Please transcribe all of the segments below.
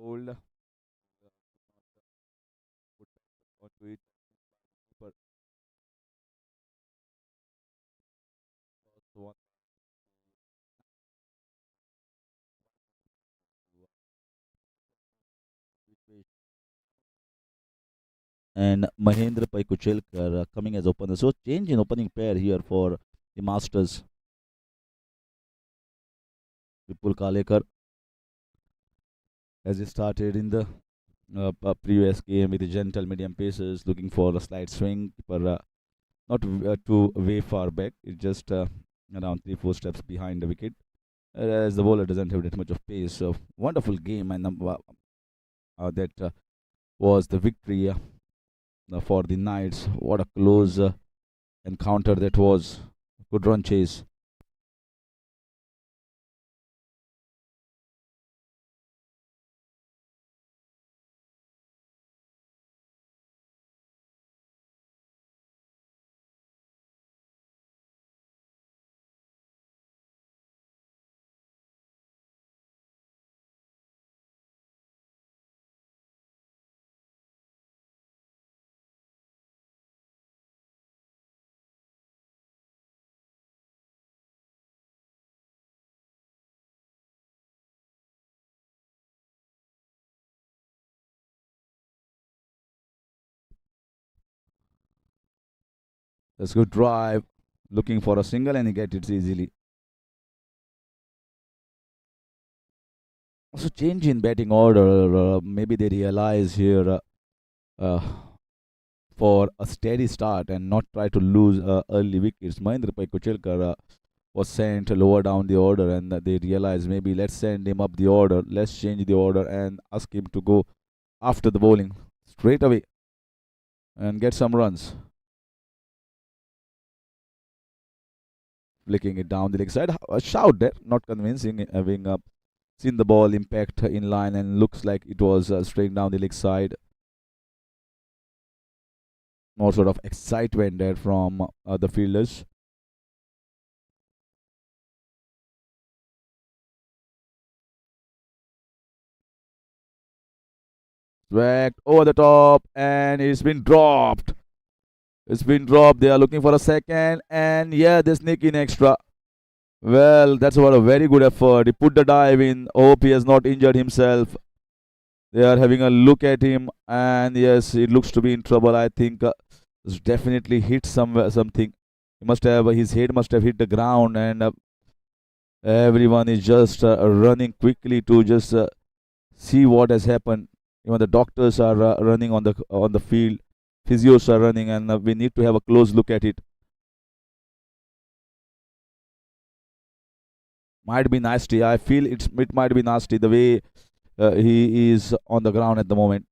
Old put onto it. But one and Mahendra Pai Kuchelkar coming as opener. So change in opening pair here for the Masters. Vipul Kalekar as he started in the previous game with the gentle medium paces, looking for a slight swing, but not too way far back. It's just around 3-4 steps behind the wicket. Whereas the bowler doesn't have that much of pace. So wonderful game, and that was the victory for the Knights. What a close encounter that was. Good run chase. That's good drive. Looking for a single and he gets it easily. Also, change in batting order. Maybe they realize here uh, for a steady start and not try to lose early wickets. Mahendra Pai Kuchelkar was sent lower down the order, and they realize maybe let's send him up the order, let's change the order and ask him to go after the bowling straight away and get some runs. Flicking it down the leg side. A shout there, not convincing, having seen the ball impact in line and looks like it was straight down the leg side. More sort of excitement there from the fielders. Swagged over the top and it's been dropped. It's been dropped. They are looking for a second, and yeah, they sneak in extra. Well, that's what a very good effort. He put the dive in. Hope he has not injured himself. They are having a look at him, and yes, it looks to be in trouble. I think it's definitely hit something. He must have his head must have hit the ground, and everyone is just running quickly to just see what has happened. Even the doctors are running on the field. Physios are running, and we need to have a close look at it. Might be nasty. I feel it might be nasty the way he is on the ground at the moment.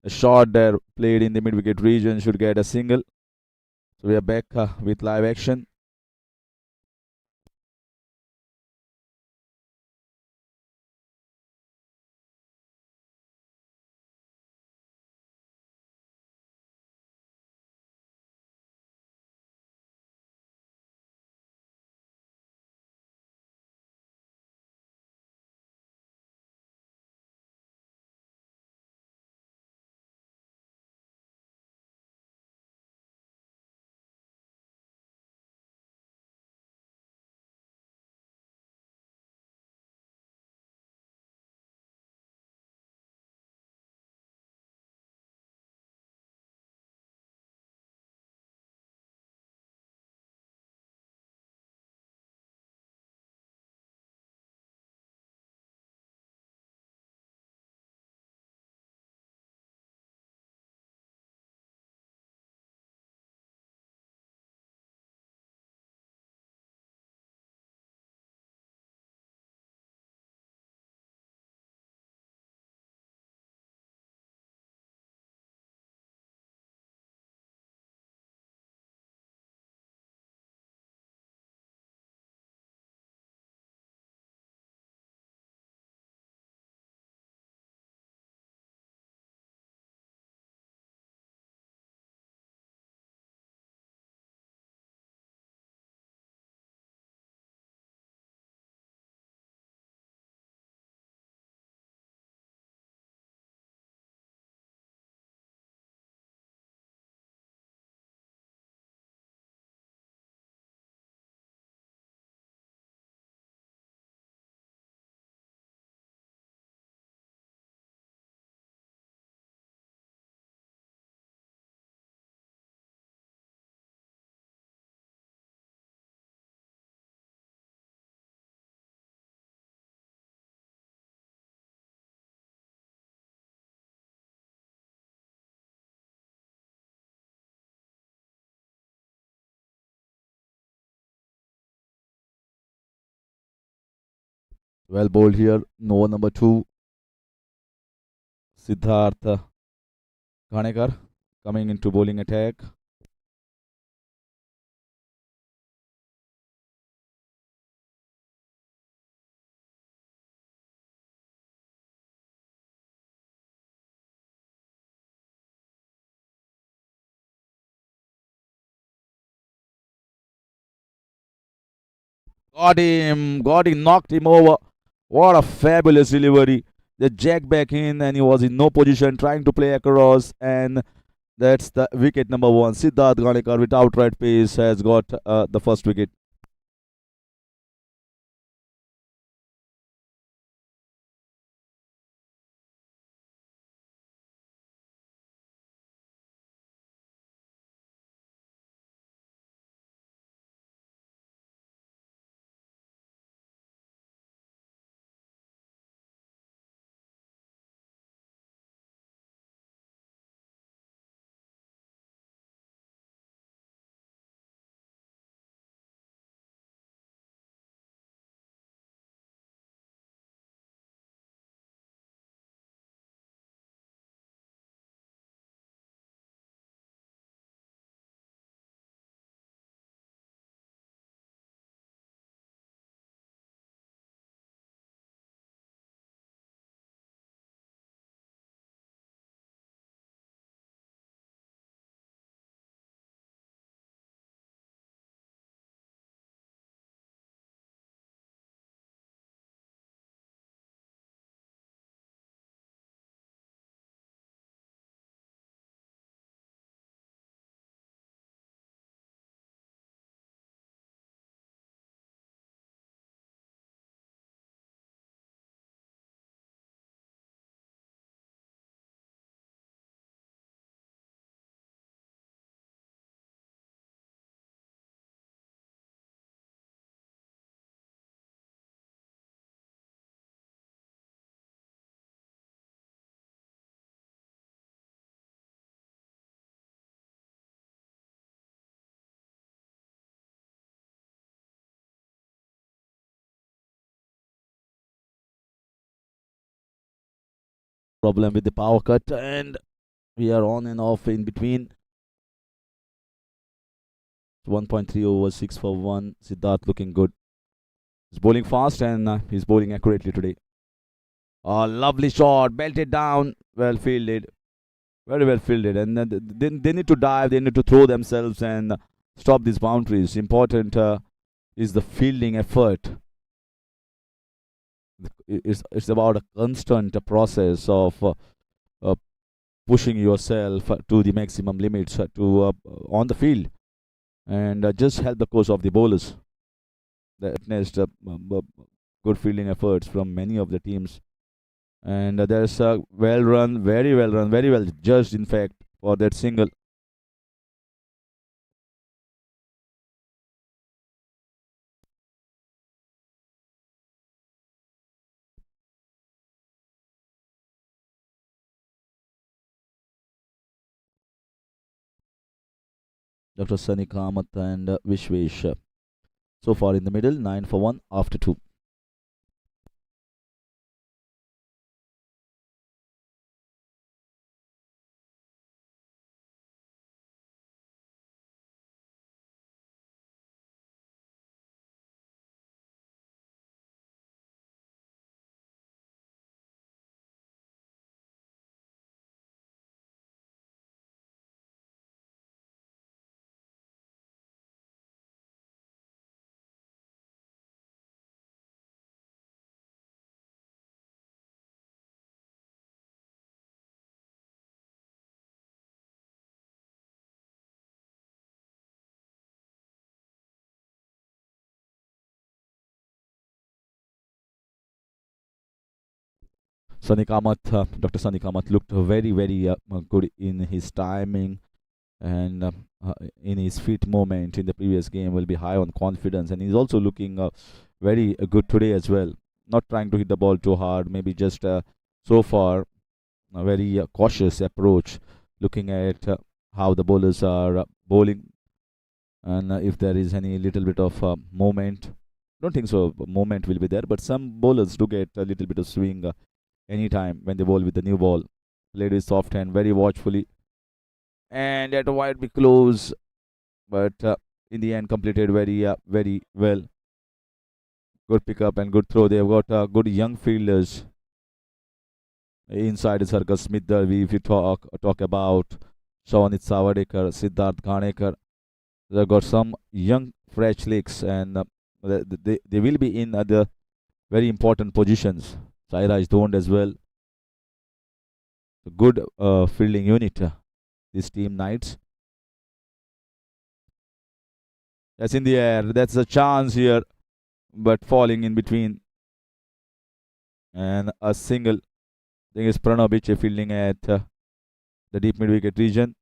A shot there played in the mid wicket region should get a single. So we are back with live action. Well bowled here. No number two, Siddharth Ghanekar coming into bowling attack. Got him, knocked him over. What a fabulous delivery. The jack back in, and he was in no position trying to play across. And that's the wicket number one. Siddharth Ganekar with outright pace has got the first wicket. Problem with the power cut, and We are on and off in between. 1.3 overs, 6 for 1. Siddharth looking good. He's bowling fast and he's bowling accurately today. A lovely shot, belted down, well fielded, very well fielded. And they need to dive, they need to throw themselves and stop these boundaries. Important is the fielding effort. It's about a constant process of uh, pushing yourself to the maximum limits to on the field, and just help the course of the bowlers. That witnessed good fielding efforts from many of the teams, and there's a well run, very well judged, in fact, for that single. Dr. Sunny Kamath and Vishwesh so far in the middle, 9 for 1 after 2. Sunny Kamath, Dr. Sunny Kamath looked very good in his timing and in his feet movement in the previous game. Will be high on confidence, and he's also looking very good today as well. Not trying to hit the ball too hard, maybe just so far a very cautious approach, looking at how the bowlers are bowling, and if there is any little bit of movement. Don't think so. Movement will be there, but some bowlers do get a little bit of swing anytime when they bowl with the new ball. Played with soft hand, very watchfully, and that might be close, but in the end completed very well. Good pickup and good throw. They've got good young fielders inside the circle. Smith Darvi, if you talk about Shawanit Savadekar, Siddharth Ghanekar, they've got some young fresh legs, and they will be in the very important positions. Sairaj Dhond as well. Good fielding unit. This team Knights. That's in the air. That's a chance here, but falling in between. And a single. I think it's Pranav Biche fielding at the deep mid wicket region.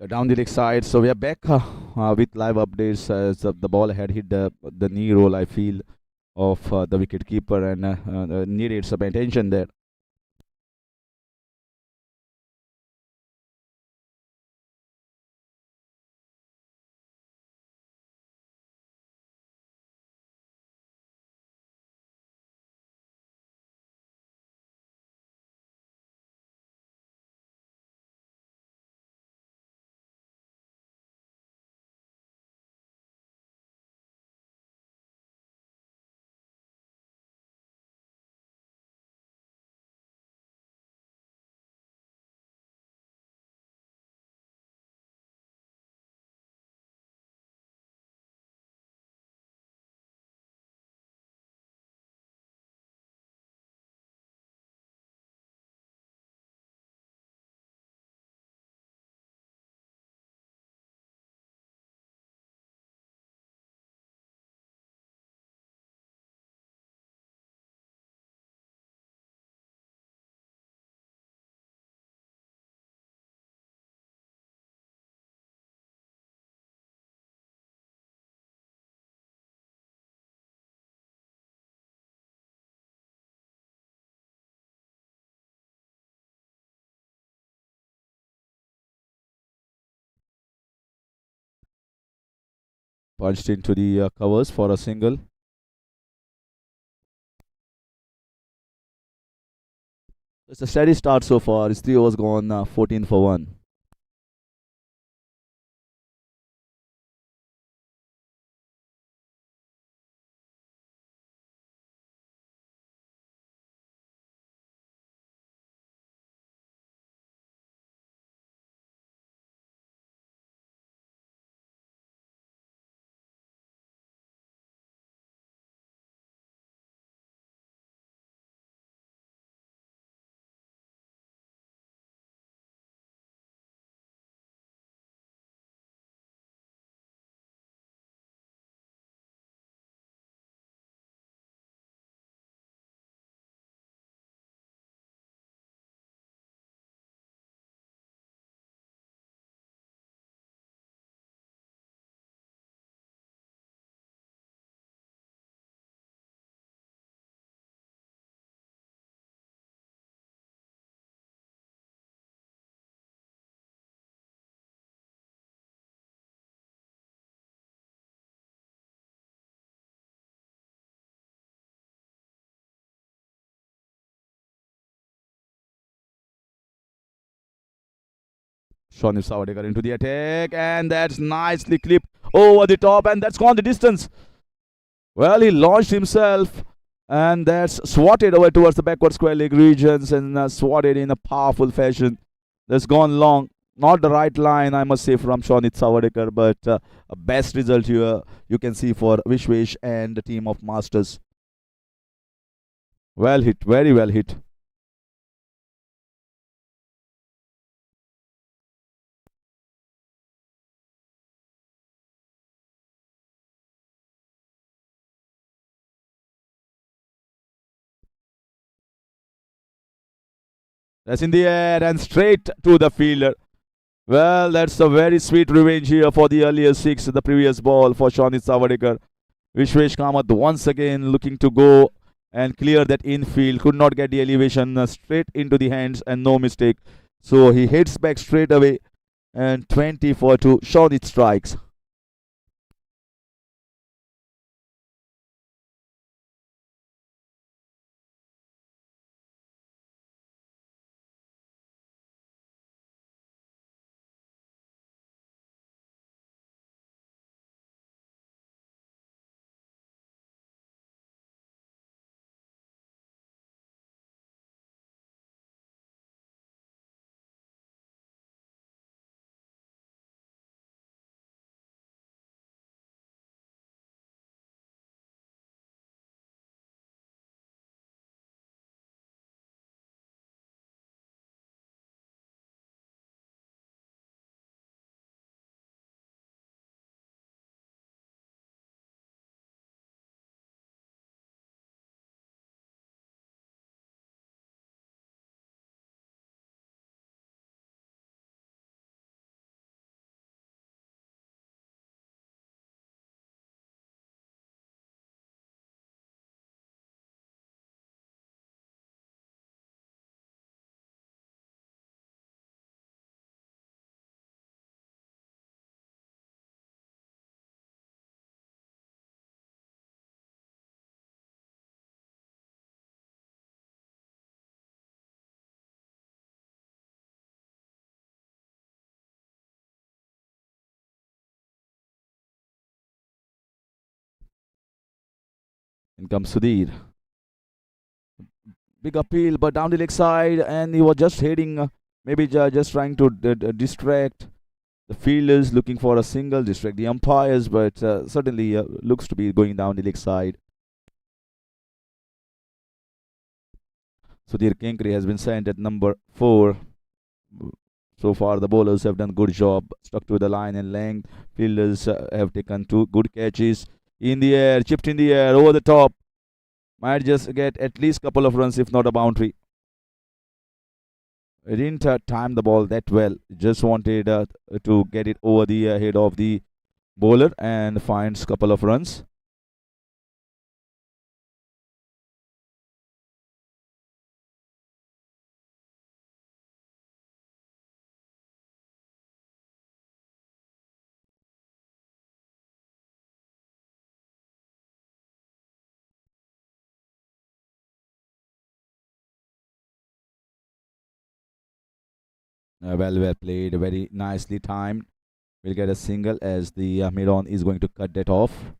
Down the leg side. So we are back with live updates as the ball had hit the knee roll, I feel, of the wicket keeper and needed some attention there. Punched into the covers for a single. It's a steady start so far. It's 3 overs gone, 14 for 1. Shonif Savadekar into the attack, and that's nicely clipped over the top, and that's gone the distance. Well, he launched himself, and that's swatted over towards the backward square leg regions and swatted in a powerful fashion. That's gone long. Not the right line, I must say, from Shonit Savadekar, but a best result here you can see for Vishwesh and the team of Masters. Well hit, very well hit. That's in the air and straight to the fielder. Well, that's a very sweet revenge here for the earlier six, the previous ball for Shonit Savadekar. Vishwesh Kamath once again looking to go and clear that infield. Could not get the elevation straight into the hands and no mistake. So he hits back straight away and 20 for 2. Shonit strikes. In comes Sudhir. Big appeal, but down the leg side, and he was just heading, maybe just trying to distract the fielders, looking for a single, distract the umpires, but certainly looks to be going down the leg side. Sudhir Kenkre has been sent at number 4. So far, the bowlers have done good job, stuck to the line and length. Fielders have taken 2 good catches in the air, chipped in the air, over the top. Might just get at least couple of runs, if not a boundary. He didn't time the ball that well. Just wanted to get it over the head of the bowler and finds couple of runs. Well played, very nicely timed. We'll get a single as the mid-on is going to cut that off.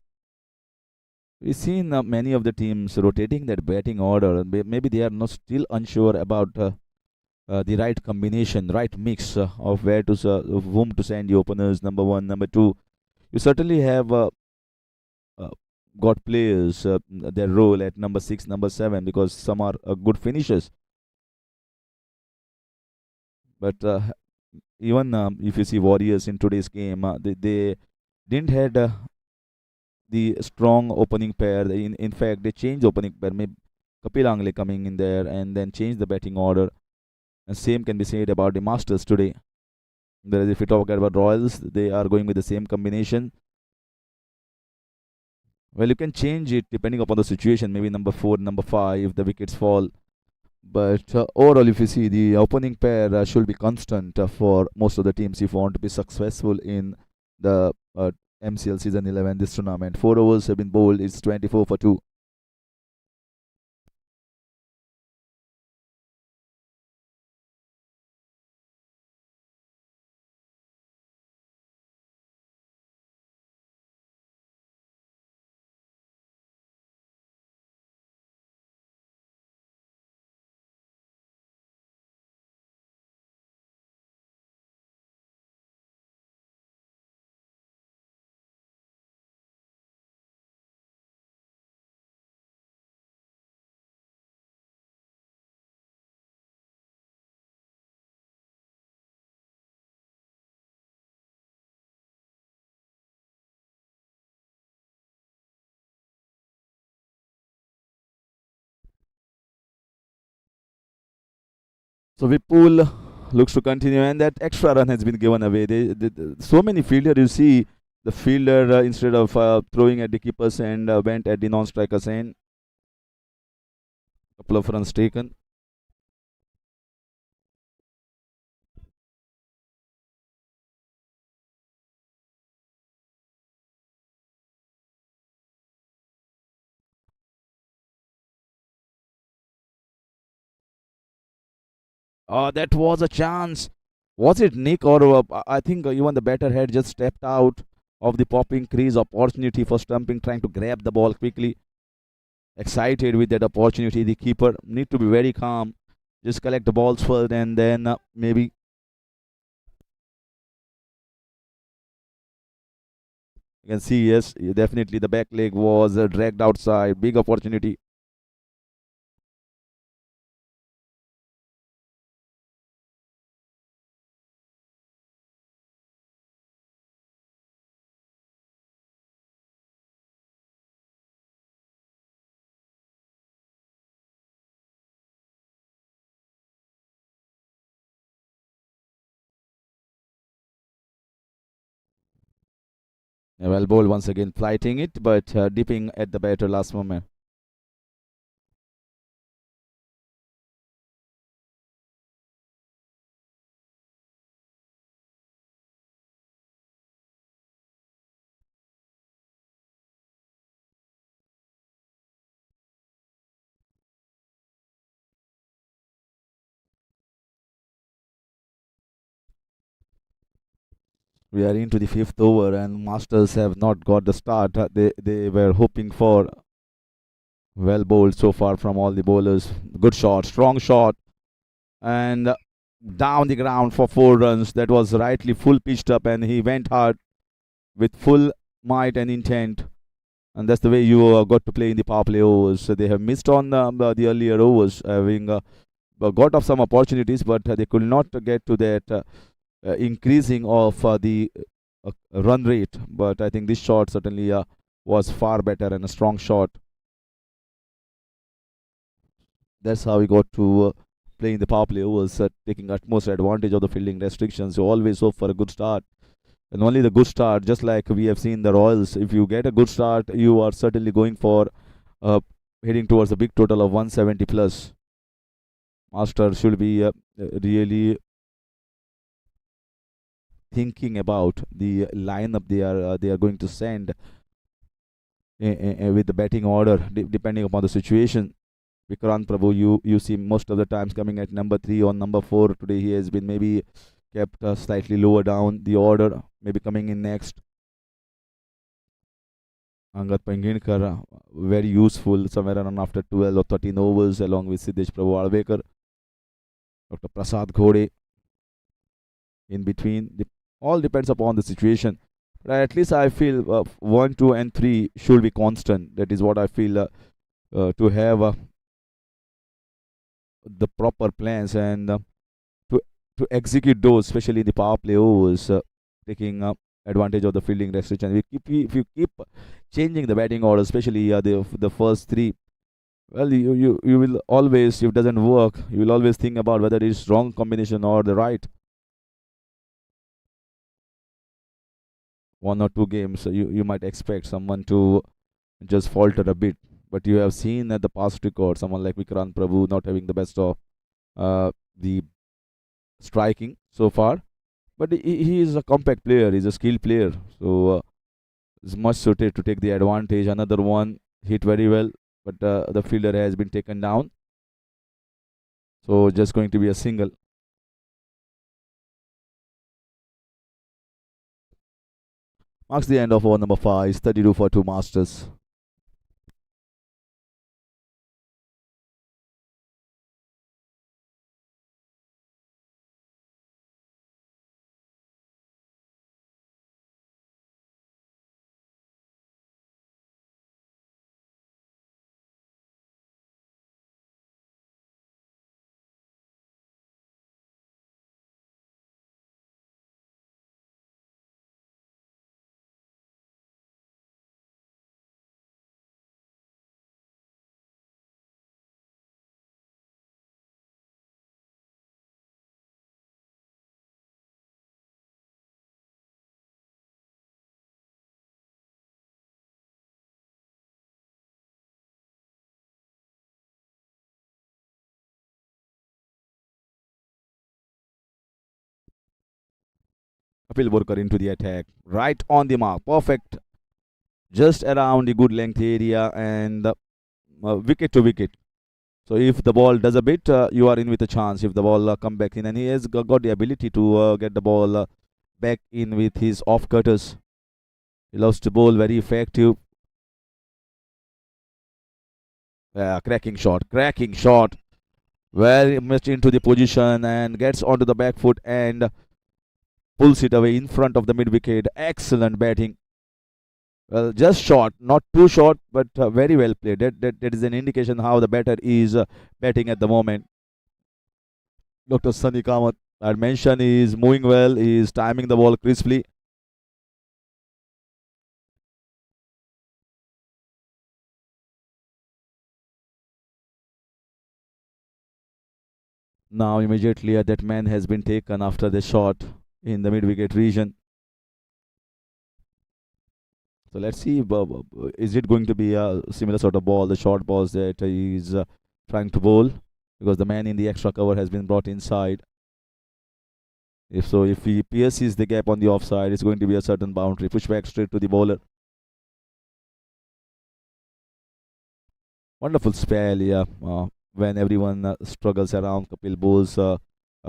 We've seen many of the teams rotating that batting order. Maybe they are not still unsure about the right combination, right mix of where to of whom to send the openers. Number 1, number 2. You certainly have uh, got players their role at number 6, number 7 because some are good finishers. But even if you see Warriors in today's game, they didn't had the strong opening pair. In fact, they changed opening pair. Maybe Kapil Angle coming in there and then changed the batting order. And same can be said about the Masters today. Whereas if we talk about Royals, they are going with the same combination. Well, you can change it depending upon the situation. Maybe number 4, number 5, if the wickets fall. But overall, if you see, the opening pair should be constant for most of the teams if you want to be successful in the MCL season 11, this tournament. 4 overs have been bowled. It's 24 for 2. So Vipul looks to continue, and that extra run has been given away. So many fielders, you see, the fielder instead of throwing at the keeper's end, went at the non-striker's end. Couple of runs taken. That was a chance. Was it Nick or I think even the batter had just stepped out of the popping crease. Opportunity for stumping, trying to grab the ball quickly. Excited with that opportunity. The keeper need to be very calm. Just collect the balls first and then maybe you can see, yes, definitely the back leg was dragged outside. Big opportunity. Well bowled once again, flighting it, but dipping at the batter last moment. We are into the 5th over, and Masters have not got the start they were hoping for. Well bowled so far from all the bowlers. Good shot, strong shot, and down the ground for 4 runs. That was rightly full pitched up, and he went hard with full might and intent. And that's the way you got to play in the power play overs. So they have missed on the earlier overs, having got of some opportunities, but they could not get to that increasing of the run rate. But I think this shot certainly was far better and a strong shot. That's how we got to play in the power play overs, taking utmost advantage of the fielding restrictions. You always hope for a good start. And only the good start, just like we have seen the Royals, if you get a good start, you are certainly going for heading towards a big total of 170 plus. Master should be really thinking about the lineup they are going to send with the batting order, depending upon the situation. Vikrant Prabhu, you see most of the times coming at number 3 or number 4. Today he has been maybe kept slightly lower down the order, maybe coming in next. Angad Panginkar, very useful somewhere around after 12 or 13 overs, along with Siddesh Prabhu Alvekar. Dr. Prasad Ghode in between. All depends upon the situation. But at least I feel 1, 2, and 3 should be constant. That is what I feel to have the proper plans and to execute those, especially in the power play overs, taking advantage of the fielding restriction. If you keep changing the batting order, especially the first 3, well, you will always, if it doesn't work, you will always think about whether it is wrong combination or the right. 1 or 2 games, you might expect someone to just falter a bit. But you have seen at the past record, someone like Vikrant Prabhu not having the best of the striking so far. But he is a compact player, he's a skilled player. So is much suited to take the advantage. Another one hit very well, but the fielder has been taken down. So just going to be a single. Marks the end of over number 5. 32 for 2 Masters. Kapil Borkar into the attack. Right on the mark. Perfect. Just around the good length area and wicket to wicket. So if the ball does a bit, you are in with a chance. If the ball come back in, and he has got the ability to get the ball back in with his off cutters. He loves to bowl, very effective. Cracking shot. Very much into the position and gets onto the back foot and pulls it away in front of the mid wicket. Excellent batting. Well, just short, not too short, but very well played. That is an indication how the batter is batting at the moment. Dr. Sunny Kamath, I mentioned, he is moving well. He is timing the ball crisply. Now immediately that man has been taken after the shot in the mid wicket region. So let's see, is it going to be a similar sort of ball, the short balls that he is trying to bowl? Because the man in the extra cover has been brought inside. If so, if he pierces the gap on the offside, it's going to be a certain boundary. Push back straight to the bowler. Wonderful spell, yeah. When everyone struggles around, Kapil bowls a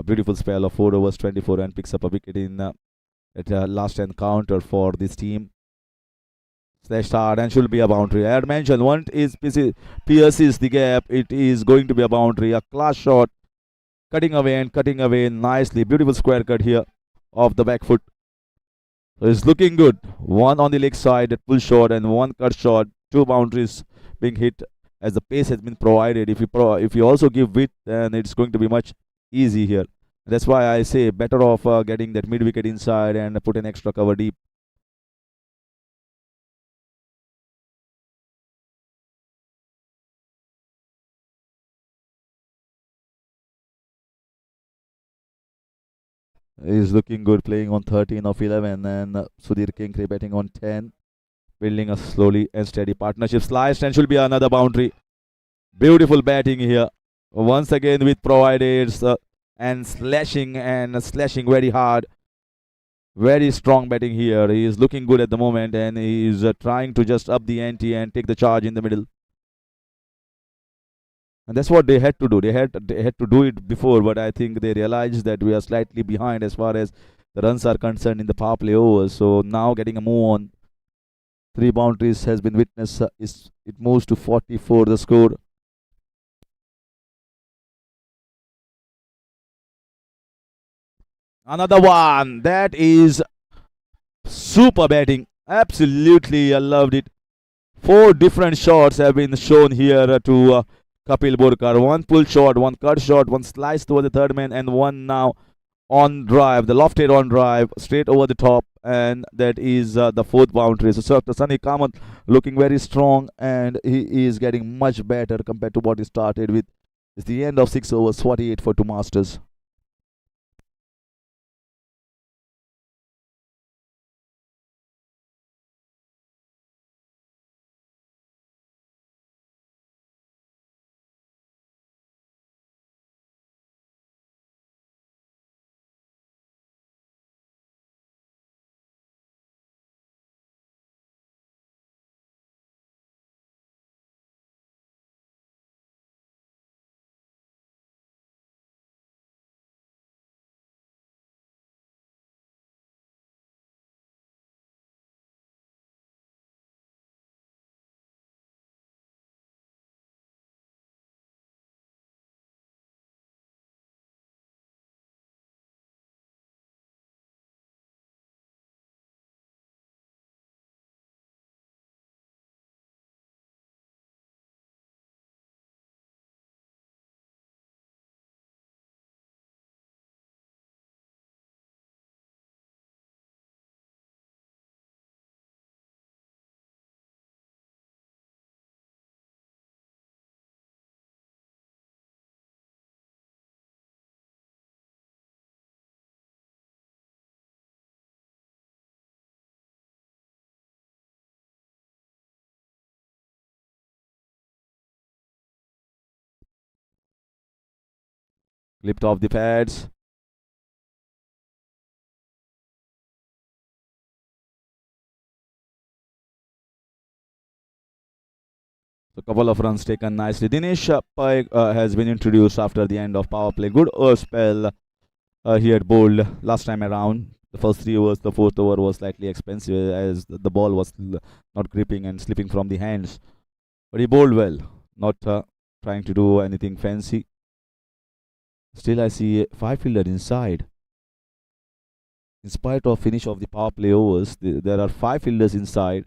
beautiful spell of 4 overs, 24, and picks up a wicket in at last encounter for this team. Slashed hard and should be a boundary. I had mentioned once is pierces the gap, it is going to be a boundary. A class shot, cutting away nicely. Beautiful square cut here off the back foot. So it's looking good. One on the leg side, at pull shot, and one cut shot. Two boundaries being hit as the pace has been provided. If you also give width, then it's going to be much easy here. That's why I say better off getting that mid wicket inside and put an extra cover deep. He's looking good, playing on 13 of 11, and Sudhir Kinkre batting on 10, building a slowly and steady partnership. Sliced and should be another boundary. Beautiful batting here. Once again with provided and slashing very hard. Very strong batting here. He is looking good at the moment, and he is trying to just up the ante and take the charge in the middle. And that's what they had to do. They had to do it before, but I think they realized that we are slightly behind as far as the runs are concerned in the power play overs. So now getting a move on. Three boundaries has been witnessed. It moves to 44 the score. Another one. That is super batting. Absolutely, I loved it. Four different shots have been shown here to Kapil Borkar. One pull shot, one cut shot, one slice toward the third man, and one now on drive, the lofted on drive, straight over the top, and that is the fourth boundary. So Sunny Kamath looking very strong, and he is getting much better compared to what he started with. It's the end of 6 overs, 48 for two Masters. Clipped off the pads. So couple of runs taken nicely. Dinesh Pai has been introduced after the end of power play. Good spell he had bowled last time around. The first 3 overs, the fourth over was slightly expensive as the ball was not gripping and slipping from the hands. But he bowled well, not trying to do anything fancy. Still, I see five fielder inside. In spite of finish of the power play overs, there are five fielders inside.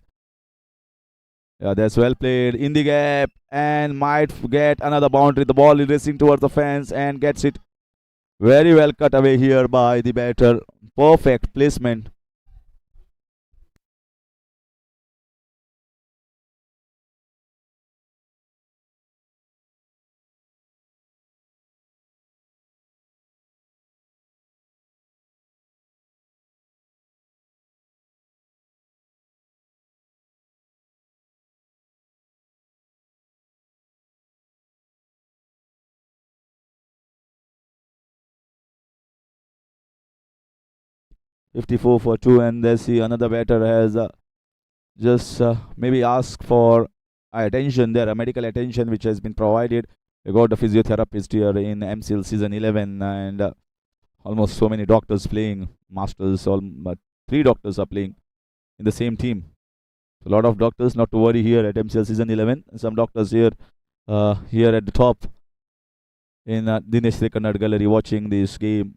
Yeah, that's well played in the gap and might get another boundary. The ball is racing towards the fence and gets it. Very well cut away here by the batter. Perfect placement. .54 for two, and there's see another batter has just maybe asked for attention there, a medical attention which has been provided. We got a physiotherapist here in MCL season 11, and almost so many doctors playing. Masters, all but three doctors are playing in the same team. A lot of doctors, not to worry here at MCL season 11. Some doctors here at the top in Dinesh Rekannad gallery watching this game.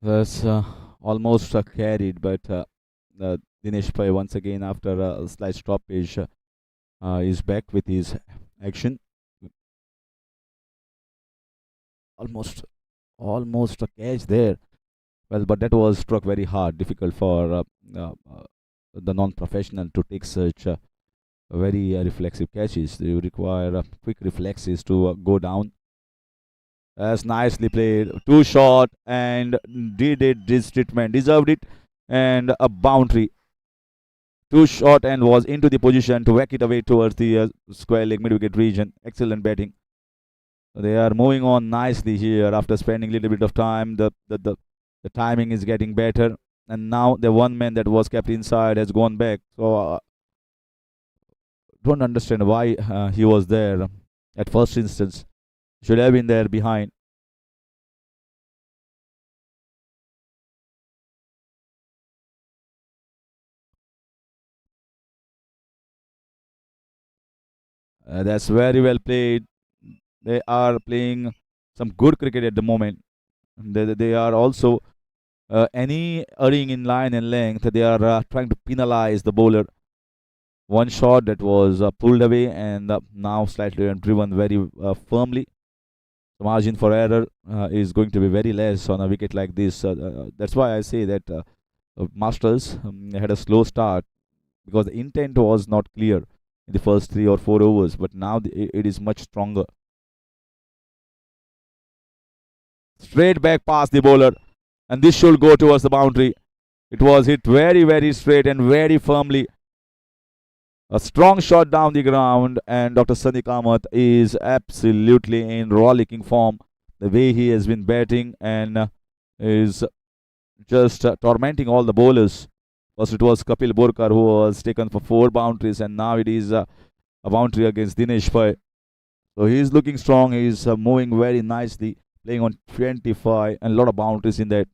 That's almost carried, but Dinesh Pai once again after a slight stoppage is back with his action. Almost, almost a catch there. Well, but that was struck very hard, difficult for the non-professional to take such very reflexive catches. They require quick reflexes to go down. That's nicely played. Too short and did it. This treatment deserved it, and a boundary. Too short and was into the position to whack it away towards the square leg mid-wicket region. Excellent batting. They are moving on nicely here after spending a little bit of time. The timing is getting better, and now the one man that was kept inside has gone back. So don't understand why he was there at first instance. Should have been there behind. That's very well played. They are playing some good cricket at the moment. They are also any erring in line and length. They are trying to penalize the bowler. One shot that was pulled away and now slightly driven very firmly. The margin for error is going to be very less on a wicket like this. That's why I say that Masters had a slow start because the intent was not clear in the first 3 or 4 overs, but now it is much stronger. Straight back past the bowler, and this should go towards the boundary. It was hit very, very straight and very firmly. A strong shot down the ground, and Dr. Sadiq Kamath is absolutely in rollicking form. The way he has been batting and is just tormenting all the bowlers. First, it was Kapil Borkar who was taken for 4 boundaries, and now it is a boundary against Dinesh Pai. So he's looking strong. He's moving very nicely, playing on 25 and a lot of boundaries in that.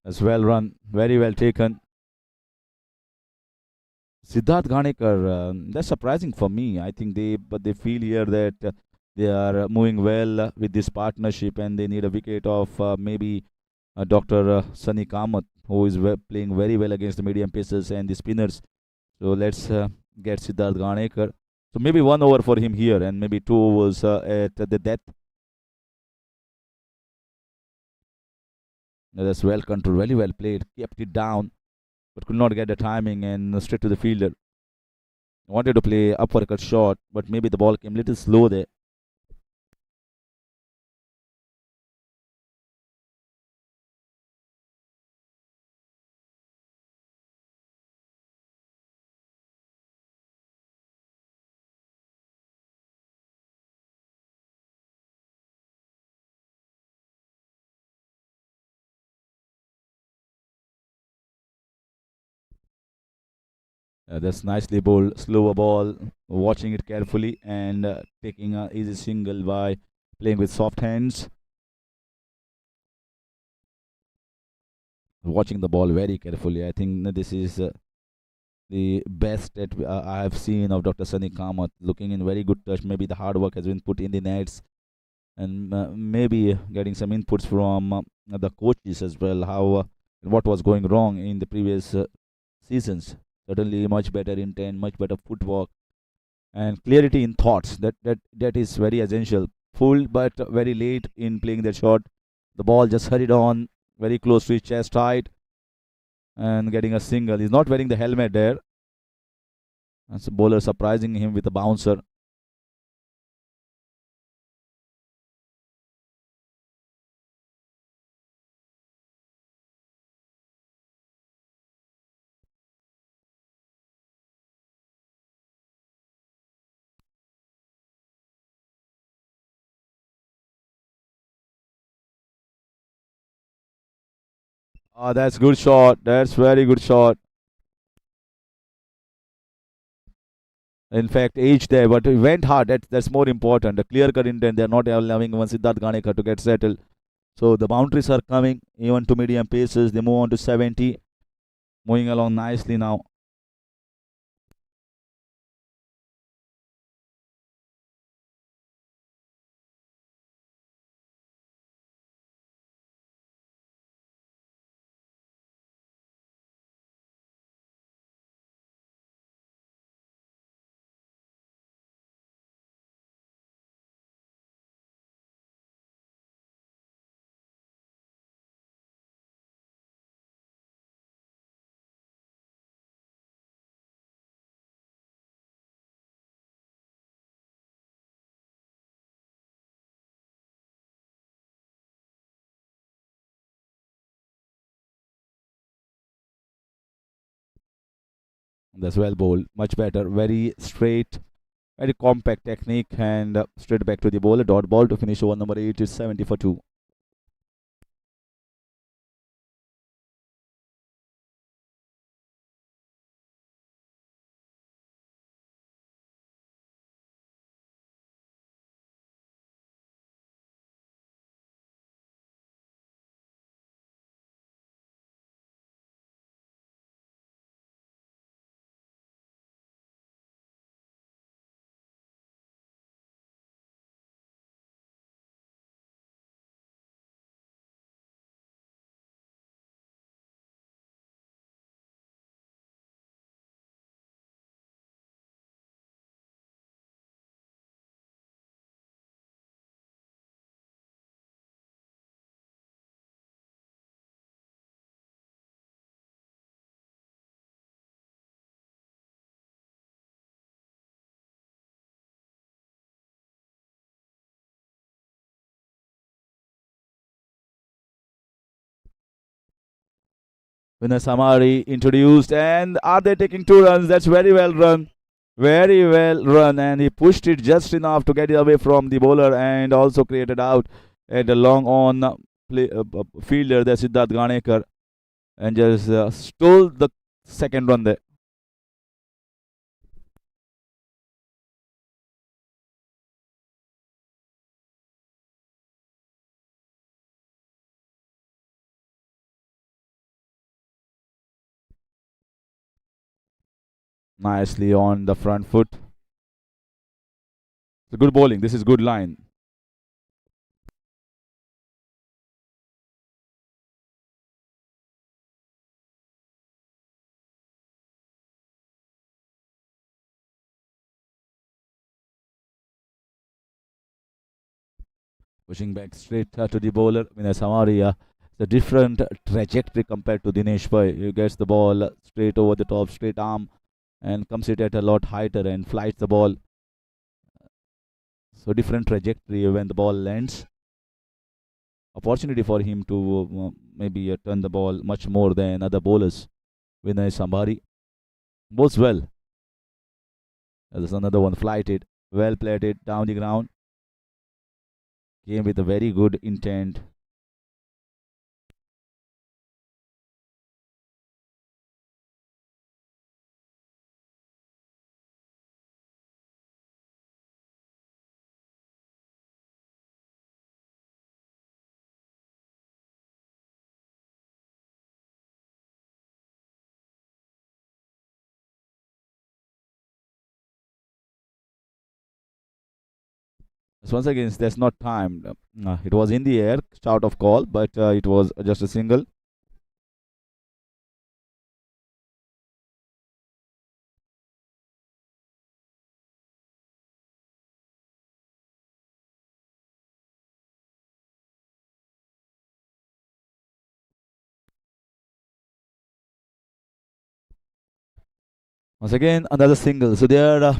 That's well run, very well taken. Siddharth Ganekar, that's surprising for me. I think they feel here that they are moving well with this partnership, and they need a wicket of maybe Dr. Sunny Kamath, who is playing very well against the medium pacers and the spinners. So let's get Siddharth Ganekar. So maybe 1 over for him here, and maybe 2 overs at the death. That's well controlled, very well played. Kept it down, but could not get the timing and straight to the fielder. Wanted to play uppercut shot, but maybe the ball came a little slow there. That's nicely bowled, slower ball, watching it carefully and taking an easy single by playing with soft hands, watching the ball very carefully. I think this is the best that I have seen of Dr. Sunny Kamath, looking in very good touch. Maybe the hard work has been put in the nets, and maybe getting some inputs from the coaches as well. How what was going wrong in the previous seasons. Certainly, much better intent, much better footwork, and clarity in thoughts. That is very essential. Full but very late in playing that shot. The ball just hurried on very close to his chest height and getting a single. He's not wearing the helmet there. That's a bowler surprising him with a bouncer. Ah, that's good shot. That's very good shot. In fact, age there, but he went hard. That's more important. The clear cut intent. They're not allowing one Siddharth Ganekar to get settled. So the boundaries are coming even to medium paces. They move on to 70, moving along nicely now. That's well bowled. Much better. Very straight, very compact technique, and straight back to the bowler. Dot ball to finish over number 8 is 70 for 2. Vinay Samari introduced, and are they taking 2 runs? That's very well run. Very well run, and he pushed it just enough to get it away from the bowler and also created out at the long on fielder, the Siddharth Ganekar, and just stole the second run there. nicely on the front foot. It's a good bowling. This is good line. Pushing back straight to the bowler. Vinay Samaria. It's a different trajectory compared to Dinesh Bhai. He gets the ball straight over the top, straight arm, and comes it at a lot heighter and flights the ball. So different trajectory when the ball lands. Opportunity for him to maybe turn the ball much more than other bowlers. Vinay Sambari bowls well. There's another one flighted, well played it down the ground. Came with a very good intent. So once again, there's not time. It was in the air, shout of call, but it was just a single. Once again, another single. So they are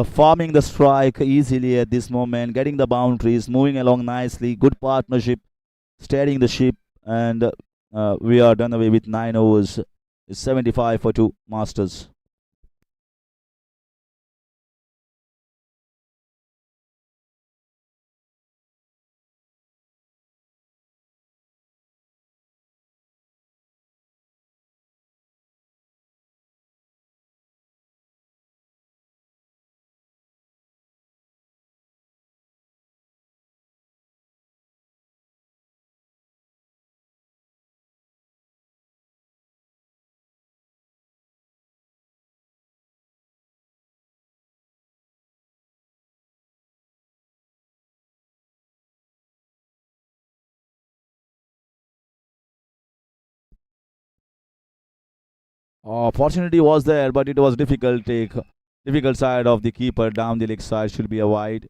farming the strike easily at this moment, getting the boundaries, moving along nicely. Good partnership, steadying the ship, and we are done away with 9 overs. It's 75 for two Masters. Opportunity was there, but it was difficult take. Difficult side of the keeper down the leg side should be a wide.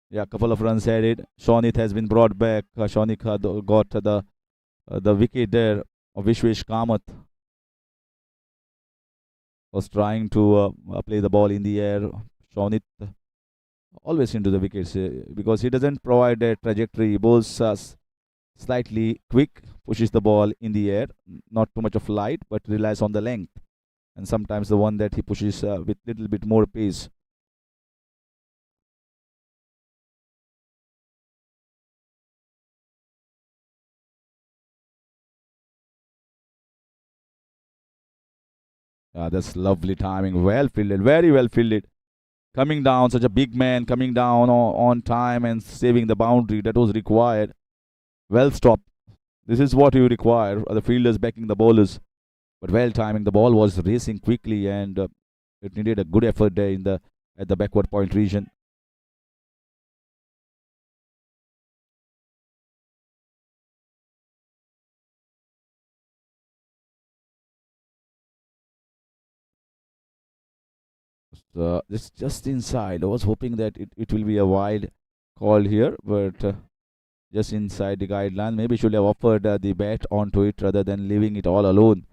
Yeah, a couple of runs added. Shonit has been brought back. Shonit had got the wicket there. Vishwesh Kamath was trying to play the ball in the air. Shonit always into the wickets because he doesn't provide a trajectory. He bowls slightly quick, pushes the ball in the air, not too much of light, but relies on the length. And sometimes the one that he pushes with little bit more pace. That's lovely timing. Well fielded, very well fielded. Coming down, such a big man coming down on time and saving the boundary that was required. Well stopped. This is what you require. The fielders backing the bowlers. But well timing. The ball was racing quickly and it needed a good effort there in the at the backward point region. So it's just inside. I was hoping that it will be a wide call here, but just inside the guideline. Maybe should have offered the bat onto it rather than leaving it all alone.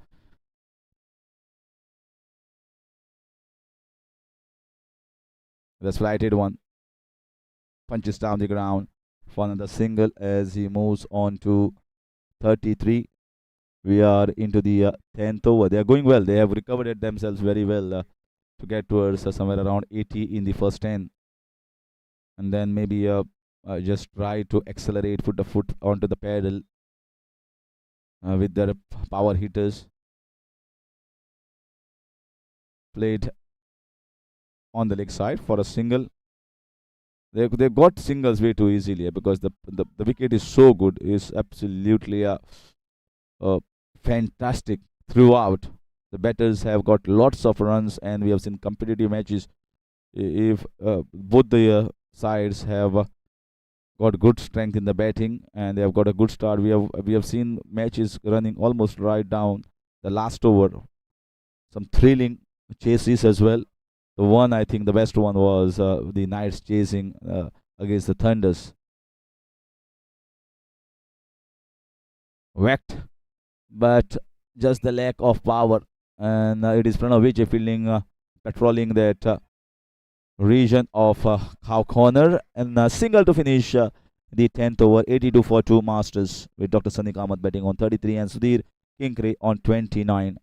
That's flighted one. Punches down the ground for another single as he moves on to 33. We are into the 10th over. They are going well. They have recovered it themselves very well to get towards somewhere around 80 in the first 10. And then maybe just try to accelerate, put the foot onto the pedal with their power hitters. Played on the leg side for a single. They got singles way too easily because the wicket is so good. Is absolutely fantastic throughout. The batters have got lots of runs, and we have seen competitive matches. If both the sides have got good strength in the batting and they have got a good start, we have seen matches running almost right down the last over. Some thrilling chases as well. The one, I think the best one was the Knights chasing against the Thunders. Whacked, but just the lack of power. And it is Pranav Vijay fielding, patrolling that region of Cow Corner, and single to finish the 10th over, 82 for 2 Masters, with Dr. Sunny Kamath batting on 33 and Sudhir Kinkre on 29.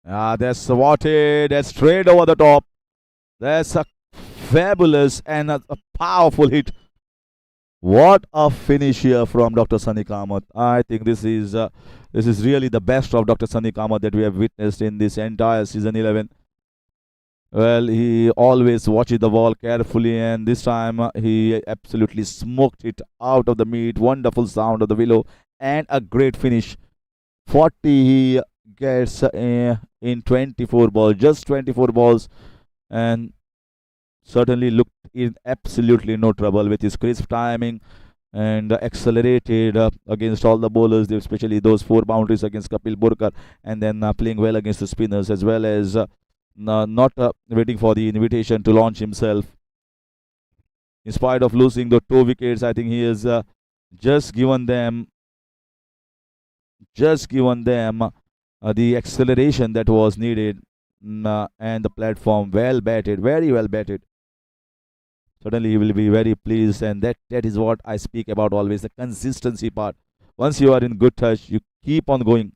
That's swatted. That's straight over the top. That's a fabulous and a powerful hit. What a finish here from Dr. Sunny Kamath. I think this is really the best of Dr. Sunny Kamath that we have witnessed in this entire season 11. Well, he always watches the ball carefully, and this time he absolutely smoked it out of the meat. Wonderful sound of the willow and a great finish. 40 he gets in 24 balls, just 24 balls, and certainly looked in absolutely no trouble with his crisp timing and accelerated against all the bowlers, especially those 4 boundaries against Kapil Burkar, and then playing well against the spinners, as well as not waiting for the invitation to launch himself. In spite of losing the 2 wickets, I think he has just given them the acceleration that was needed, and the platform well batted, very well batted. Certainly, he will be very pleased, and that is what I speak about always, the consistency part. Once you are in good touch, you keep on going.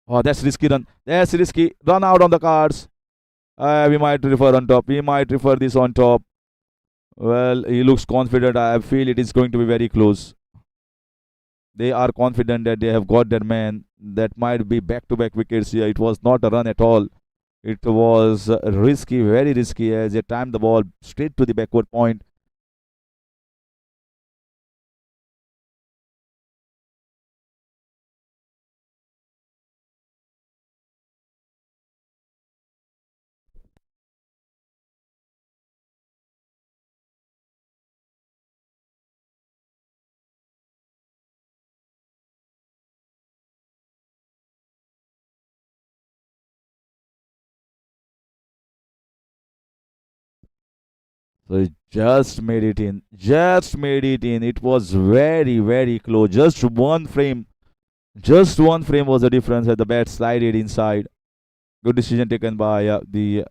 Oh, that's risky run. That's risky. Run out on the cards. We might refer on top. We might refer this on top. Well, he looks confident. I feel it is going to be very close. They are confident that they have got their man. That might be back-to-back wickets here. It was not a run at all. It was risky, very risky, as they timed the ball straight to the backward point. So he just made it in. Just made it in. It was very, very close. Just one frame. Just one frame was the difference as the bat slided inside. Good decision taken by the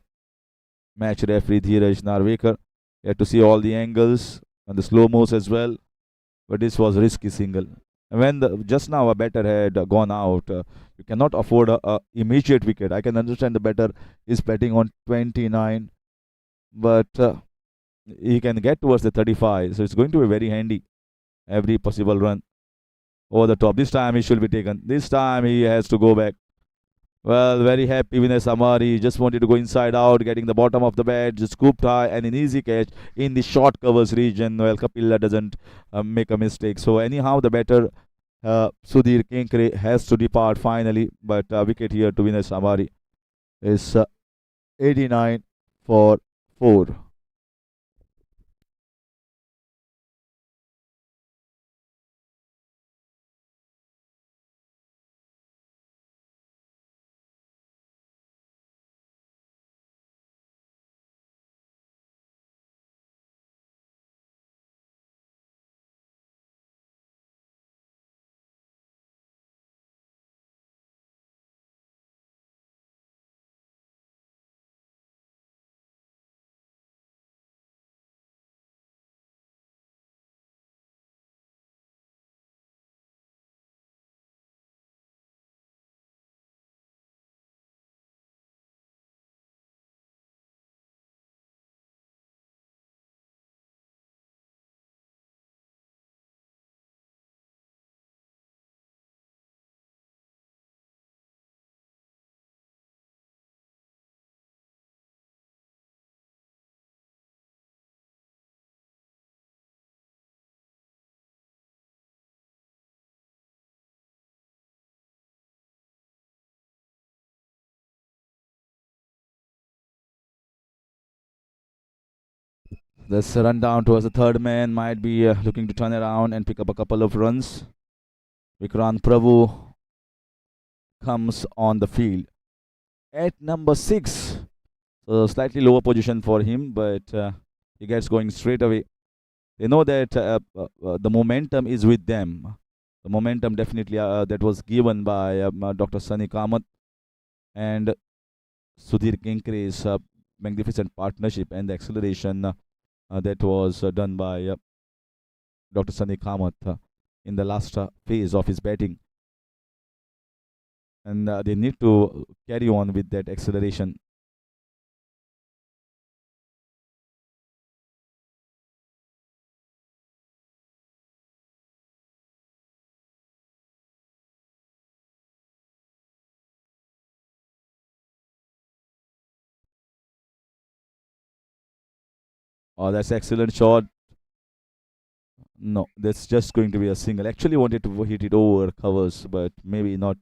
match referee Dheeraj Narvekar. You had to see all the angles and the slow mo's as well. But this was risky single. When just now a batter had gone out, you cannot afford a immediate wicket. I can understand the batter is batting on 29, but he can get towards the 35. So it's going to be very handy. Every possible run over the top. This time he should be taken. This time he has to go back. Well, very happy with Samari. Just wanted to go inside out, getting the bottom of the bat, just scooped high and an easy catch in the short covers region. Well, Kapila doesn't make a mistake. So anyhow, the batter Sudhir Kenkre has to depart finally, but wicket here to Vinay Samari is 89 for 4. This run down towards the third man might be looking to turn around and pick up a couple of runs. Vikrant Prabhu comes on the field at number 6. So slightly lower position for him, but he gets going straight away. They know that the momentum is with them. The momentum definitely that was given by Dr. Sunny Kamath and Sudhir Kenkre's magnificent partnership and the acceleration that was done by Dr. Sunny Kamath in the last phase of his batting. And they need to carry on with that acceleration. Oh, that's excellent shot. No, that's just going to be a single. Actually wanted to hit it over covers, but maybe not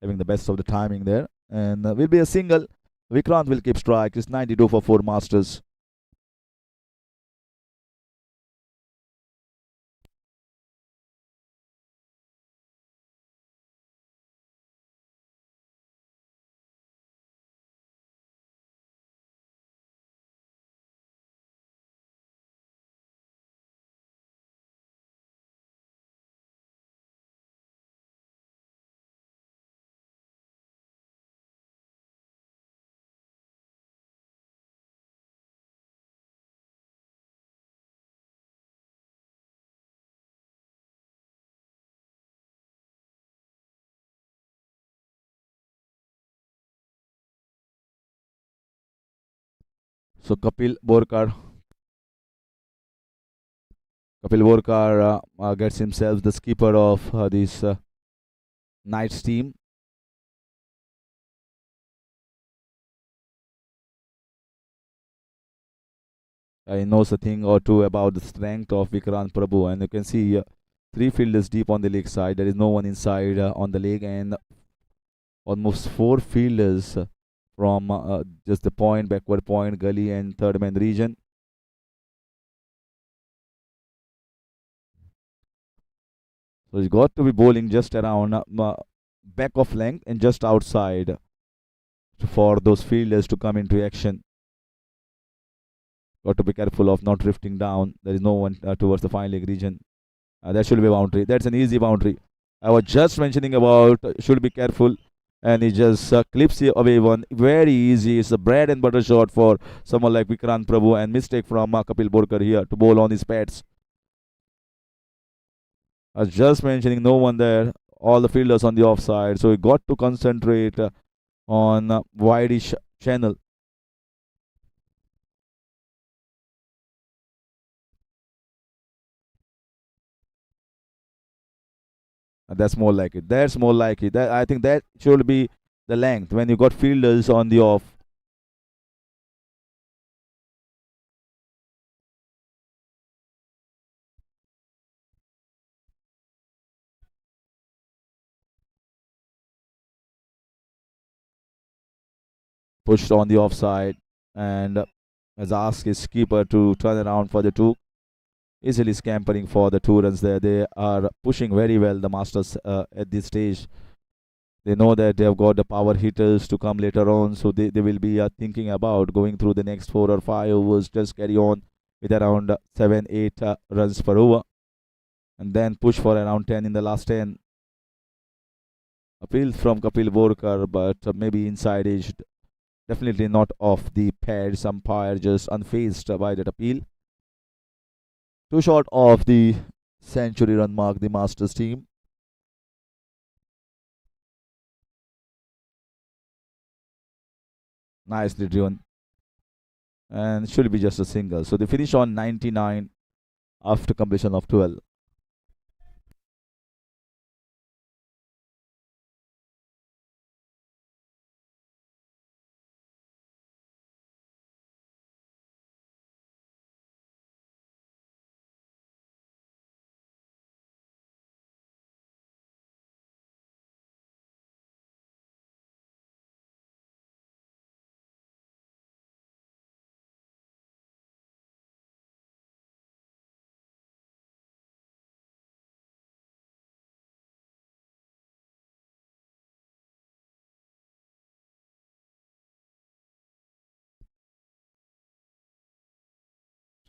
having the best of the timing there. And will be a single. Vikrant will keep strike. It's 92 for 4 Masters. So Kapil Borkar gets himself the skipper of this Knights team. He knows a thing or two about the strength of Vikrant Prabhu, and you can see three fielders deep on the leg side. There is no one inside on the leg, and almost four fielders from just the point, backward point, gully, and third man region. So he's got to be bowling just around back of length and just outside for those fielders to come into action. Got to be careful of not drifting down. There is no one towards the fine leg region. That should be a boundary. That's an easy boundary. I was just mentioning about should be careful, and he just clips away one. Very easy. It's a bread and butter shot for someone like Vikrant Prabhu, and mistake from Kapil Borkar here to bowl on his pads. I was just mentioning no one there. All the fielders on the offside, so he got to concentrate on wideish channel. That's more like it. That's more like it. I think that should be the length when you got fielders on the off. Pushed on the offside, and has asked his keeper to turn around for the two. Easily scampering for the 2 runs there. They are pushing very well, the Masters, at this stage. They know that they have got the power hitters to come later on, so they will be thinking about going through the next 4 or 5 overs, just carry on with around 7, 8 runs per over, and then push for around 10 in the last 10. Appeal from Kapil Borkar, but maybe inside edge. Definitely not off the pads. Umpire just unfazed by that appeal. Too short of the century run mark, the Masters team. Nicely driven. And should be just a single. So they finish on 99 after completion of 12.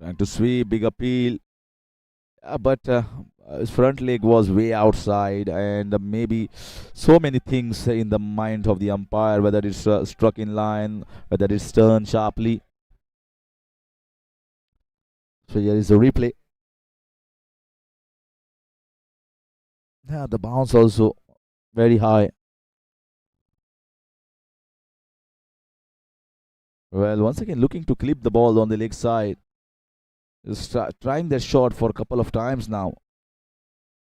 Trying to sweep, big appeal. But his front leg was way outside, and maybe so many things in the mind of the umpire, whether it's struck in line, whether it's turned sharply. So here is a replay. Yeah, the bounce also very high. Well, once again, looking to clip the ball on the leg side. Just trying their shot for a couple of times now.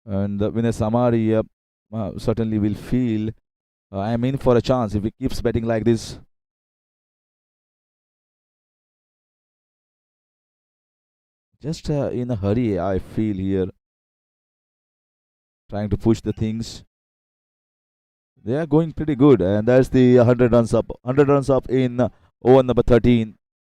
And Vinay Samari certainly will feel I am in for a chance if he keeps betting like this. Just in a hurry, I feel here. Trying to push the things. They are going pretty good, and that's the 100 runs up. 100 runs up in over number 13.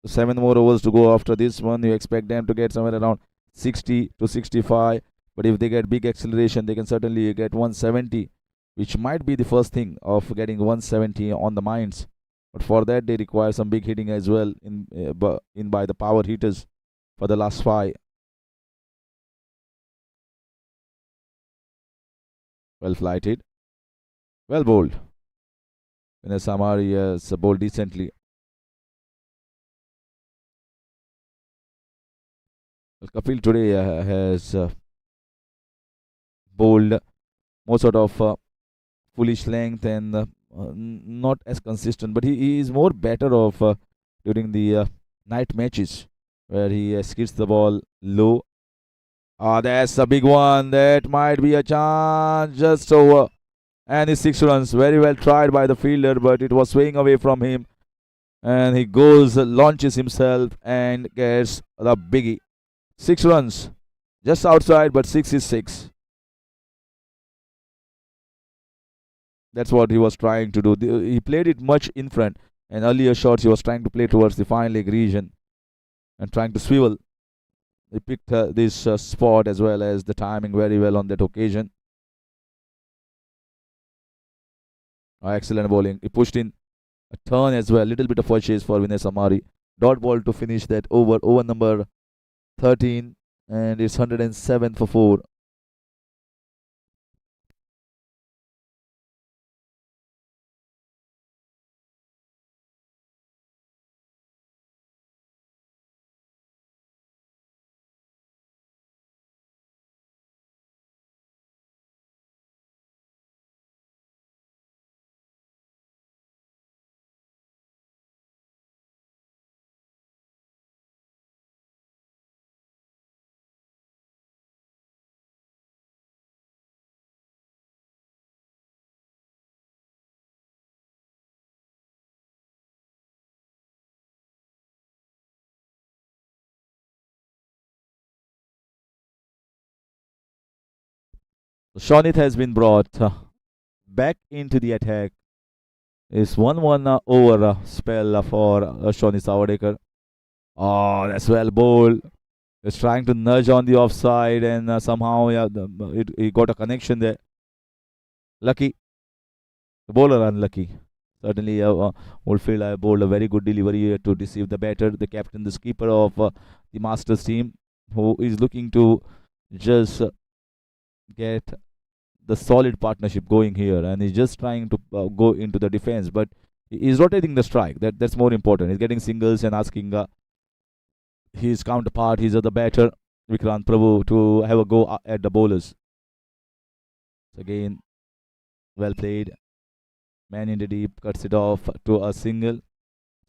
7 more overs to go after this one. You expect them to get somewhere around 60 to 65. But if they get big acceleration, they can certainly get 170, which might be the first thing of getting 170 on the minds. But for that, they require some big hitting as well in by the power hitters for the last 5. Well flighted. Well bowled. Vinay Samari has bowled decently. Well, Kapil today has bowled more sort of foolish length and not as consistent, but he is more better off during the night matches where he skids the ball low. Ah, that's a big one. That might be a chance. Just over. And his 6 runs. Very well tried by the fielder, but it was swaying away from him. And he goes, launches himself, and gets the biggie. 6 runs. Just outside, but six is six. That's what he was trying to do. He played it much in front. And earlier shots, he was trying to play towards the fine leg region and trying to swivel. He picked this spot as well as the timing very well on that occasion. Excellent bowling. He pushed in a turn as well. Little bit of a chase for Vinay Samari. Dot ball to finish that over. Over number 13. And it's 107 for 4. Shonit has been brought back into the attack. It's 1-1 over spell for Shonit Savadekar. Oh, that's well bowled. He's trying to nudge on the offside, and somehow he got a connection there. Lucky. The bowler unlucky. Certainly, Oldfield bowled a very good delivery to deceive the batter, the captain, the skipper of the Masters team, who is looking to just get the solid partnership going here, and he's just trying to go into the defense, but he's rotating the strike. That's more important. He's getting singles and asking his counterpart, his other batter, Vikrant Prabhu, to have a go at the bowlers. So again, well played. Man in the deep cuts it off to a single.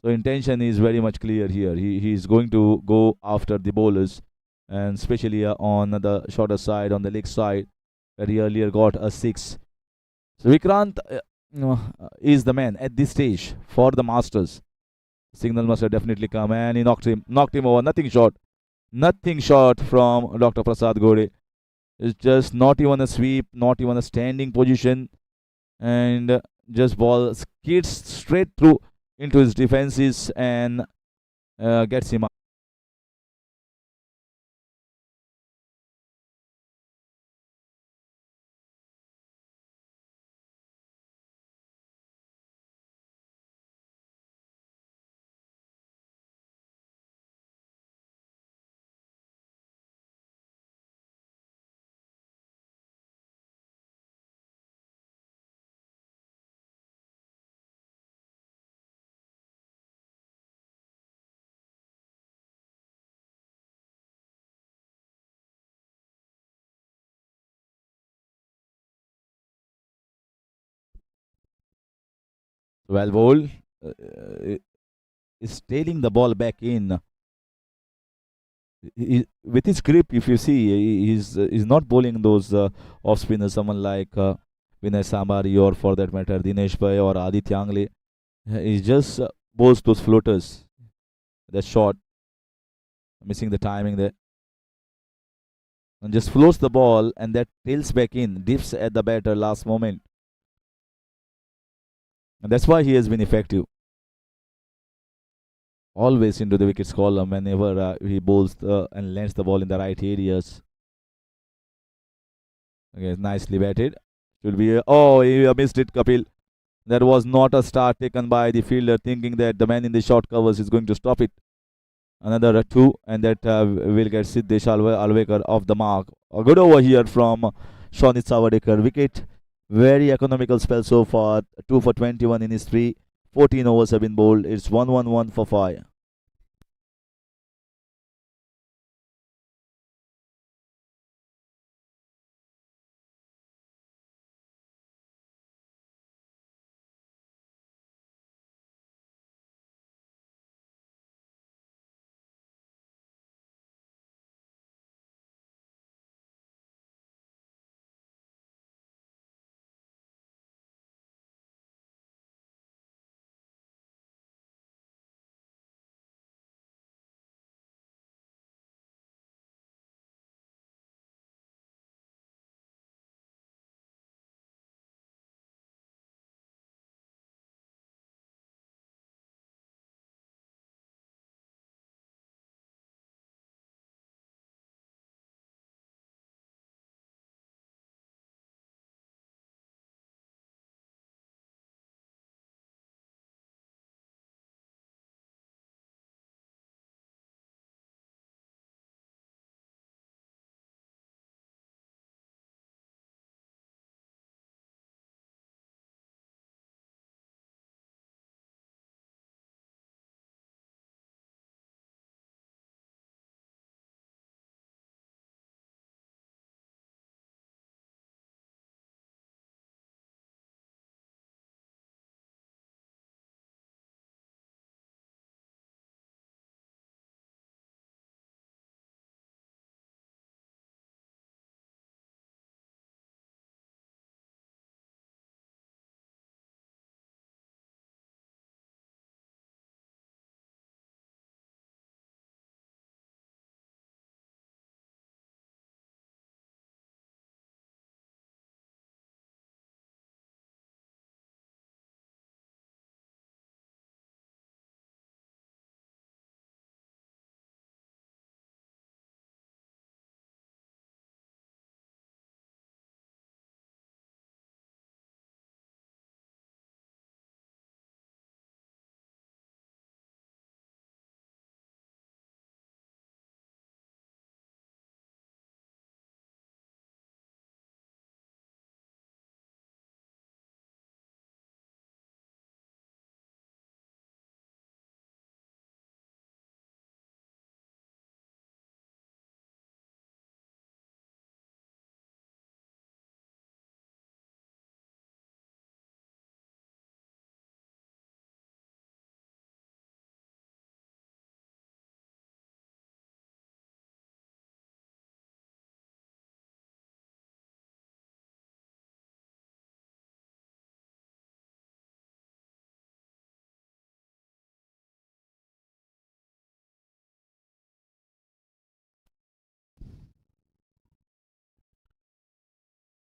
So intention is very much clear here. He's going to go after the bowlers, and especially on the shorter side, on the leg side, where he earlier got a six. So Vikrant is the man at this stage for the Masters. Signal must have definitely come, and he knocked him over. Nothing short from Dr. Prasad Gode. It's just not even a sweep, not even a standing position, and just ball skids straight through into his defenses and gets him out. Well bowled. Is tailing the ball back in. With his grip, if you see, he's not bowling those off spinners, someone like Vinay Sambari, or for that matter, Dinesh Bhai or Aditya Angle. He just bowls those floaters. That's short, missing the timing there. And just floats the ball, and that tails back in, dips at the batter last moment. And that's why he has been effective. Always into the wickets column whenever he bowls and lands the ball in the right areas. Okay, nicely batted. Should be oh, he missed it, Kapil. That was not a start taken by the fielder, thinking that the man in the short covers is going to stop it. Another two, and that will get Siddesh Alvekar off the mark. A good over here from Shonit Savadekar. Wicket. Very economical spell so far. 2 for 21 in his 3. 14 overs have been bowled. It's 1-1-1 for 5.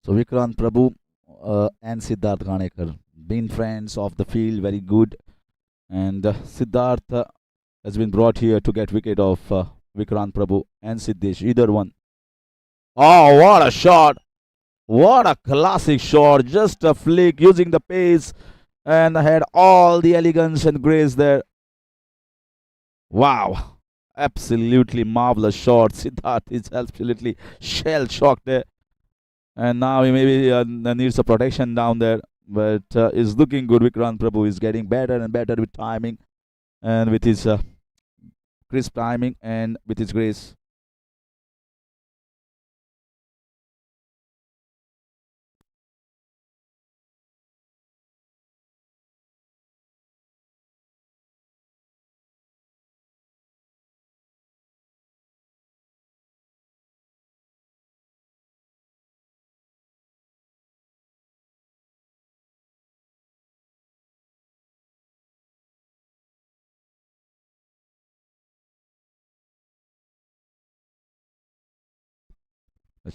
So Vikrant Prabhu and Siddharth Ganekar, been friends of the field, very good. And Siddharth has been brought here to get wicket of Vikrant Prabhu and Siddesh, either one. Oh, what a shot! What a classic shot! Just a flick using the pace and had all the elegance and grace there. Wow! Absolutely marvelous shot. Siddharth is absolutely shell shocked there. And now he maybe needs a protection down there. But is looking good. Vikrant Prabhu is getting better and better with timing and with his crisp timing and with his grace.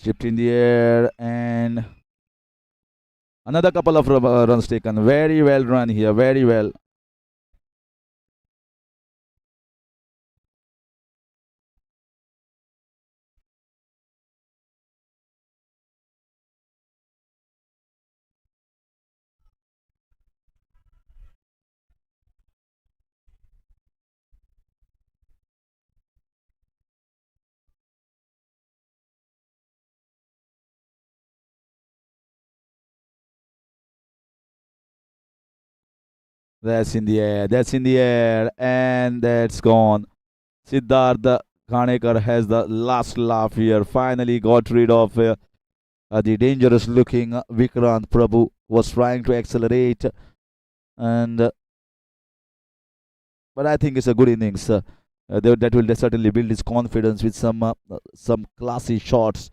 Chipped in the air and another couple of runs taken. Very well run here. Very well. That's in the air. That's in the air. And that's gone. Siddharth Khanekar has the last laugh here. Finally got rid of the dangerous looking Vikrant Prabhu was trying to accelerate. And but I think it's a good innings. That will certainly build his confidence with some classy shots.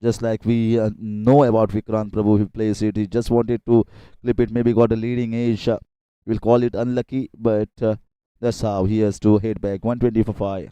Just like we know about Vikrant Prabhu, he plays it. He just wanted to clip it. Maybe got a leading edge. We'll call it unlucky, but that's how he has to head back. 120 for 5.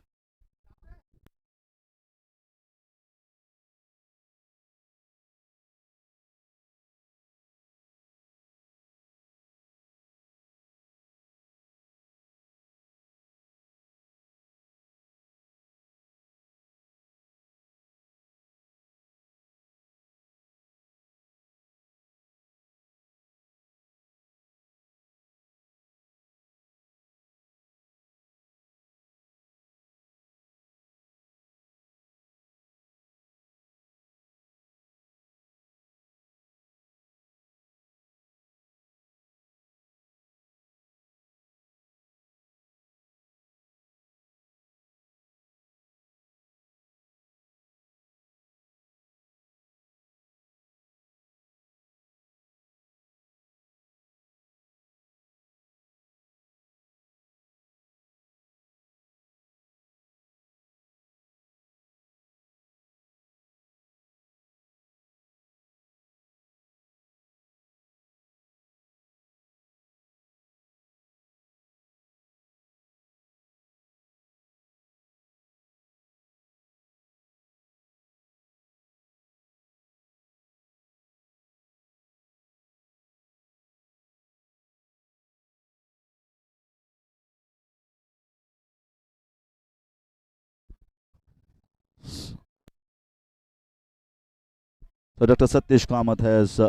So Dr. Satish Kamath has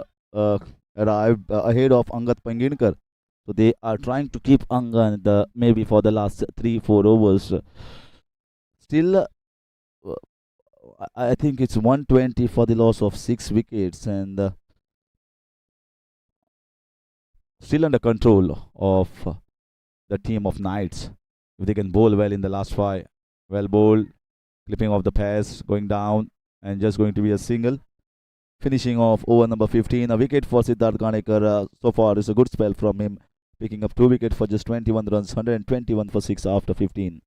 arrived ahead of Angat Panginkar. So they are trying to keep Angan maybe for the last 3-4 overs. Still, I think it's 120 for the loss of 6 wickets and still under control of the team of Knights. If they can bowl well in the last 5, well bowled, clipping off the pass, going down, and just going to be a single. Finishing off over number 15, a wicket for Siddharth Ganekar. So far, is a good spell from him, picking up 2 wickets for just 21 runs, 121 for 6 after 15.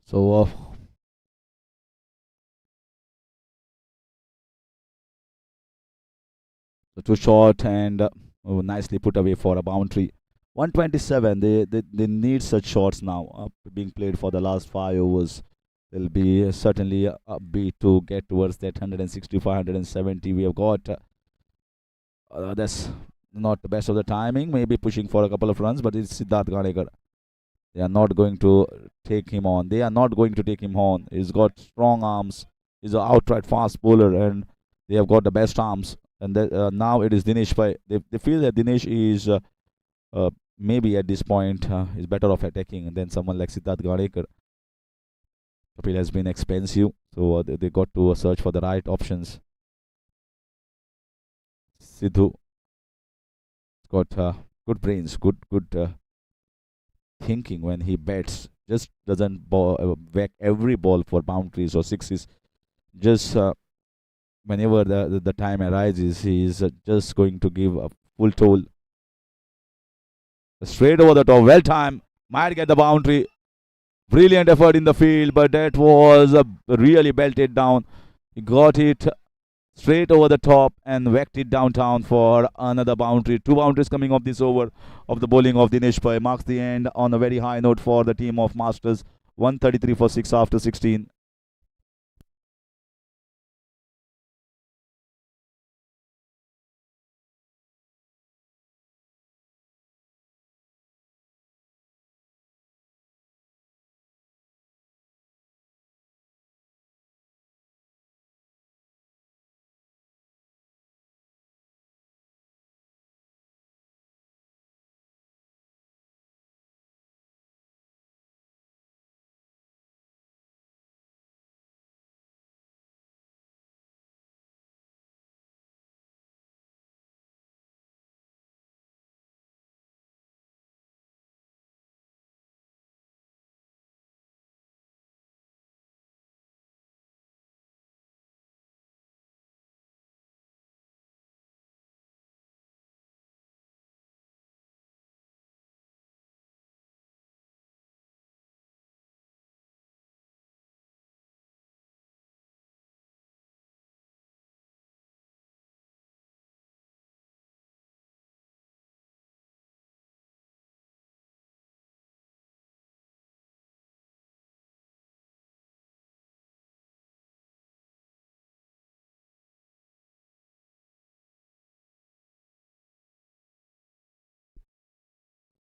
So too short and nicely put away for a boundary. 127. They need such shots now. Being played for the last 5 overs, they'll be certainly upbeat to get towards that 165, 170. We have got that's not the best of the timing. Maybe pushing for a couple of runs, but it's Siddharth Ganekar. They are not going to take him on. They are not going to take him on. He's got strong arms. He's an outright fast bowler, and they have got the best arms. And now it is Dinesh Bhai. They feel that Dinesh is uh, maybe at this point is better off attacking than someone like Siddharth Ganekar. Kapil has been expensive, so they got to search for the right options. Sidhu has got good brains, good thinking when he bats. Just doesn't whack every ball for boundaries or sixes. Just whenever the time arises, he is just going to give a full toll. Straight over the top, well timed, might get the boundary. Brilliant effort in the field, but that was really belted down. He got it straight over the top and whacked it downtown for another boundary. 2 boundaries coming off this over of the bowling of Dinesh Bhai. Marks the end on a very high note for the team of Masters. 133 for 6 after 16.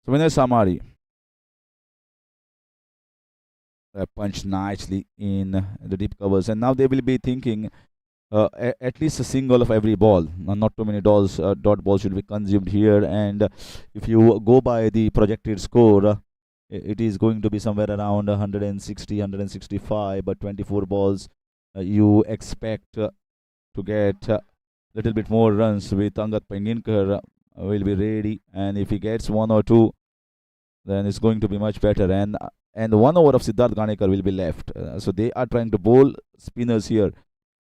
So Vinay Samari punched nicely in the deep covers, and now they will be thinking at least a single of every ball. Not too many dot balls should be consumed here. And if you go by the projected score, it is going to be somewhere around 160, 165. But 24 balls, you expect to get a little bit more runs with Angat Penginkar will be ready. And if he gets one or two, then it's going to be much better. And 1 over of Siddharth Ganekar will be left. So they are trying to bowl spinners here.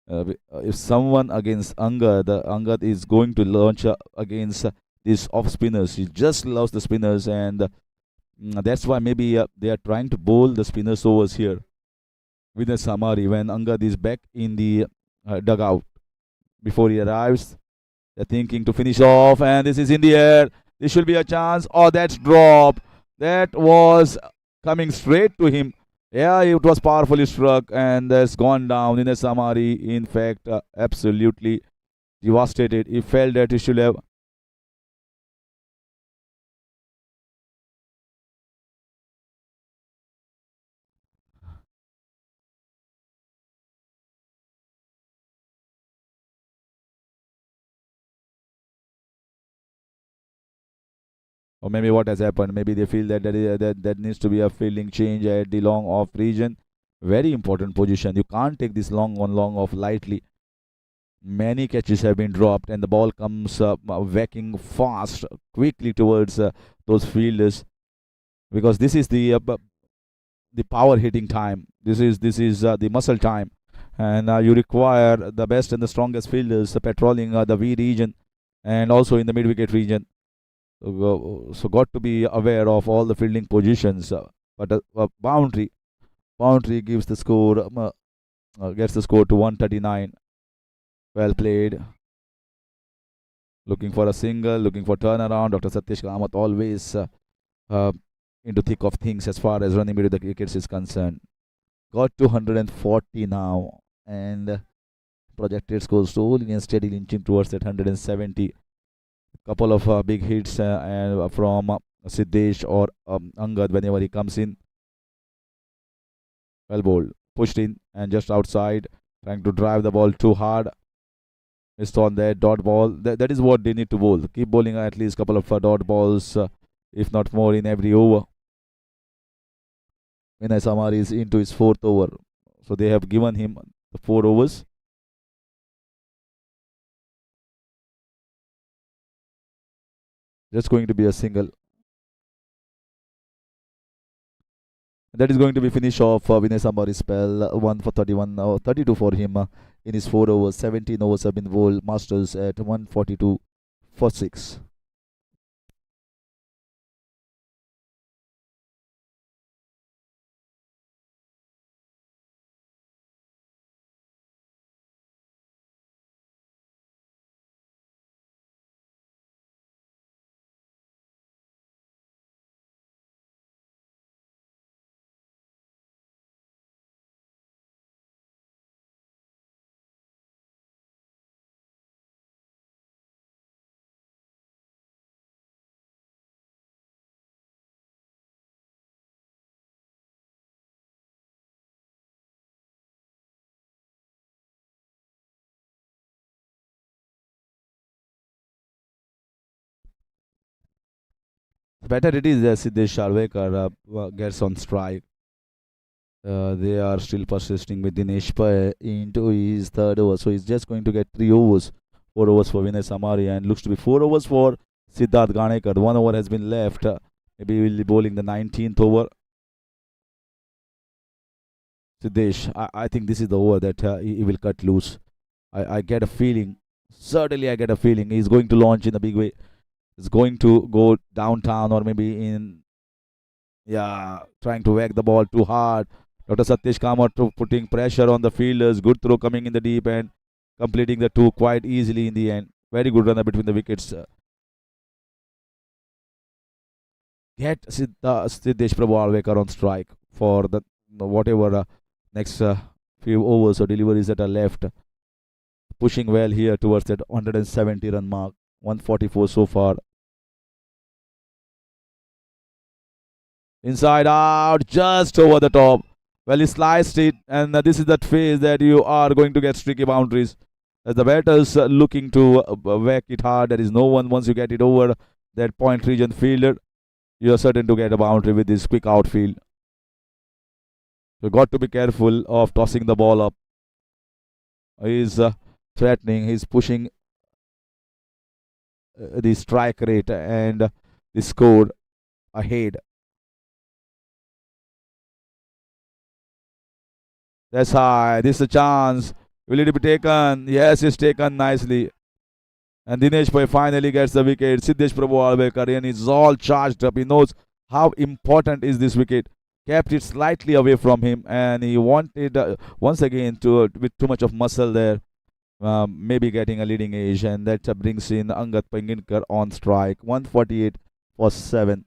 If someone against Angad is going to launch against these off spinners. He just loves the spinners, and that's why maybe they are trying to bowl the spinners overs here with the Samari when Angad is back in the dugout before he arrives. They're thinking to finish off, and this is in the air. This should be a chance. Oh, that's drop. That was coming straight to him. Yeah, it was powerfully struck and has gone down in a Samari. In fact, absolutely devastated. He felt that he should have. Or maybe what has happened? Maybe they feel that that needs to be a fielding change at the long off region. Very important position. You can't take this long off lightly. Many catches have been dropped, and the ball comes whacking fast, quickly towards those fielders because this is the power hitting time. This is the muscle time, and you require the best and the strongest fielders patrolling the V region and also in the mid wicket region. So got to be aware of all the fielding positions. But a boundary Boundary gives the score, gets the score to 139. Well played. Looking for a single, looking for turnaround. Dr. Satish Kamath always uh, into thick of things as far as running between the wickets is concerned. Got 240 now, and projected score slowly and steadily inching towards that 170. Couple of big hits and from Siddesh or Angad whenever he comes in. Well bowled, pushed in and just outside, trying to drive the ball too hard. Missed on that dot ball. That is what they need to bowl. Keep bowling at least a couple of dot balls, if not more, in every over. Vinay Samar is into his fourth over, so they have given him the 4 overs. Just going to be a single. That is going to be finish off Vinay Samari's spell. 1 for 31, 32 for him in his 4 overs. 17 overs have been bowled. Masters at 142 for 6. Better it is Siddesh Sharvekar gets on strike. They are still persisting with Dinesh Pai into his third over. So he's just going to get 3 overs. 4 overs for Vinay Samari and looks to be 4 overs for Siddharth Ganekar. 1 over has been left. Maybe he will be bowling the 19th over. Siddesh, I think this is the over that he will cut loose. I get a feeling, certainly I get a feeling he's going to launch in a big way. He's going to go downtown or maybe in, yeah, trying to whack the ball too hard. Dr. Satish Kamath putting pressure on the fielders. Good throw coming in the deep end, completing the two quite easily in the end. Very good runner between the wickets. Get Siddesh Prabhu Alvekar on strike for the whatever next few overs or deliveries that are left. Pushing well here towards that 170 run mark. 144 so far. Inside out, just over the top. Well, he sliced it, and this is that phase that you are going to get streaky boundaries. As the batters looking to whack it hard, there is no one once you get it over that point region fielder. You are certain to get a boundary with this quick outfield. You got to be careful of tossing the ball up. He's threatening, he's pushing the strike rate and the score ahead. That's high. This is a chance. Will it be taken? Yes, it's taken nicely. And Dinesh Bhai finally gets the wicket. Siddesh Prabhu Alvekar and is all charged up. He knows how important is this wicket. Kept it slightly away from him, and he wanted once again to with too much of muscle there. Maybe getting a leading edge, and that brings in Angat Panginkar on strike. 148 for 7.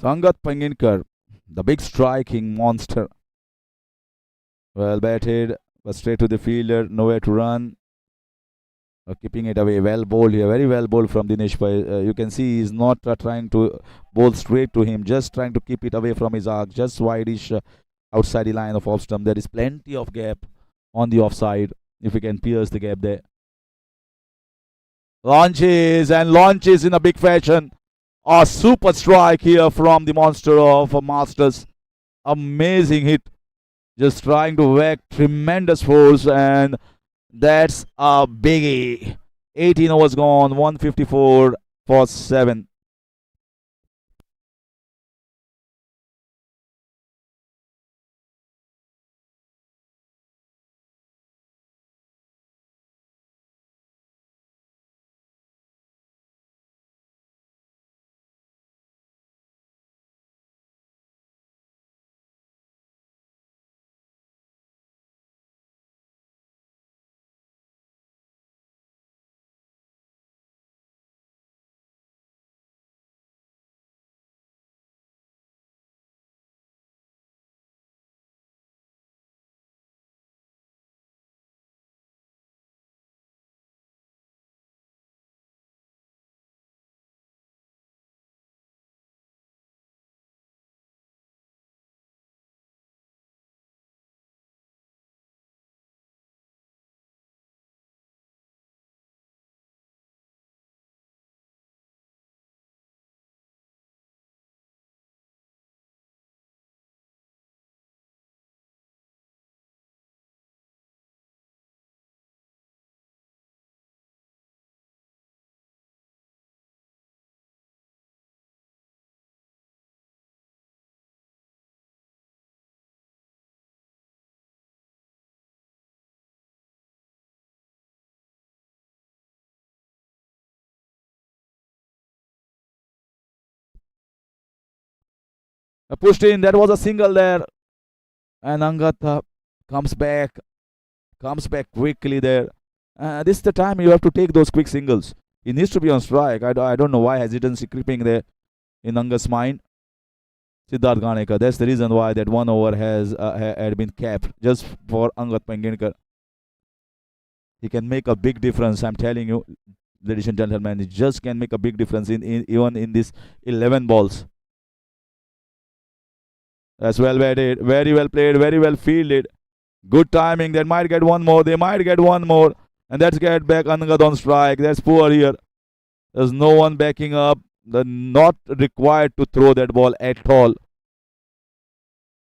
Sangat Panginkar, the big striking monster. Well batted, but straight to the fielder, nowhere to run. Keeping it away, well bowled here, very well bowled from Dinesh Bhai. You can see he's not trying to bowl straight to him, just trying to keep it away from his arc, just wideish outside the line of off stump. There is plenty of gap on the offside if he can pierce the gap there. Launches in a big fashion. A super strike here from the monster of Masters. Amazing hit. Just trying to whack tremendous force, and that's a biggie. 18 overs gone, 154 for 7. Pushed in, that was a single there. And Angad comes back quickly there. This is the time you have to take those quick singles. He needs to be on strike. I don't know why hesitancy creeping there in Angad's mind. Siddharth Ganekar. That's the reason why that 1 over had been capped just for Angad Panginkar. He can make a big difference. I'm telling you, ladies and gentlemen, he just can make a big difference in even in this 11 balls. That's well batted, very well played, very well fielded. Good timing. They might get one more. They might get one more. And let's get back Angad on strike. That's poor here. There's no one backing up. They're not required to throw that ball at all.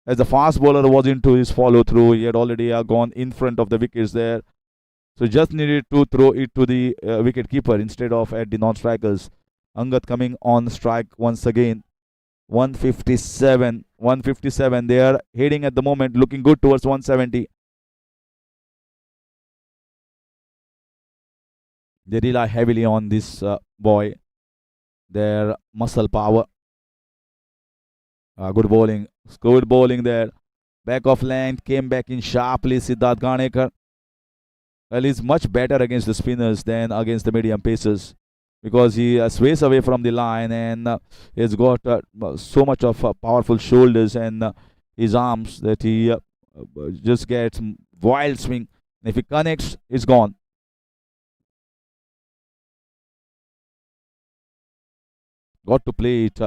As the fast bowler was into his follow through, he had already gone in front of the wickets there. So just needed to throw it to the wicket keeper instead of at the non-strikers. Angad coming on strike once again. 157. 157. They are heading at the moment, looking good towards 170. They rely heavily on this boy. Their muscle power. Good bowling. Good bowling there. Back of length. Came back in sharply. Siddharth Ganekar. Well, he's much better against the spinners than against the medium pacers, because he sways away from the line, and he's got so much of powerful shoulders and his arms that he just gets wild swing. And if he connects, it's gone. Got to play it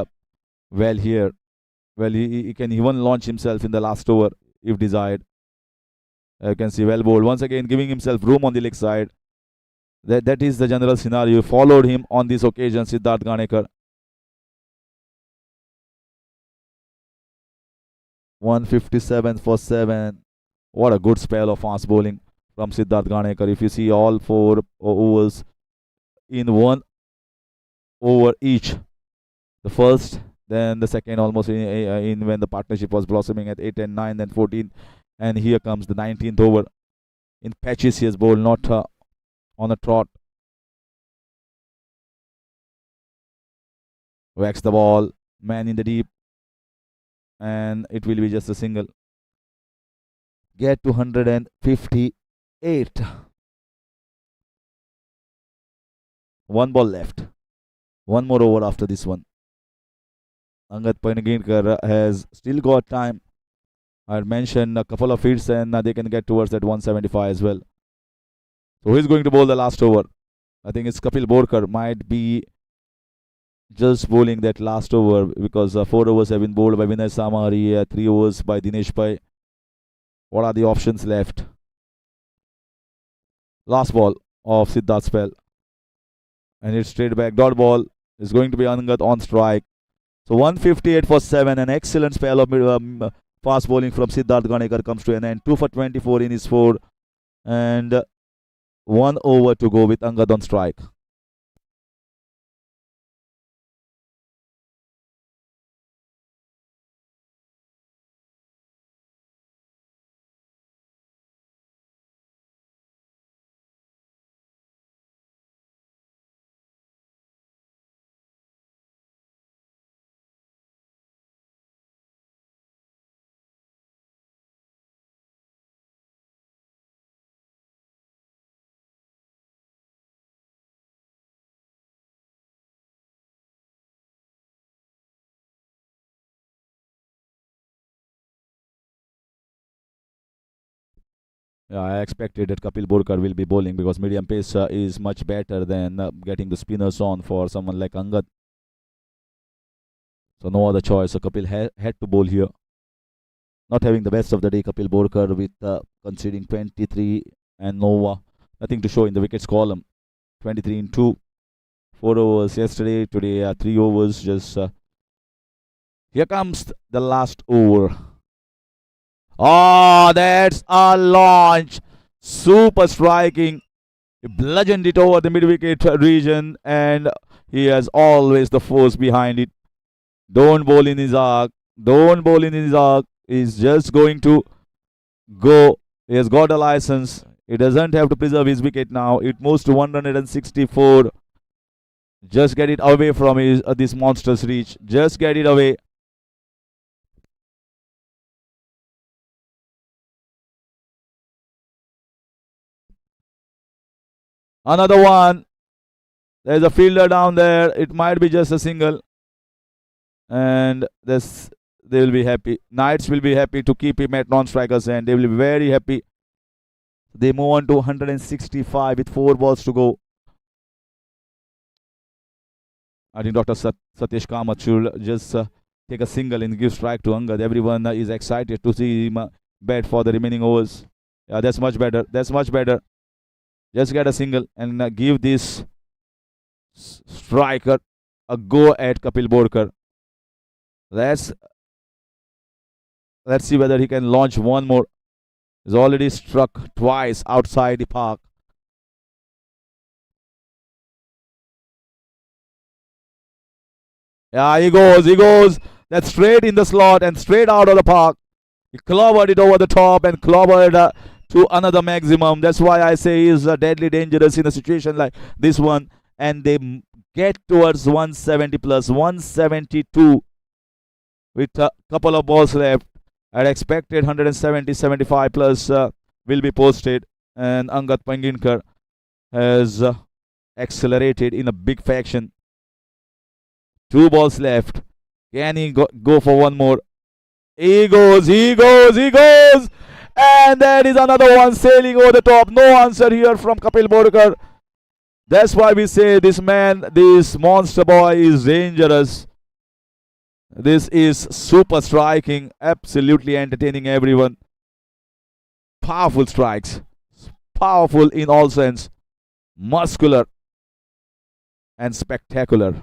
well here. Well, he can even launch himself in the last over if desired. You can see well bowled. Once again, giving himself room on the leg side. That is the general scenario. Followed him on this occasion, Siddharth Ganekar. 157 for 7. What a good spell of fast bowling from Siddharth Ganekar. If you see all 4 overs in 1 over each. The first, then the second almost in when the partnership was blossoming at 8 and 9, then 14. And here comes the 19th over. In patches he has bowled, not on a trot. Whacks the ball, man in the deep, and it will be just a single. Get to 158. 1 ball left. 1 more over after this one. Angad Panagirkar has still got time. I had mentioned a couple of hits and they can get towards that 175 as well. So who is going to bowl the last over? I think it's Kapil Borkar. Might be just bowling that last over because 4 overs have been bowled by Vinay Samari, 3 overs by Dinesh Bhai. What are the options left? Last ball of Siddharth spell. And it's straight back. Dot ball is going to be Angad on strike. So 158 for 7. An excellent spell of fast bowling from Siddharth Ganekar comes to an end. 2 for 24 in his 4. And 1 over to go with Angad on strike. Yeah, I expected that Kapil Borkar will be bowling because medium pace is much better than getting the spinners on for someone like Angad. So no other choice. So Kapil had to bowl here. Not having the best of the day, Kapil Borkar with conceding 23 and nothing to show in the wickets column. 23 in 2. 4 overs yesterday. Today 3 overs. Just here comes the last over. Oh, that's a launch. Super striking. He bludgeoned it over the mid-wicket region and he has always the force behind it. Don't bowl in his arc. Don't bowl in his arc. He's just going to go. He has got a license. He doesn't have to preserve his wicket now. It moves to 164. Just get it away from this monster's reach. Just get it away. Another one. There's a fielder down there. It might be just a single. And they will be happy. Knights will be happy to keep him at non-strikers and they will be very happy. They move on to 165 with 4 balls to go. I think Dr. Satish Kamath should just take a single and give strike to Angad. Everyone is excited to see him bat for the remaining overs. Yeah, that's much better. That's much better. Just get a single and give this striker a go at Kapil Borkar. Let's see whether he can launch one more. He's already struck twice outside the park. Yeah, he goes. That's straight in the slot and straight out of the park. He clobbered it over the top and clobbered to another maximum. That's why I say he's deadly dangerous in a situation like this one. And they get towards 170 plus 172 with a couple of balls left. I'd expected 170-75 plus will be posted. And Angad Panginkar has accelerated in a big fashion. 2 balls left. Can he go for one more? He goes. And that is another one sailing over the top. No answer here from Kapil Borkar. That's why we say this man, this monster boy is dangerous. This is super striking. Absolutely entertaining everyone. Powerful strikes. Powerful in all sense. Muscular. And spectacular.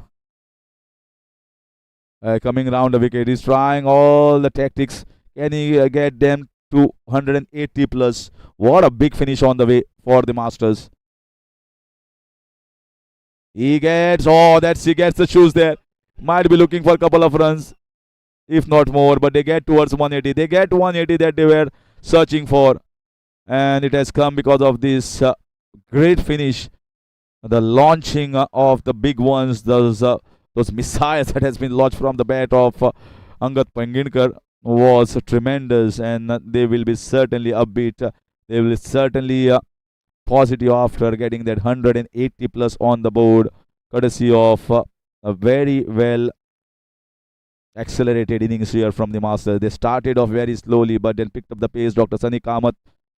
Coming round the wicket. He's trying all the tactics. Can he get them to 180 plus? What a big finish on the way for the Masters. He gets the shoes there. Might be looking for a couple of runs, if not more, but they get towards 180. They get 180 that they were searching for. And it has come because of this great finish. The launching of the big ones, those missiles that has been launched from the bat of Angad Panginkar was tremendous, and they will be certainly upbeat. They will certainly positive after getting that 180 plus on the board, courtesy of a very well Accelerated innings here from the master. They started off very slowly, but then picked up the pace. Dr. Sunny Kamath,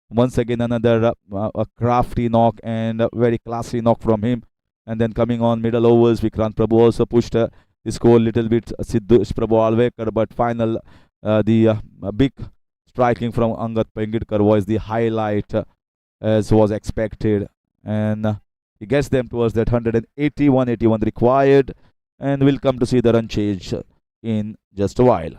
once again, another a crafty knock and a very classy knock from him. And then coming on middle overs, Vikrant Prabhu also pushed the score a little bit. Siddesh Prabhu Alvekar, but final, the big striking from Angat Pengidkar was the highlight, as was expected. And he gets them towards that 181 required. And we'll come to see the run change in just a while.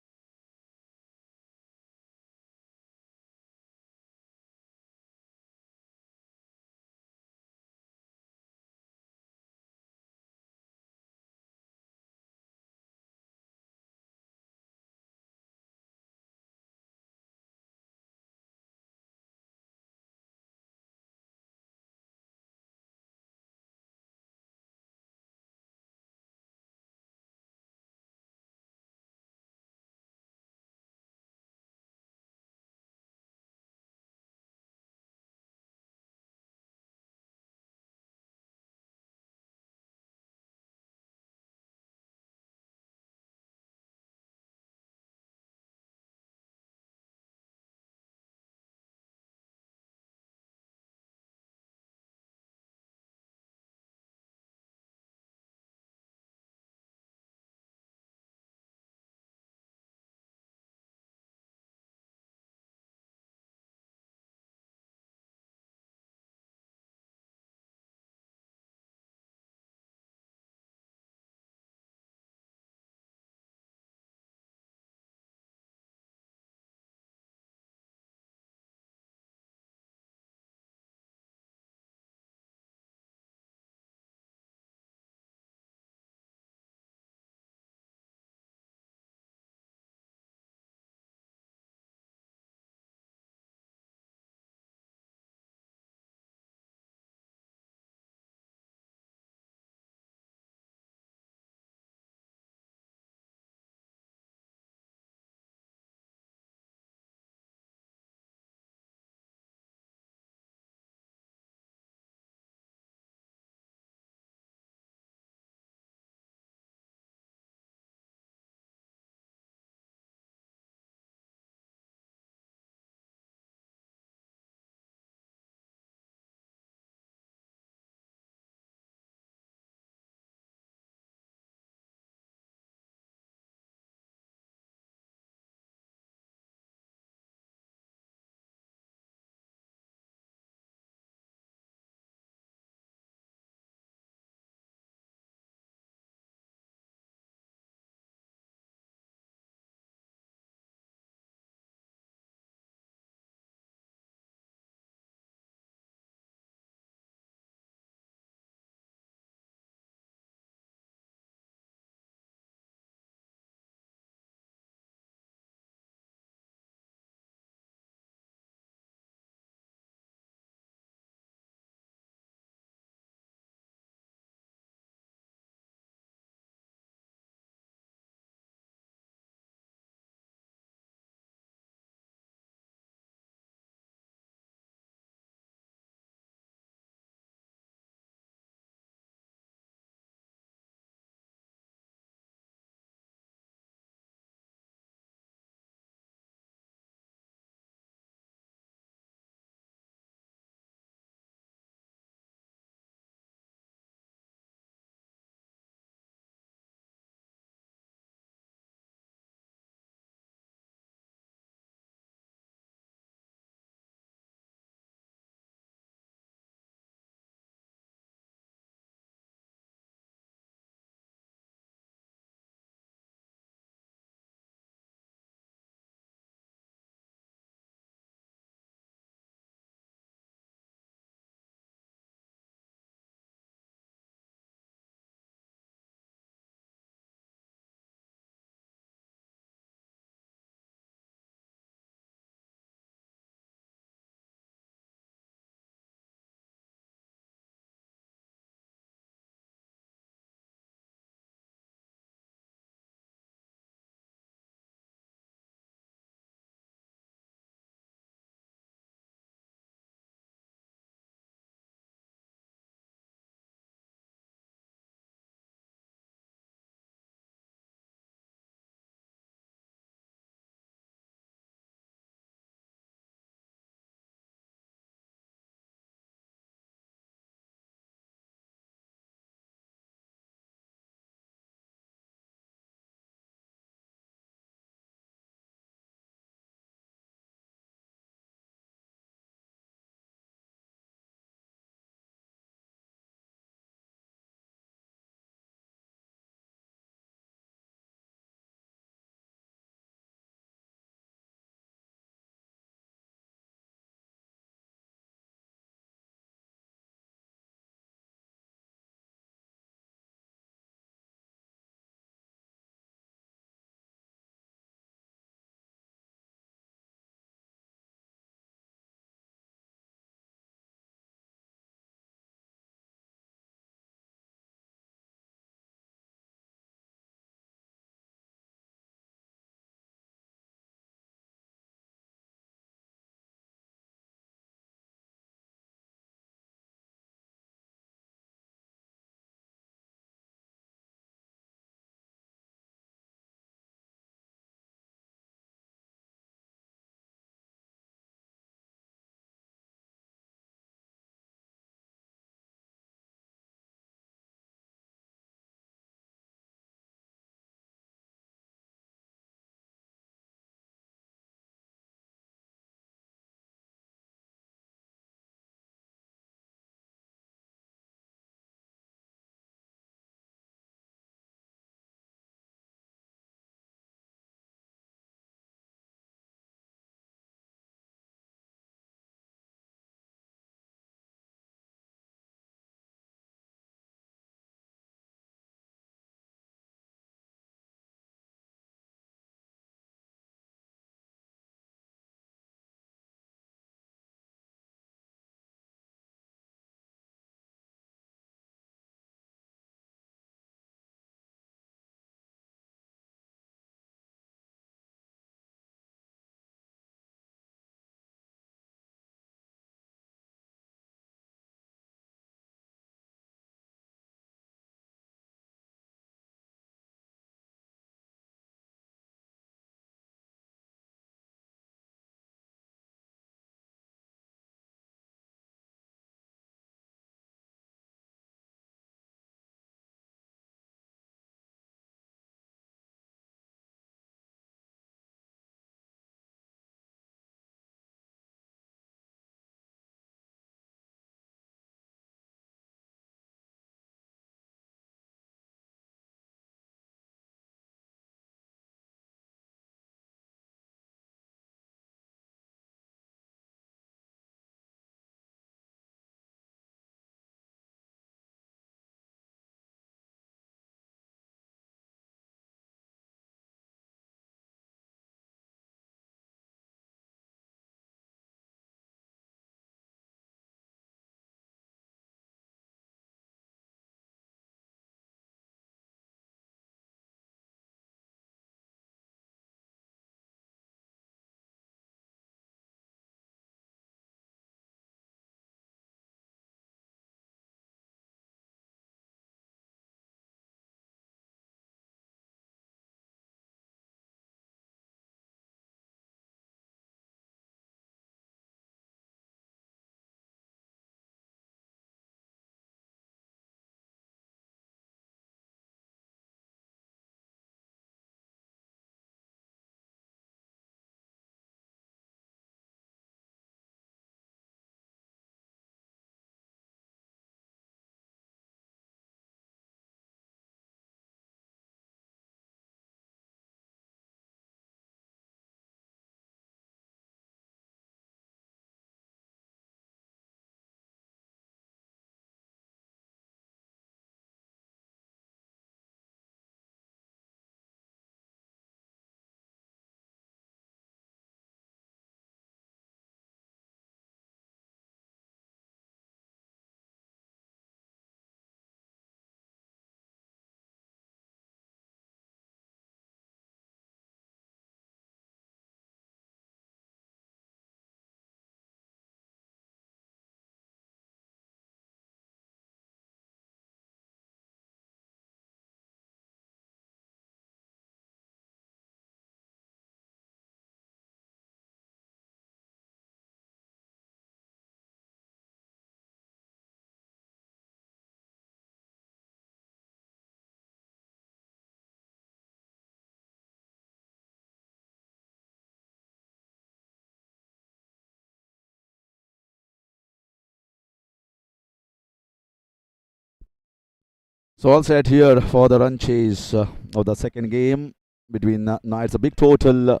So all set here for the run chase of the second game between Knights. A big total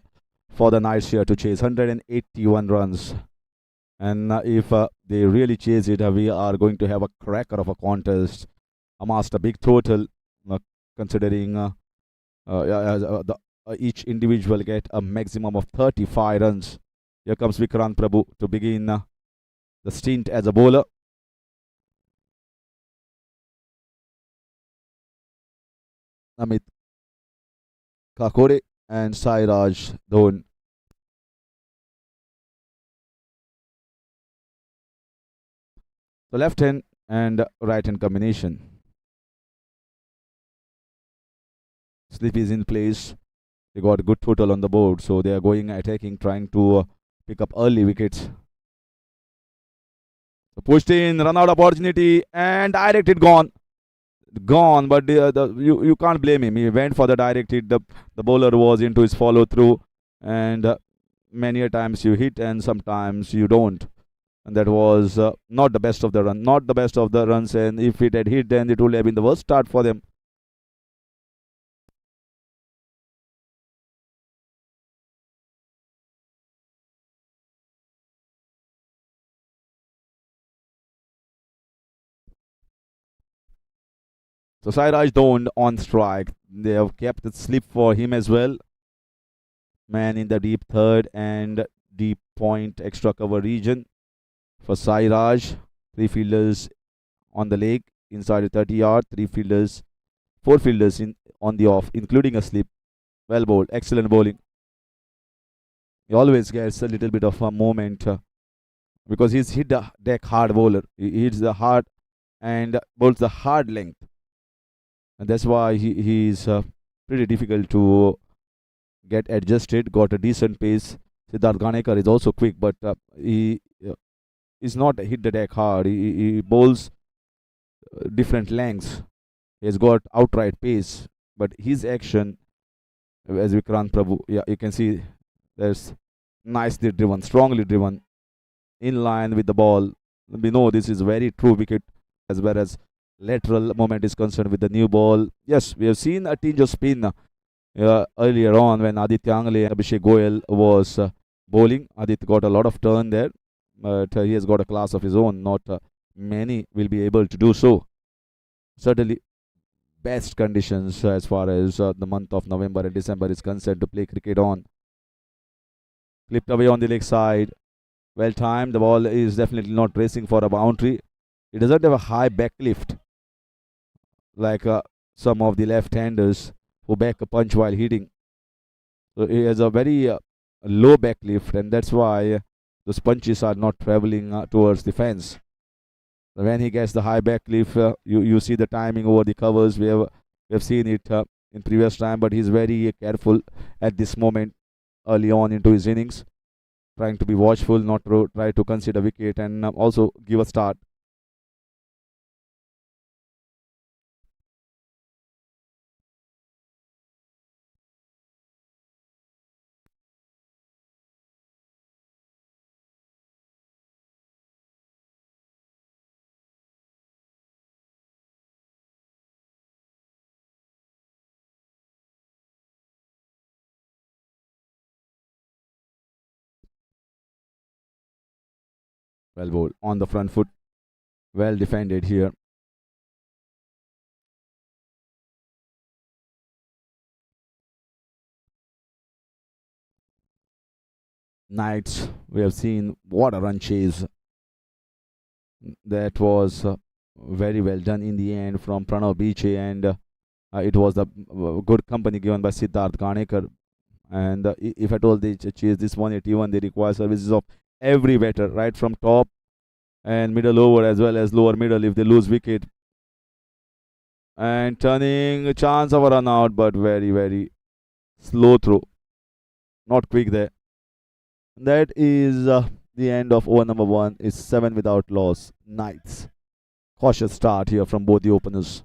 for the Knights here to chase 181 runs. And if they really chase it, we are going to have a cracker of a contest. Amassed a big total, considering each individual get a maximum of 35 runs. Here comes Vikrant Prabhu to begin the stint as a bowler. Amit Kakore and Sairaj Dhon. The left hand and right hand combination. Slip is in place. They got a good total on the board, so they are going attacking, trying to pick up early wickets. So pushed in, run out opportunity, and directed gone. Gone, but you can't blame him. He went for the direct hit. The bowler was into his follow through, and many a times you hit and sometimes you don't. And that was not the best of the run, not the best of the runs. And if it had hit, then it would have been the worst start for them. So Sairaj Dhon on strike. They have kept the slip for him as well. Man in the deep third and deep point extra cover region for Sairaj. Three fielders on the leg inside the 30-yard. Three fielders, four fielders in on the off, including a slip. Well bowled, excellent bowling. He always gets a little bit of a moment because he's hit the deck hard bowler. He hits the hard and bowls the hard length, and that's why he's pretty difficult to get adjusted. Got a decent pace. Siddharth Ganekar is also quick, but he is not hit the deck hard. He bowls different lengths. He has got outright pace, but his action, as Vikrant Prabhu, yeah, you can see there's nicely driven, strongly driven, in line with the ball. We know this is very true wicket as well as lateral moment is concerned with the new ball. Yes, we have seen a tinge of spin earlier on when Aditya Angle and Abhishek Goyal was bowling. Aditya got a lot of turn there, but he has got a class of his own. Not many will be able to do so. Certainly, best conditions as far as the month of November and December is concerned to play cricket on. Clipped away on the leg side. Well timed. The ball is definitely not racing for a boundary. It doesn't have a high back lift like some of the left-handers who back a punch while hitting. So he has a very low back lift, and that's why those punches are not traveling towards the fence. So when he gets the high back lift, you see the timing over the covers. We have seen it in previous time, but he's very careful at this moment early on into his innings, trying to be watchful, not to try to concede a wicket, and also give a start. Well bowled on the front foot, well defended here. Knights, we have seen what a run chase that was very well done in the end from Pranav Biche, and it was the good company given by Siddharth Ganekar. And if at all they chase this 181, they require services of every batter, right from top and middle over as well as lower middle if they lose wicket. And turning a chance of a run out, but very, very slow throw. Not quick there. That is the end of over number one. Is 7 without loss. Knights. Cautious start here from both the openers.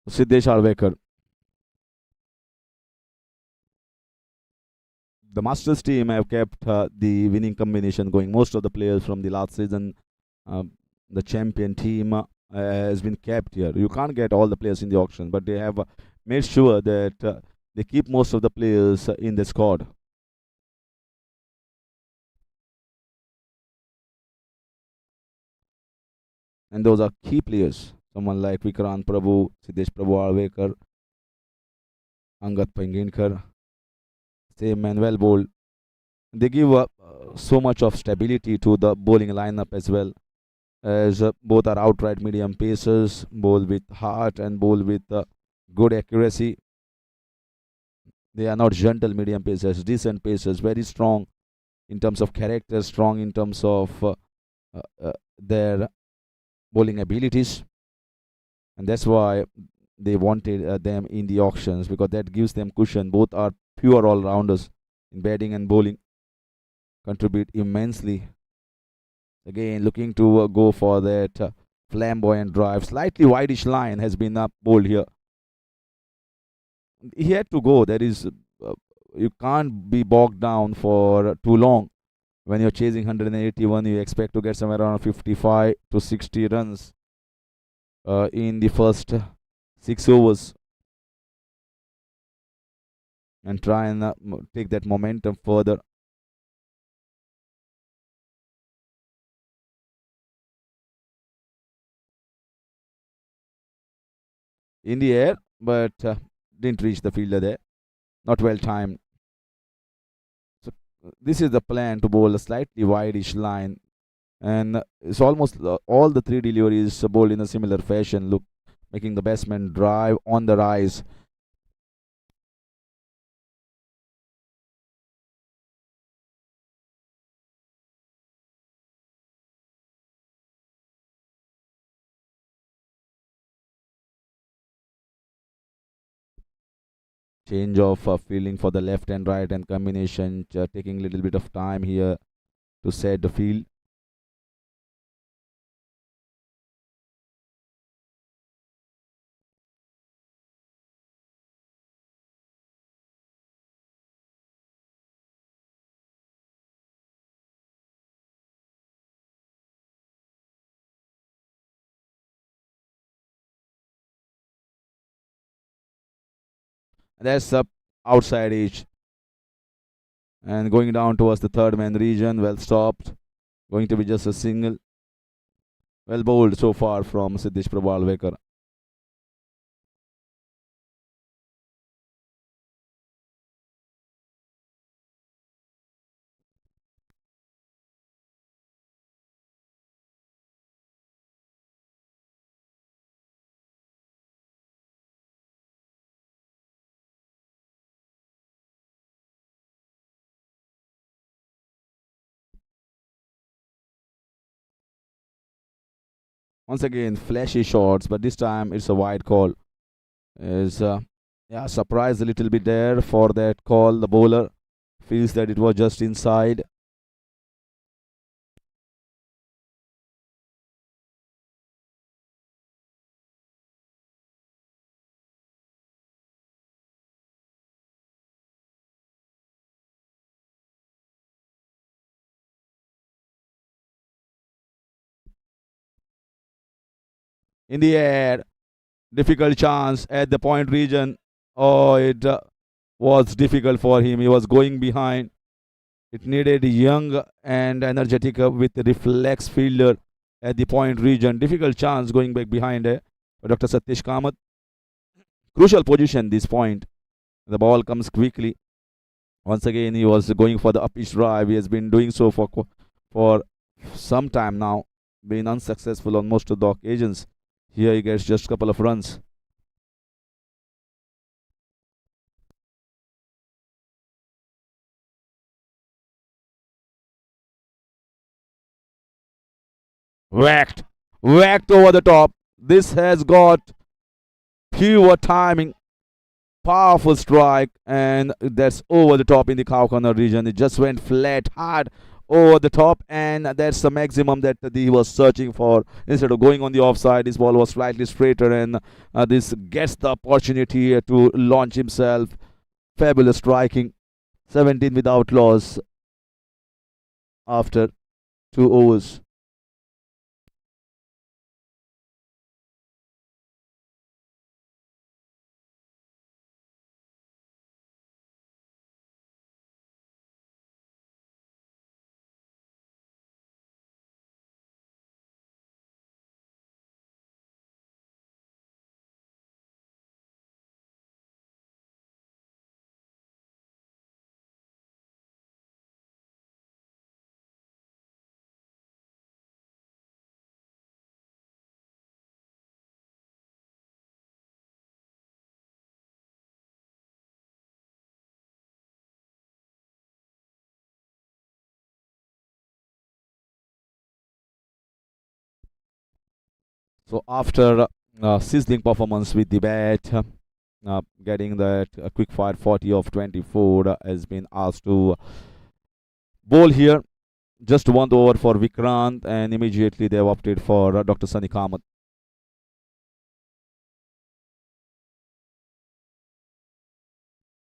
Siddesh Alvekar. The Masters team have kept the winning combination going. Most of the players from the last season, uh, the champion team, has been kept here. You can't get all the players in the auction, but they have made sure that they keep most of the players in the squad. And those are key players. Someone like Vikrant Prabhu, Siddesh Prabhu Alvekar, Angat Penginkar, same man, well bowled. They give so much of stability to the bowling lineup as well, as both are outright medium pacers, bowl with heart and bowl with good accuracy. They are not gentle medium pacers, decent pacers, very strong in terms of character, strong in terms of their bowling abilities, and that's why they wanted them in the auctions, because that gives them cushion. Both are pure all rounders in batting and bowling, contribute immensely. Again, looking to go for that flamboyant drive. Slightly wideish line has been up bowled here. He had to go. There is, you can't be bogged down for too long. When you're chasing 181, you expect to get somewhere around 55 to 60 runs in the first 6 overs, and try and take that momentum further. In the air, but didn't reach the fielder there. Not well timed. So this is the plan, to bowl a slightly wideish line, and it's almost all the three deliveries bowled in a similar fashion. Look, making the batsman drive on the rise. Change of fielding for the left and right and combination, taking a little bit of time here to set the field. That's up outside edge and going down towards the third man region. Well stopped. Going to be just a single. Well bowled so far from Siddesh Prabhu Alvekar. Once again, flashy shots, but this time it's a wide call. Is yeah, surprised a little bit there for that call. The bowler feels that it was just inside. In the air, difficult chance at the point region. Oh, it was difficult for him. He was going behind. It needed young and energetic with reflex fielder at the point region. Difficult chance going back behind Dr. Satish Kamath. Crucial position this point. The ball comes quickly. Once again, he was going for the uppish drive. He has been doing so for some time now. Been unsuccessful on most of the occasions. Here he gets just a couple of runs. Whacked. Whacked over the top. This has got pure timing. Powerful strike, and that's over the top in the cow corner region. It just went flat hard over the top, and that's the maximum that he was searching for. Instead of going on the offside, his ball was slightly straighter, and this gets the opportunity to launch himself. Fabulous striking. 17 without loss after 2 overs. So after sizzling performance with the bat, getting that quick fire 40 of 24, has been asked to bowl here. Just one over for Vikrant, and immediately they have opted for Dr. Sunny Kamath.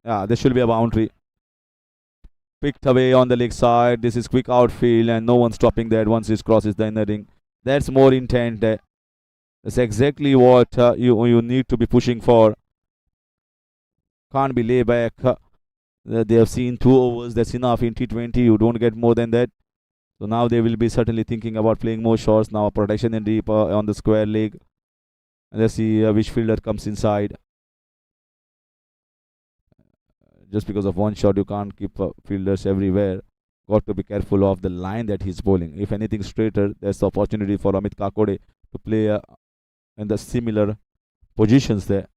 Yeah, there should be a boundary. Picked away on the leg side. This is quick outfield, and no one stopping that once it crosses the inner ring. That's more intent. That's exactly what you need to be pushing for. Can't be layback. They have seen 2 overs. That's enough in T20. You don't get more than that. So now they will be certainly thinking about playing more shots. Now a protection in deep on the square leg. Let's see which fielder comes inside. Just because of one shot, you can't keep fielders everywhere. Got to be careful of the line that he's bowling. If anything straighter, there's the opportunity for Amit Kakode to play in the similar positions there.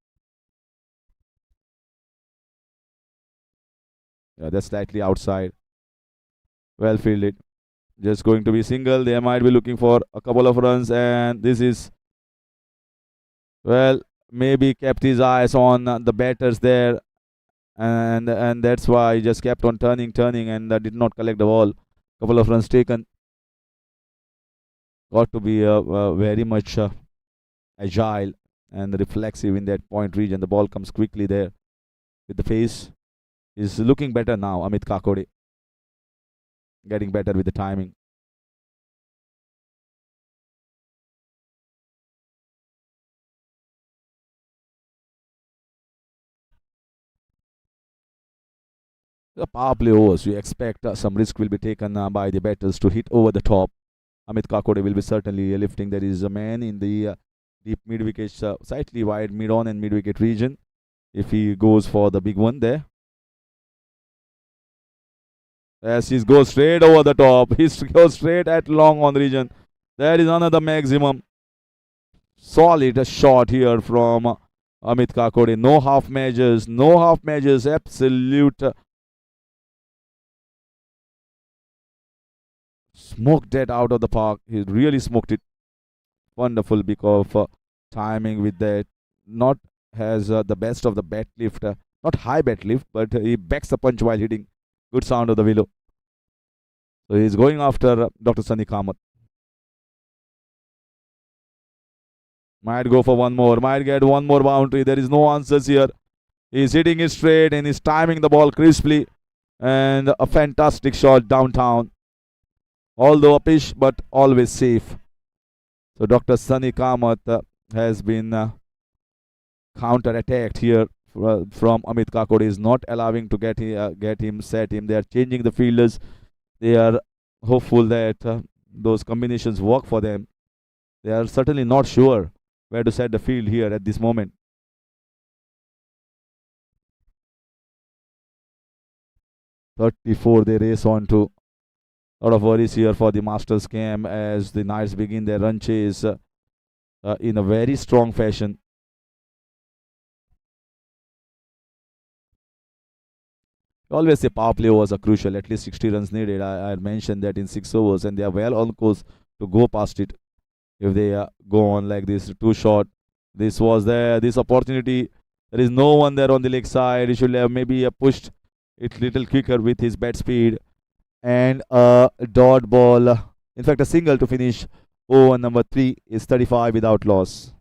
Yeah, that's slightly outside. Well fielded. Just going to be single. They might be looking for a couple of runs, and this is, well, maybe kept his eyes on the batters there, and that's why he just kept on turning, and did not collect the ball. Couple of runs taken. Got to be very much agile and reflexive in that point region. The ball comes quickly there with the face. He's looking better now, Amit Kakode. Getting better with the timing. The power play overs, we expect some risk will be taken by the batters to hit over the top. Amit Kakode will be certainly lifting. There is a man in the deep mid wicket, slightly wide mid on and mid wicket region. If he goes for the big one there. Yes, he goes straight over the top. He goes straight at long on region. There is another maximum. Solid shot here from Amit Kakode. No half measures. No half measures. Absolute. Smoked that out of the park. He really smoked it. Wonderful because of timing with that. Not has the best of the bat lift. Not high bat lift, but he backs the punch while hitting. Good sound of the willow. So he's going after Dr. Sunny Kamath. Might go for one more. Might get one more boundary. There is no answers here. He's hitting it straight and he's timing the ball crisply. And a fantastic shot downtown. Although a pitch, but always safe. So Dr. Sunny Kamath has been counter-attacked here from Amit Kakode. Is not allowing to get him, set him. They are changing the fielders. They are hopeful that those combinations work for them. They are certainly not sure where to set the field here at this moment. .34 they race on to. A lot of worries here for the Masters camp as the Knights begin their run chase in a very strong fashion. Always say power play overs are crucial. At least 60 runs needed. I mentioned that in 6 overs, and they are well on course to go past it. If they go on like this, too short. This was there. This opportunity. There is no one there on the leg side. He should have maybe pushed it little quicker with his bat speed. and a dot ball. In fact, a single to finish over number 3 is 35 without loss.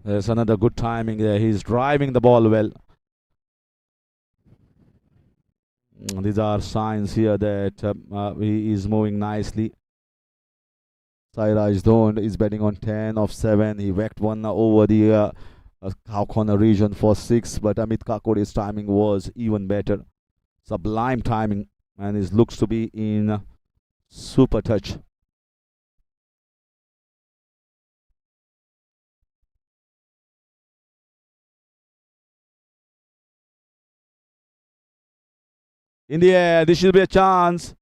There's another good timing there. He's driving the ball well. These are signs here that he is moving nicely. Sairaj Dhond is betting on 10 of 7. He whacked one over the half corner region for 6, but Amit Kakode's timing was even better. Sublime timing, and it looks to be in super touch. In the air, this should be a chance.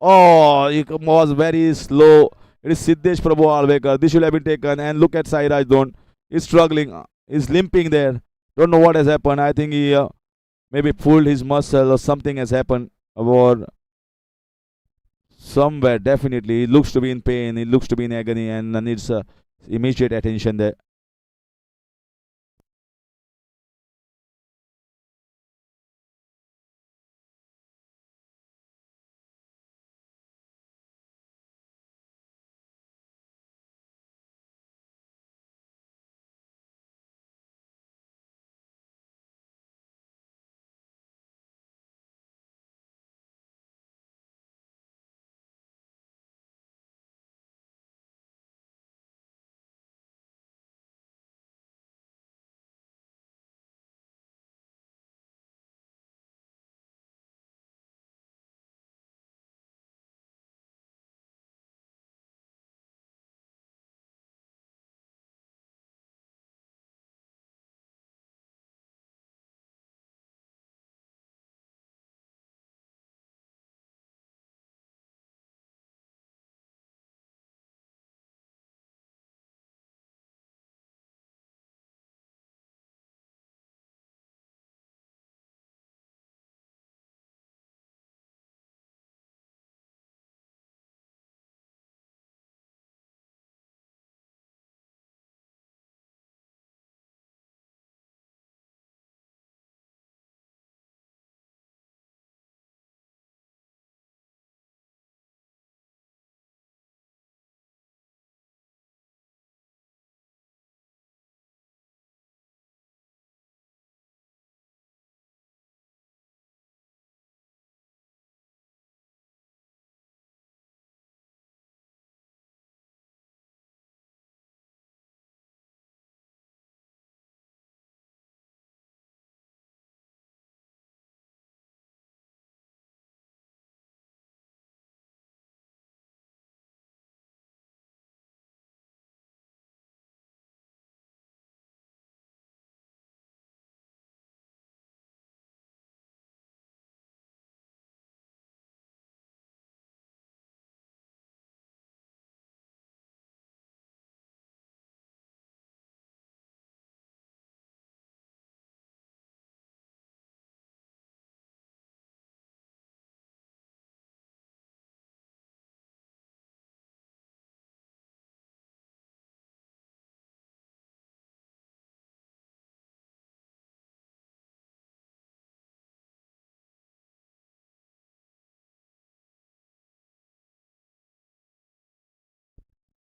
Oh, it was very slow. It is Siddesh Prabhu Alvekar. This should have been taken. And look at Sairaj Dhond. He's struggling. He's limping there. Don't know what has happened. I think he maybe pulled his muscle or something has happened. Or somewhere, definitely. He looks to be in pain. He looks to be in agony and needs immediate attention there.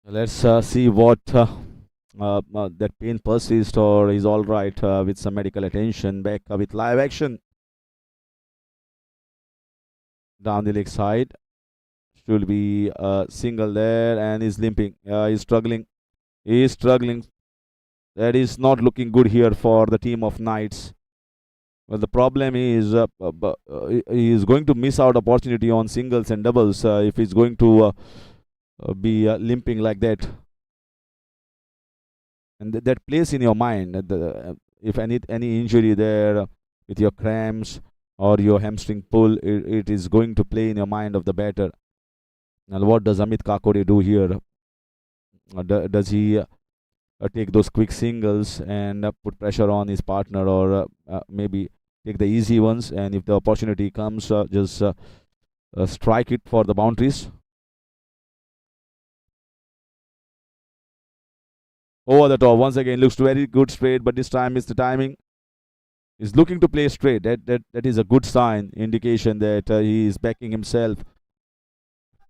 Let's see what that pain persists or is all right with some medical attention. Back with live action down the leg side. Should be a single there and he's limping. He's struggling. He's struggling. That is not looking good here for the team of Knights. Well, the problem is he is going to miss out opportunity on singles and doubles if he's going to be limping like that. And that plays in your mind. If any injury there with your cramps or your hamstring pull, it is going to play in your mind of the batter. And what does Amit Kakore do here? Does he take those quick singles and put pressure on his partner, or maybe take the easy ones? And if the opportunity comes, just strike it for the boundaries. Over the top once again, looks very good straight, but this time is the timing. He's looking to play straight. That is a good sign, indication that he is backing himself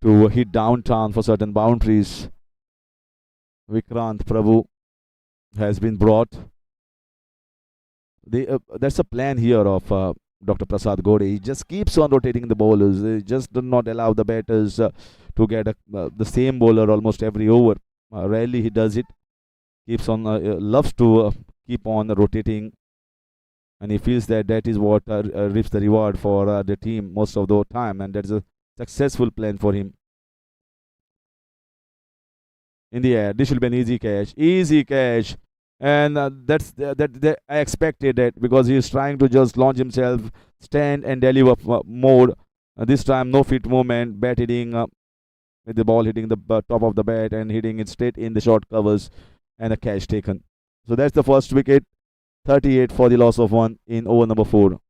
to hit downtown for certain boundaries. Vikrant Prabhu has been brought. That's a plan here of Dr. Prasad Gode. He just keeps on rotating the bowlers. He just do not allow the batters to get the same bowler almost every over. Rarely he does it. Keeps on loves to keep on rotating, and he feels that that is what reaps the reward for the team most of the time, and that's a successful plan for him. In the air, this will be an easy catch, and that I expected that because he is trying to just launch himself, stand and deliver mode. This time, no fit movement, bat hitting with the ball hitting the top of the bat and hitting it straight in the short covers, and a catch taken. So that's the first wicket. 38 for the loss of one in over number 4.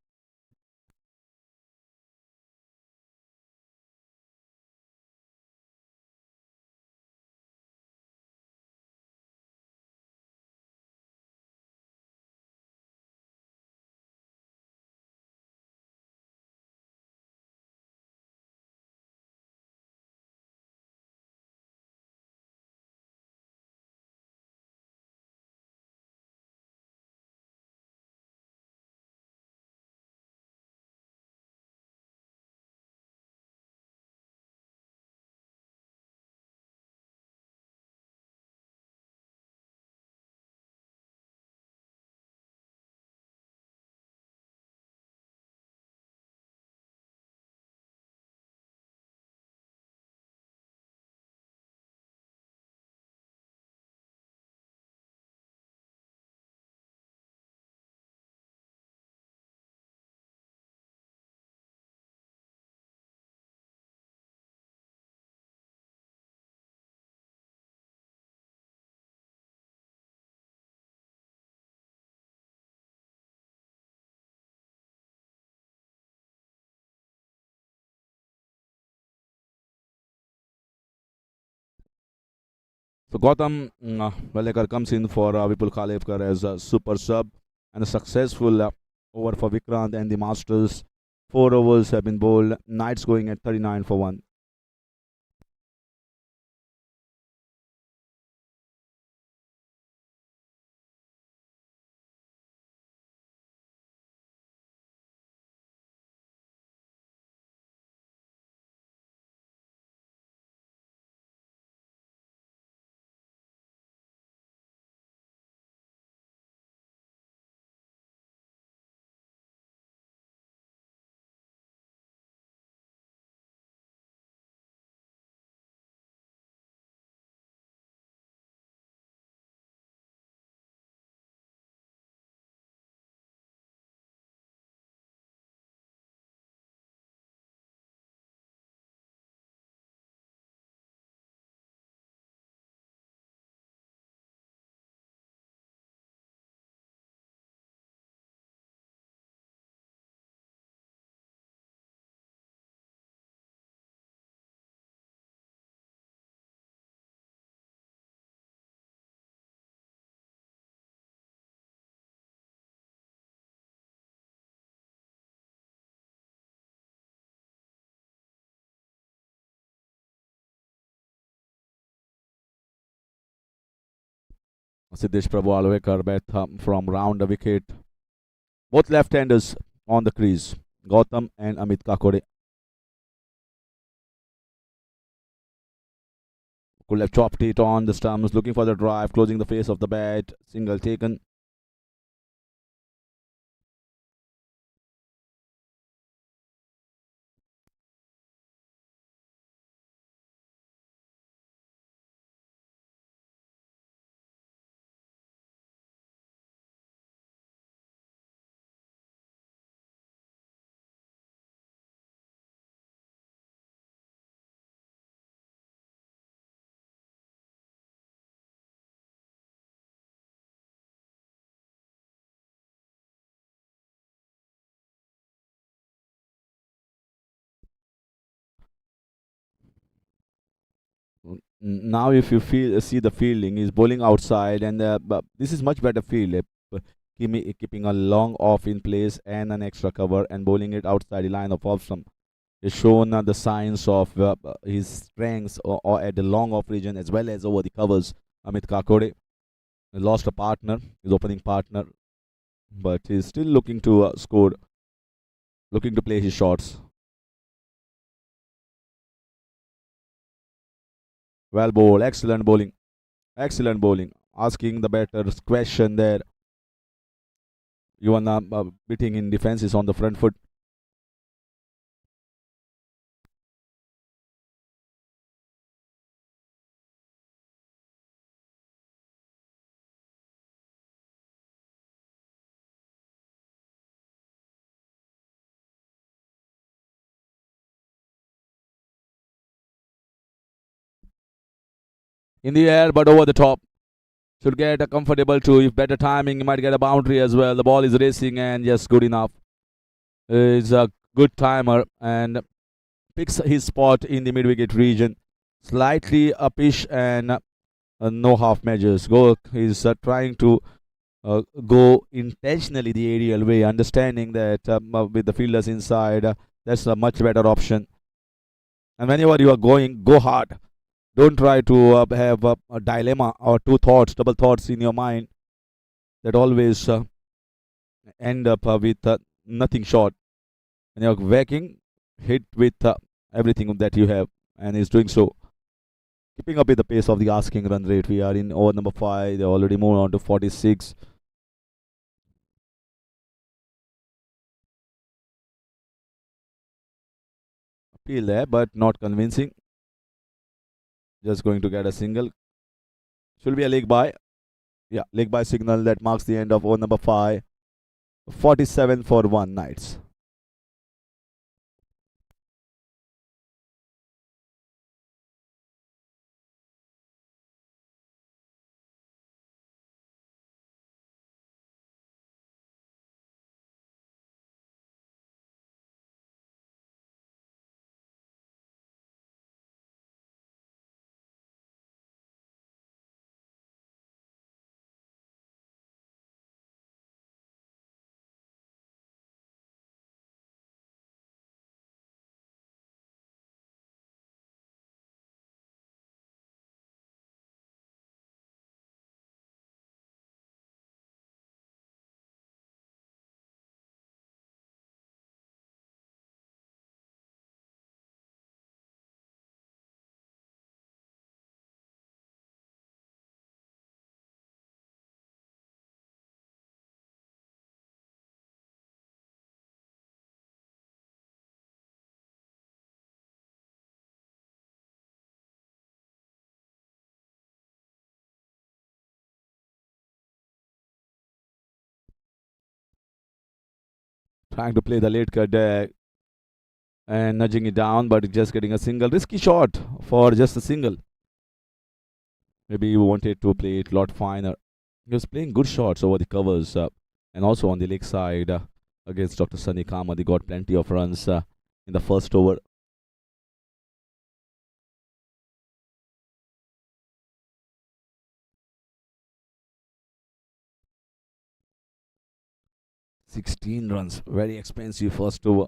So Gautam Valekar comes in for Vipul Khalevkar as a super sub, and a successful over for Vikrant and the Masters. 4 overs have been bowled. Knights going at 39 for 1. Siddesh Prabhu Alvekar from round the wicket. Both left-handers on the crease. Gautam and Amit Kakode. Could have chopped it on the stumps, looking for the drive, closing the face of the bat. Single taken. Now, if you see the fielding, he's bowling outside, and this is much better field. Keeping a long off in place and an extra cover, and bowling it outside the line of off stump. He's shown the signs of his strengths or at the long off region as well as over the covers. Amit Kakode lost a partner, his opening partner, but he's still looking to score, looking to play his shots. Well bowled, excellent bowling, excellent bowling. Asking the batter's question there. You are beating in defenses on the front foot. In the air, but over the top. Should get a comfortable two. If better timing, he might get a boundary as well. The ball is racing and yes, good enough. Is a good timer and picks his spot in the mid wicket region. Slightly uppish and no half measures. He's trying to go intentionally the aerial way, understanding that with the fielders inside, that's a much better option. And whenever you are going, go hard. Don't try to have a dilemma or two thoughts, double thoughts in your mind that always end up with nothing short. When you're whacking, hit with everything that you have, and he's doing so. Keeping up with the pace of the asking run rate, we are in over number 5. They already moved on to 46. Appeal there, but not convincing. Just going to get a single. Should be a leg by. Yeah, leg by signal that marks the end of over number 5. 47 for 1 Knights. Trying to play the late cut there and nudging it down, but just getting a single. Risky shot for just a single. Maybe you wanted to play it a lot finer. He was playing good shots over the covers and also on the leg side against Dr. Sunny Kama. They got plenty of runs in the first over. "16 runs, very expensive first over.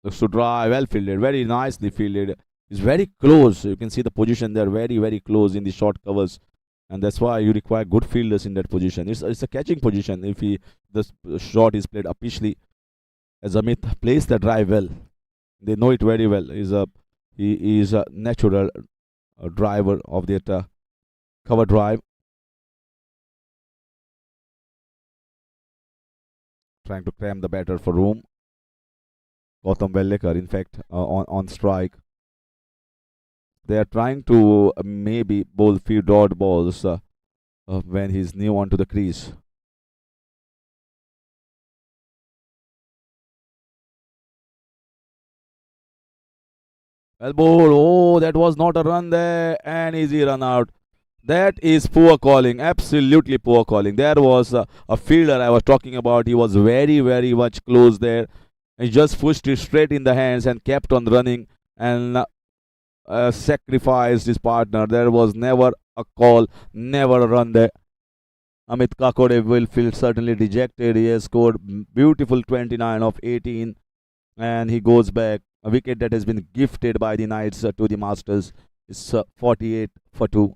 Looks to drive, well fielded, very nicely fielded. He's very close. You can see the position. They're very, very close in the short covers. And that's why you require good fielders in that position. It's a catching position. If the shot is played upishly, as Amit plays the drive well, they know it very well. He is a natural driver of that cover drive, trying to cram the batter for room. Gautam Vellekar, in fact, on strike. They are trying to maybe bowl few dot balls when he's new onto the crease. Elbow. Oh, that was not a run there. An easy run out. That is poor calling. Absolutely poor calling. There was a fielder I was talking about. He was very, very much close there. He just pushed it straight in the hands and kept on running and sacrificed his partner. There was never a call, never a run there. Amit Kakode will feel certainly dejected. He has scored beautiful 29 of 18 and he goes back. A wicket that has been gifted by the Knights to the Masters is 48 for 2.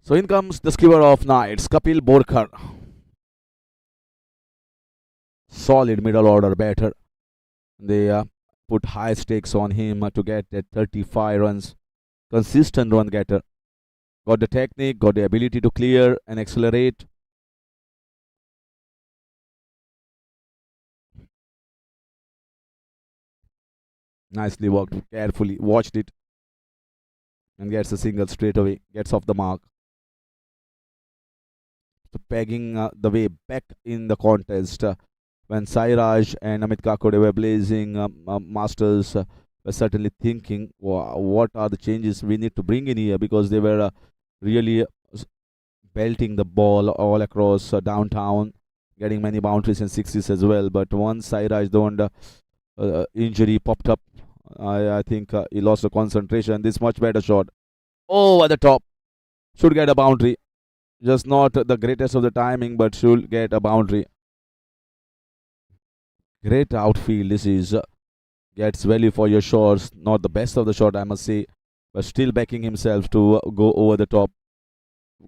So in comes the skipper of Knights, Kapil Borkar. Solid middle order batter. They put high stakes on him to get that 35 runs. Consistent run getter. Got the technique, got the ability to clear and accelerate. Nicely worked, carefully watched it and gets a single straight away. Gets off the mark. So pegging the way back in the contest. When Sairaj and Amit Kakode were blazing, Masters were certainly thinking, what are the changes we need to bring in here because they were really belting the ball all across downtown, getting many boundaries and sixes as well. But once Sairaj Dhond injury popped up, I think he lost the concentration. This much better shot. Oh, at the top. Should get a boundary. Just not the greatest of the timing, but should get a boundary. Great outfield. This is gets value for your shots. Not the best of the shot, I must say, but still backing himself to go over the top.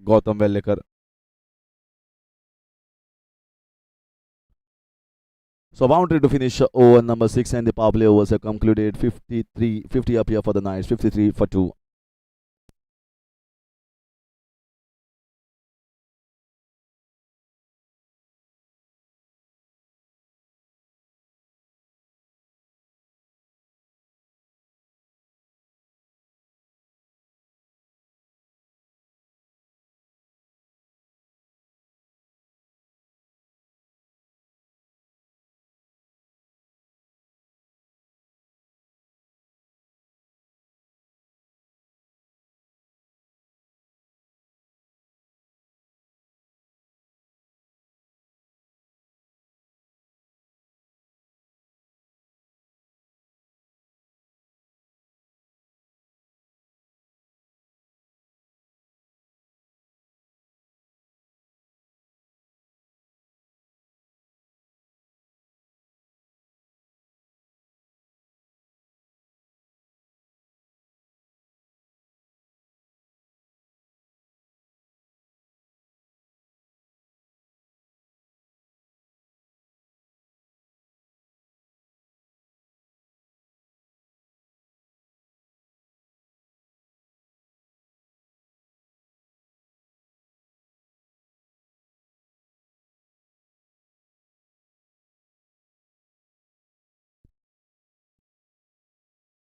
Gautam Vellekar. So boundary to finish over number 6 and the power play overs have concluded 50 up here for the Knights, 53 for 2.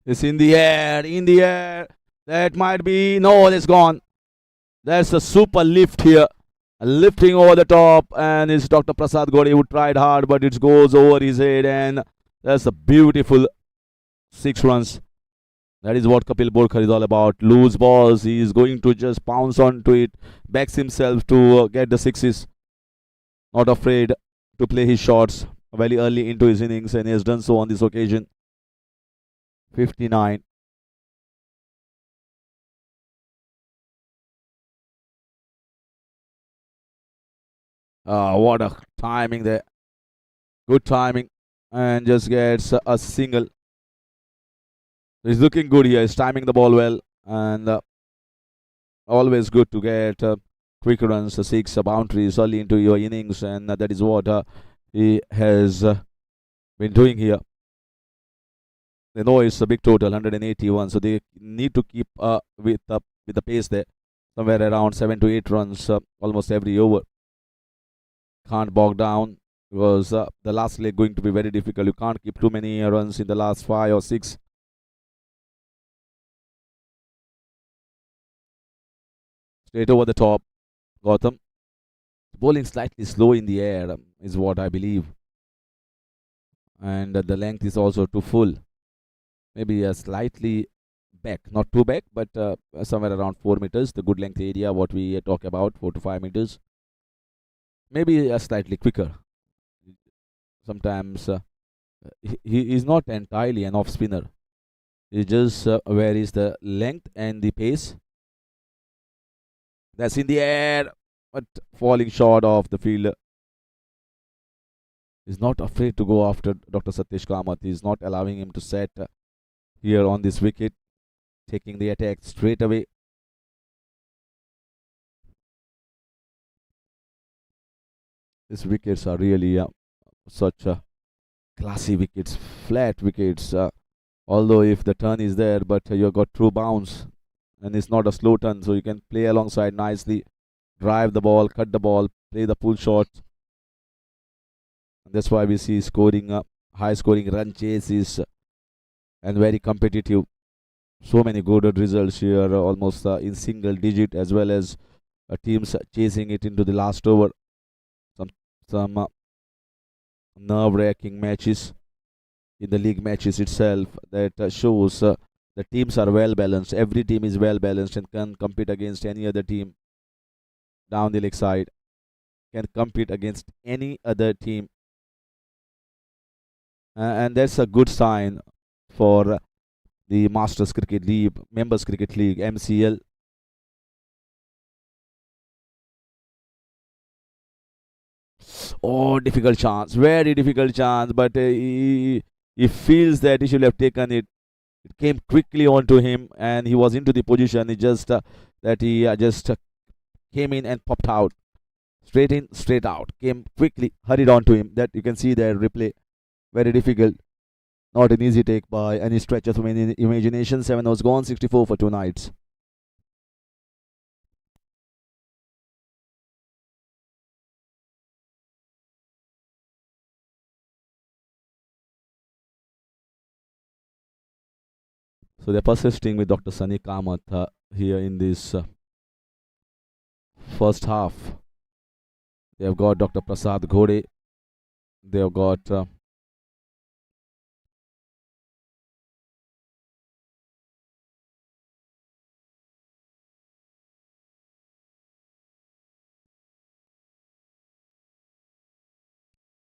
It's in the air, in the air. That might be, no, it's gone. That's a super lift here. Lifting over the top, and it's Dr. Prasad Gode who tried hard, but it goes over his head, and that's a beautiful 6 runs. That is what Kapil Borkar is all about. Loose balls, he is going to just pounce onto it, backs himself to get the sixes. Not afraid to play his shots very early into his innings, and he has done so on this occasion. 59. What a timing there. Good timing. And just gets a single. He's looking good here. He's timing the ball well. And always good to get quick runs, six boundaries early into your innings. And that is what he has been doing here. They know it's a big total, 181. So they need to keep with the pace there. Somewhere around 7 to 8 runs almost every over. Can't bog down because the last leg going to be very difficult. You can't keep too many runs in the last 5 or 6. Straight over the top, Gotham. Bowling slightly slow in the air is what I believe. And the length is also too full. Maybe a slightly back, not too back, but somewhere around 4 meters, the good length area, what we talk about, 4 to 5 meters. Maybe slightly quicker. Sometimes he is not entirely an off spinner. He just varies the length and the pace. That's in the air, but falling short of the fielder. He's not afraid to go after Dr. Satish Kamath. He's not allowing him to set here on this wicket, taking the attack straight away. These wickets are really such classy wickets, flat wickets. Although if the turn is there, but you've got true bounce, and it's not a slow turn, so you can play alongside nicely, drive the ball, cut the ball, play the pull shot. And that's why we see scoring, high scoring run chases, and very competitive. So many good results here, almost in single digit, as well as teams chasing it into the last over. Some nerve-wracking matches in the league matches itself that shows the teams are well balanced. Every team is well balanced and can compete against any other team down the leg side. Can compete against any other team, and that's a good sign for the Masters Cricket League, Members Cricket League (MCL). Oh, difficult chance, very difficult chance, but he feels that he should have taken it. It came quickly onto him, and he was into the position. He just that he just came in and popped out, straight in, straight out. Came quickly, hurried onto him. That you can see there replay. Very difficult. Not an easy take by any stretch of imagination. 7 was gone, 64 for 2 nights. So they're persisting with Dr. Sunny Kamath here in this first half. They have got Dr. Prasad Ghode. They have got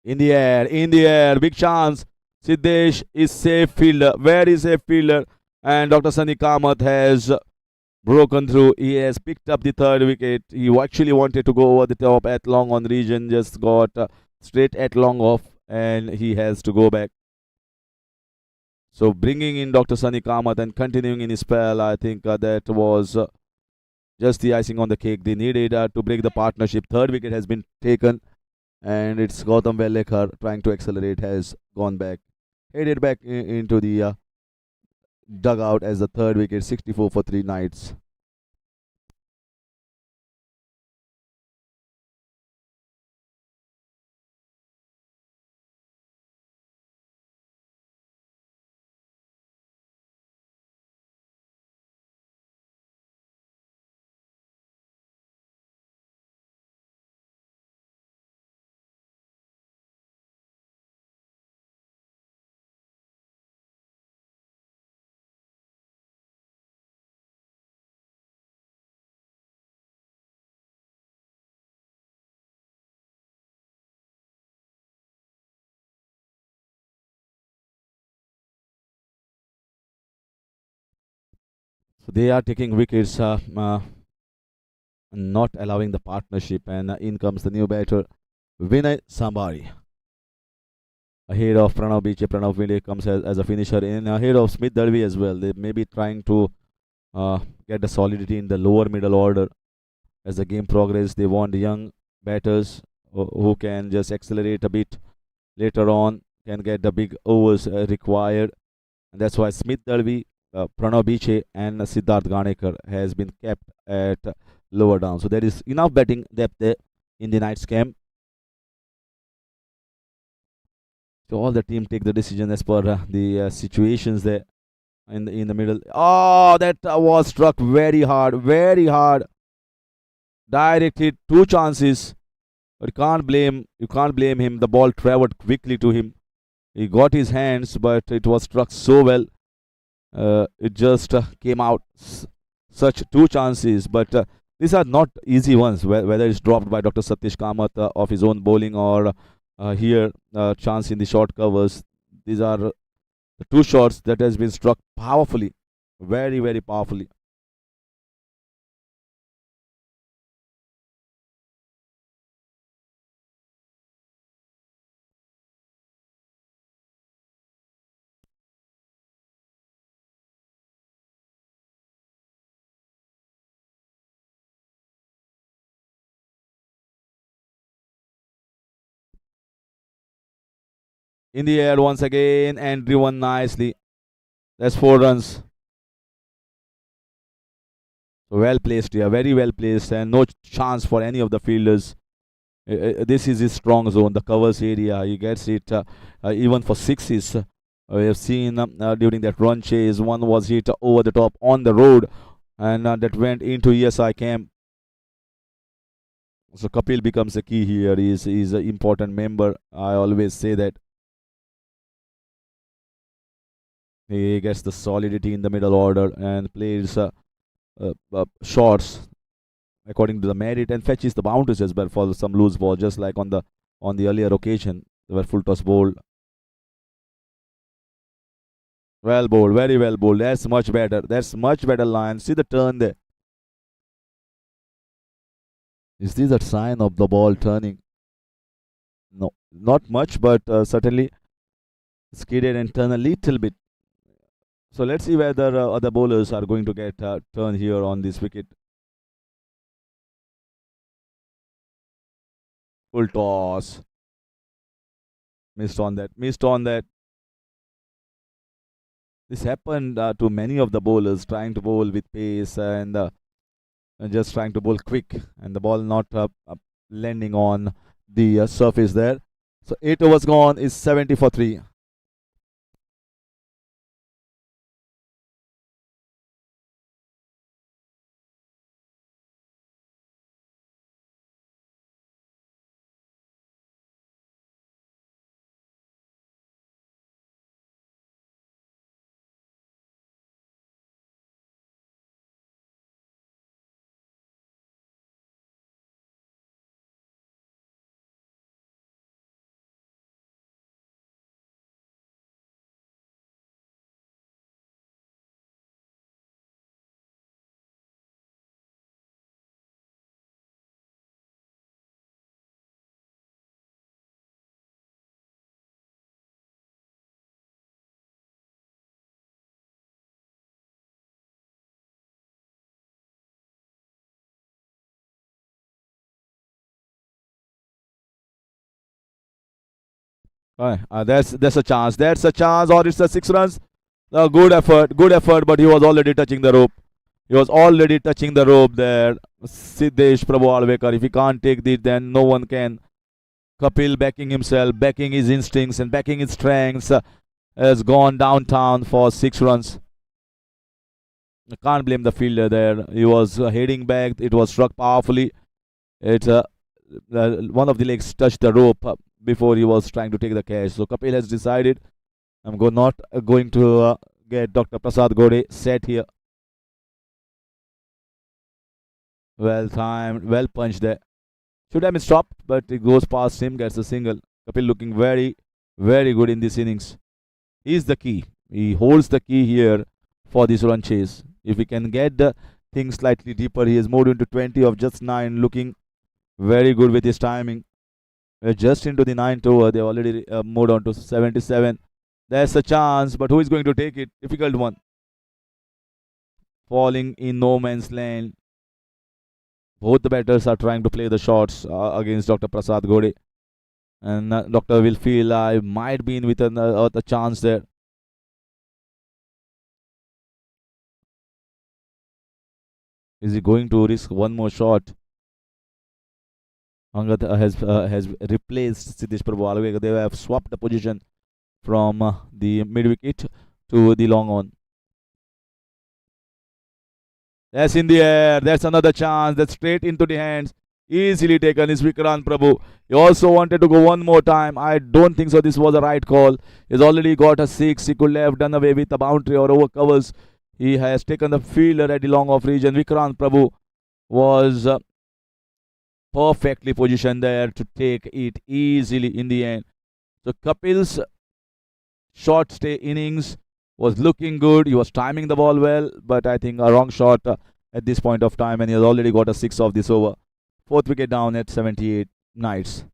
in the air, in the air, big chance. Siddesh is safe fielder, very safe fielder, and Dr. Sunny Kamath has broken through. He has picked up the third wicket. He actually wanted to go over the top at long on region, just got straight at long off, and he has to go back. So bringing in Dr. Sunny Kamath and continuing in his spell, I think that was just the icing on the cake. They needed to break the partnership. Third wicket has been taken, and it's Gautam Vellekar trying to accelerate, has gone back, headed back into the dugout as the third wicket, 64 for 3 nights. So they are taking wickets, not allowing the partnership, and in comes the new batter, Vinay Sambari. Ahead of Pranav Biche, Pranav Vinay comes as a finisher, in ahead of Smith Dalvi as well. They may be trying to uh, get the solidity in the lower middle order. As the game progresses, they want young batters who can just accelerate a bit later on, can get the big overs required. And that's why Smith Dalvi, Pranav Biche, and Siddharth Ganekar has been kept at lower down. So there is enough batting depth there in the night's camp. So all the team take the decision as per the situations there in the middle. Oh, that was struck very hard, very hard. Direct hit, two chances, but you can't blame him. The ball traveled quickly to him. He got his hands, but it was struck so well. It just came out. Such two chances, but these are not easy ones. Whether it's dropped by Dr. Satish Kamath of his own bowling, or here chance in the short covers. These are the two shots that has been struck powerfully, very very powerfully. In the air once again and driven nicely. That's 4 runs. So well placed here, very well placed, and no chance for any of the fielders. This is his strong zone, the covers area. He gets it even for sixes. We have seen during that run chase, one was hit over the top on the road, and that went into ESI camp. So Kapil becomes a key here. He's an important member. I always say that. He gets the solidity in the middle order and plays shots according to the merit, and fetches the boundaries as well for some loose ball, just like on the earlier occasion where full toss bowled. Well bowled, very well bowled. That's much better. That's much better line. See the turn there. Is this a sign of the ball turning? No, not much, but certainly skidded and turn a little bit. So let's see whether other bowlers are going to get turn here on this wicket. Full toss. Missed on that. Missed on that. This happened to many of the bowlers trying to bowl with pace, and just trying to bowl quick, and the ball not landing on the surface there. So 8 overs gone is 70 for 3. That's a chance. That's a chance, or it's a 6 runs. Good effort, but he was already touching the rope. He was already touching the rope there. Siddesh Prabhu Alvekar. If he can't take this, then no one can. Kapil backing himself, backing his instincts, and backing his strengths, has gone downtown for 6 runs. I can't blame the fielder there. He was heading back. It was struck powerfully. It one of the legs touched the rope before he was trying to take the catch. So Kapil has decided, not going to get Dr. Prasad Gode set here. Well timed, well punched there. Should have been stopped, but it goes past him, gets a single. Kapil looking very, very good in this innings. He's the key. He holds the key here for this run chase. If we can get the thing slightly deeper, he has moved into 20 of just 9, looking very good with his timing. We're just into the 9th over. They already moved on to 77. There's a chance, but who is going to take it? Difficult one. Falling in no man's land. Both the batters are trying to play the shots against Dr. Prasad Gode. And Doctor will feel I might be in with a chance there. Is he going to risk one more shot? Angad has replaced Siddesh Prabhu Alvega. They have swapped the position from the mid wicket to the long on. That's in the air. That's another chance. That's straight into the hands. Easily taken is Vikrant Prabhu. He also wanted to go one more time. I don't think so. This was a right call. He's already got a 6. He could have done away with a boundary or over covers. He has taken the fielder at the long off region. Vikrant Prabhu was perfectly positioned there to take it easily in the end. So Kapil's short stay innings was looking good. He was timing the ball well, but I think a wrong shot at this point of time, and he has already got a 6 of this over. 4th wicket down at 78 Knights.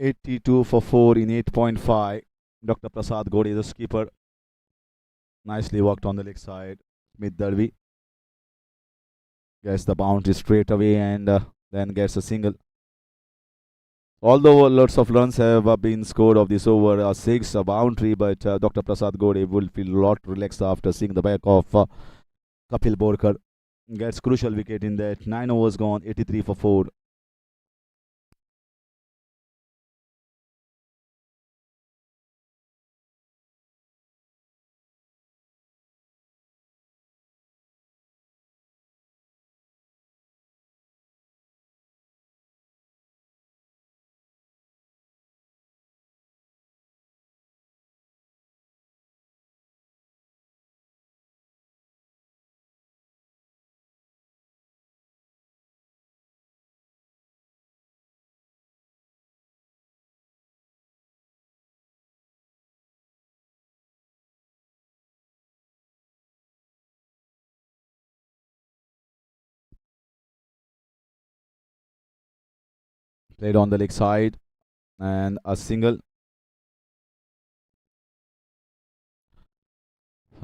$82 for 4 in 8.5. Dr. Prasad Gode is the skipper. Nicely worked on the leg side. Smith Darby gets the boundary straight away and then gets a single. Although lots of runs have been scored of this over, a 6, a boundary, but Dr. Prasad Gode will feel a lot relaxed after seeing the back of Kapil Borkar. Gets crucial wicket in that. 9 overs gone, 83 for 4. Played on the leg side and a single.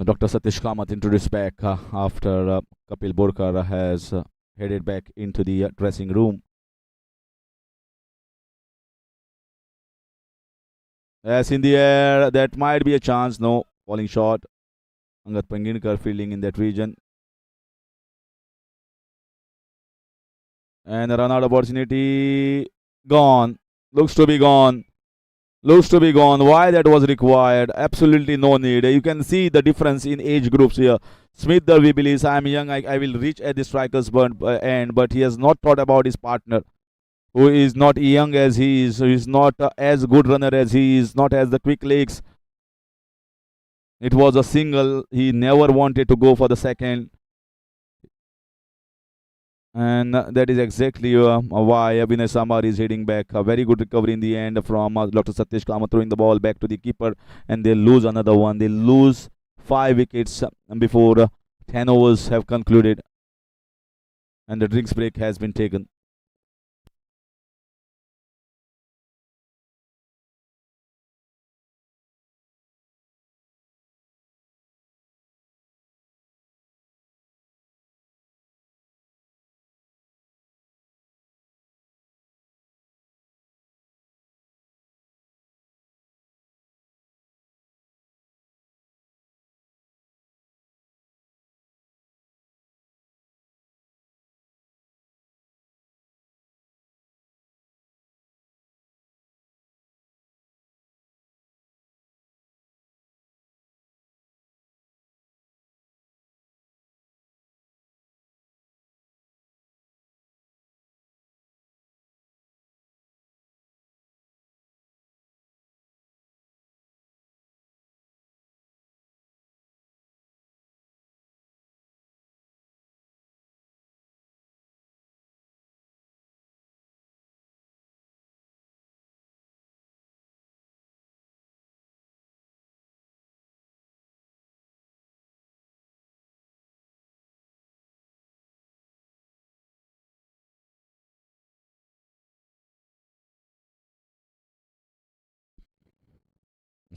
Dr. Satish Kamath introduced back after Kapil Borkar has headed back into the dressing room. Yes, in the air, that might be a chance. No, falling short. Angad Panginkar fielding in that region. And a run out opportunity. Gone. Looks to be gone. Looks to be gone. Why that was required? Absolutely no need. You can see the difference in age groups here. Smith Darby believes I am young. I will reach at the striker's end, but he has not thought about his partner. who is not young as he is, who is not as good runner as he is, not as the quick legs. It was a single. He never wanted to go for the second. And that is exactly why Abhinay Samar is heading back. A very good recovery in the end from Dr. Satish Kama, throwing the ball back to the keeper, and they lose another one. They lose 5 wickets before 10 overs have concluded, and the drinks break has been taken.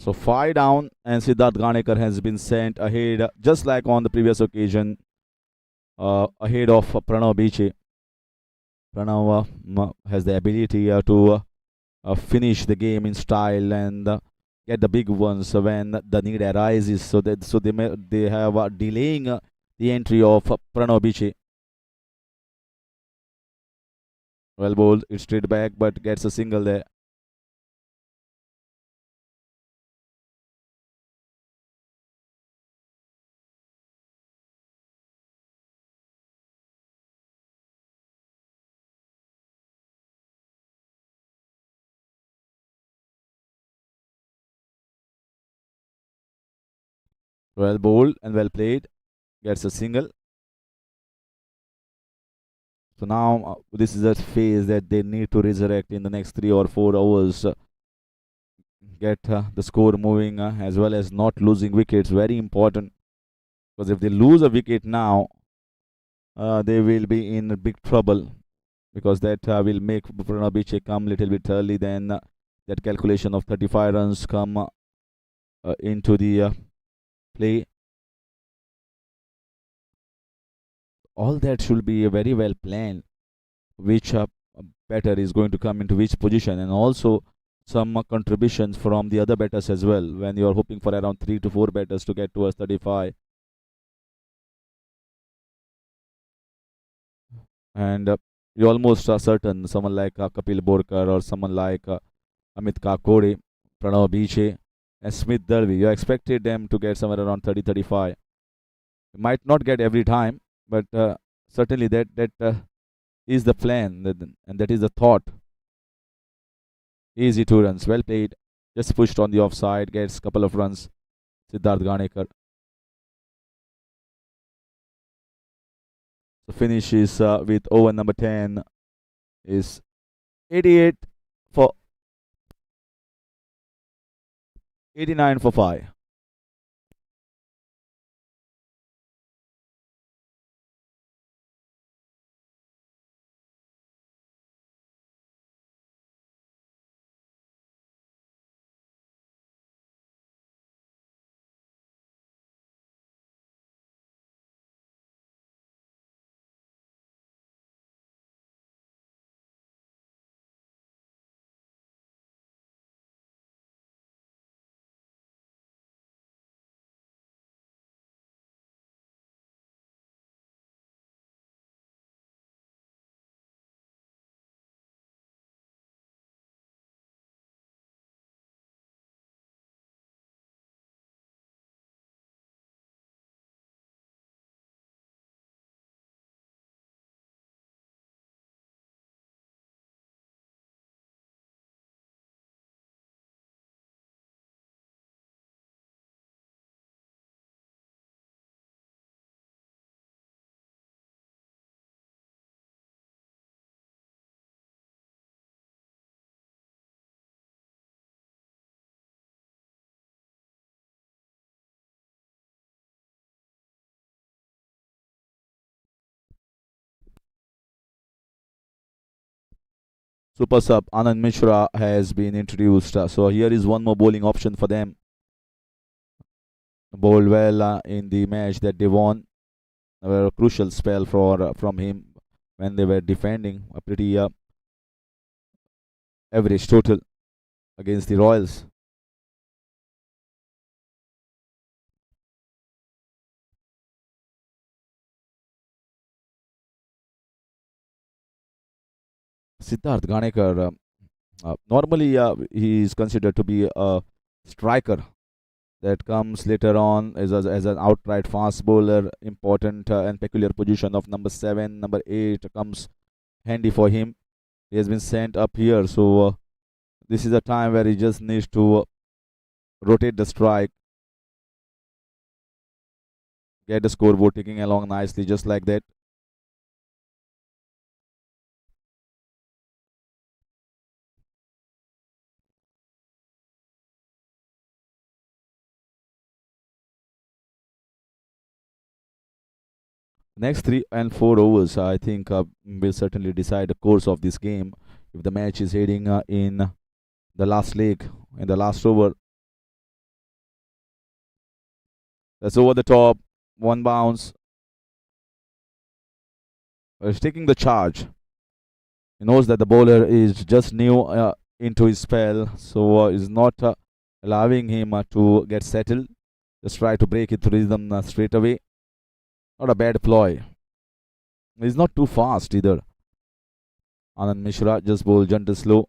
So 5 down, and Siddharth Ganekar has been sent ahead, just like on the previous occasion, ahead of Pranav Biche. Pranav has the ability to finish the game in style and get the big ones when the need arises. So they have delaying the entry of Pranav Biche. Well bowled, it's straight back, but gets a single there. Well bowled and well played, gets a single. So now this is a phase that they need to resurrect in the next 3 or 4 hours. Get the score moving as well as not losing wickets. Very important, because if they lose a wicket now, they will be in big trouble, because that will make Pranav Biche come a little bit early. Then that calculation of 35 runs come into the play. All that should be very well planned. Which batter is going to come into which position, and also some contributions from the other batters as well. When you are hoping for around 3 to 4 batters to get towards 35, and you almost are certain someone like Kapil Borkar or someone like Amit Kakore, Pranav Biche, and Smith Darby, you expected them to get somewhere around 30 35. Might not get every time, but certainly that is the plan, and that is the thought. Easy 2 runs, well played. Just pushed on the offside, gets a couple of runs. Siddharth Ganekar. The finish is with over number 10 is 88 for 89 for 5. Super sub Anand Mishra has been introduced. So here is one more bowling option for them. Bowled well in the match that they won. A crucial spell from him when they were defending a pretty average total against the Royals. Siddharth Ganekar, normally he is considered to be a striker that comes later on as an outright fast bowler. Important and peculiar position of number 7, number 8 comes handy for him. He has been sent up here, so this is a time where he just needs to rotate the strike, get the scoreboard ticking along nicely, just like that. Next 3 and 4 overs, I think, will certainly decide the course of this game. If the match is heading in the last leg, in the last over, that's over the top, one bounce. He's taking the charge. He knows that the bowler is just new into his spell, so is not allowing him to get settled. Just try to break it to rhythm straight away. Not a bad ploy. He's not too fast either. Anand Mishra just bowl gentle slow.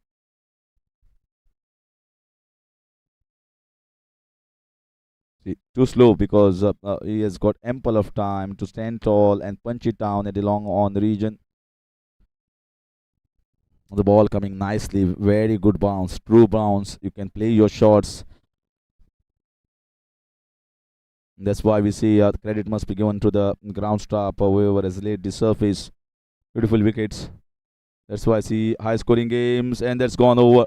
See, too slow because he has got ample of time to stand tall and punch it down at the long on the region. The ball coming nicely, very good bounce, true bounce. You can play your shots. That's why we see credit must be given to the ground staff or whoever has laid the surface. Beautiful wickets. That's why I see high scoring games, and that's gone over.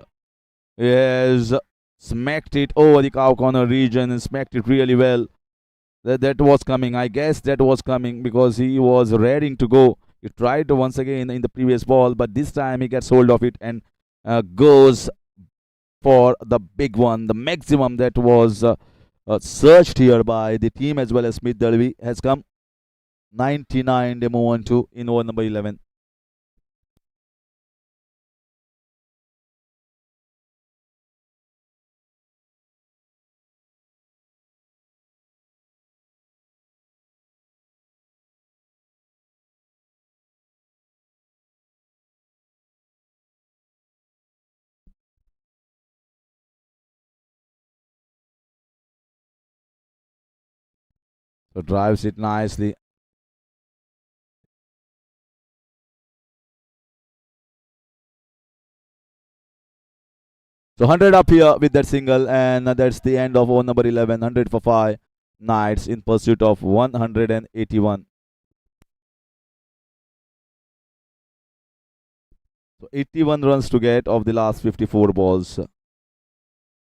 He has smacked it over the cow corner region and smacked it really well. That was coming. I guess that was coming because he was raring to go. He tried once again in the previous ball, but this time he gets hold of it and goes for the big one. The maximum that was searched here by the team as well as Smith Dalvi has come. 99 they move on to in over number 11. So drives it nicely. So 100 up here with that single, and that's the end of over number 11. 100 for 5 Knights in pursuit of 181. So 81 runs to get of the last 54 balls.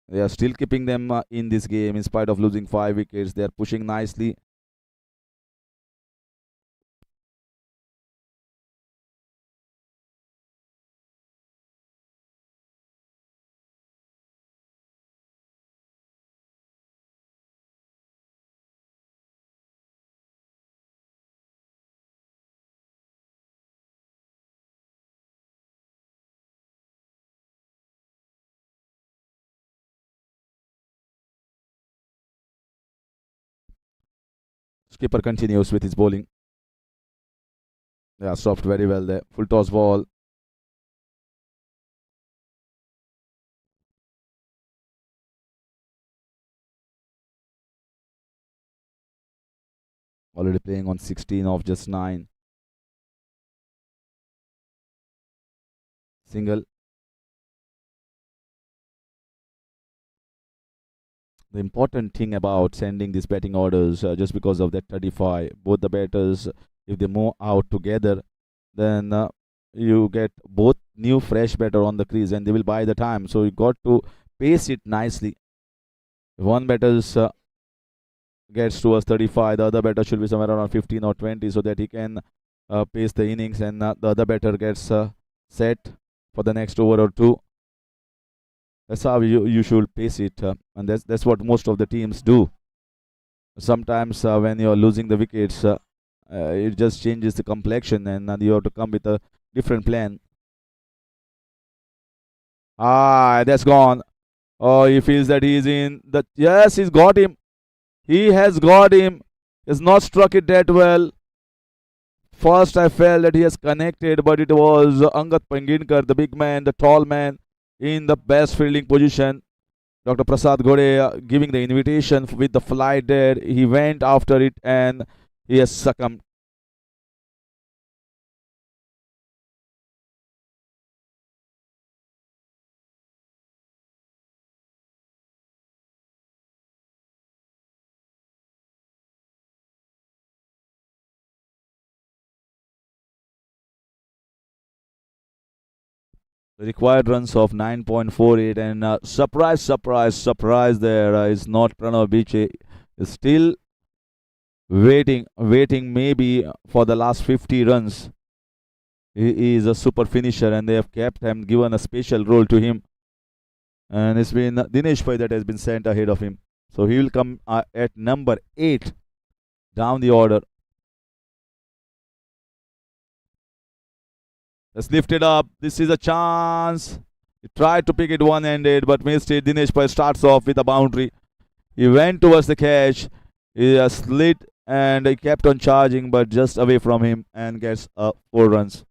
They are still keeping them in this game in spite of losing 5 wickets. They are pushing nicely. Skipper continues with his bowling. Yeah, stopped very well there. Full toss ball. Already playing on 16 of just 9. Single. The important thing about sending these batting orders, just because of that 35, both the batters, if they move out together, then you get both new fresh batter on the crease and they will buy the time. So you got to pace it nicely. If one batter gets towards 35, the other batter should be somewhere around 15 or 20 so that he can pace the innings, and the other batter gets set for the next over or two. That's how you should pace it, and that's what most of the teams do. Sometimes when you're losing the wickets, it just changes the complexion, and you have to come with a different plan. Ah, that's gone. Oh, he feels that he's in the. Yes, he's got him. He has got him. He's not struck it that well. First, I felt that he has connected, but it was Angat Panginkar, the big man, the tall man, in the best fielding position. Dr. Prasad Ghode giving the invitation with the flight there. He went after it and he has succumbed. The required runs of 9.48, and surprise, surprise, surprise there is not Pranav Biche. Is still waiting maybe for the last 50 runs. He is a super finisher and they have kept him, given a special role to him. And it's been Dinesh Pai that has been sent ahead of him. So he will come at number 8 down the order. Let's lift it up. This is a chance. He tried to pick it one-handed, but missed it. Dinesh Pai starts off with a boundary. He went towards the catch. He slid and he kept on charging, but just away from him and gets 4 runs.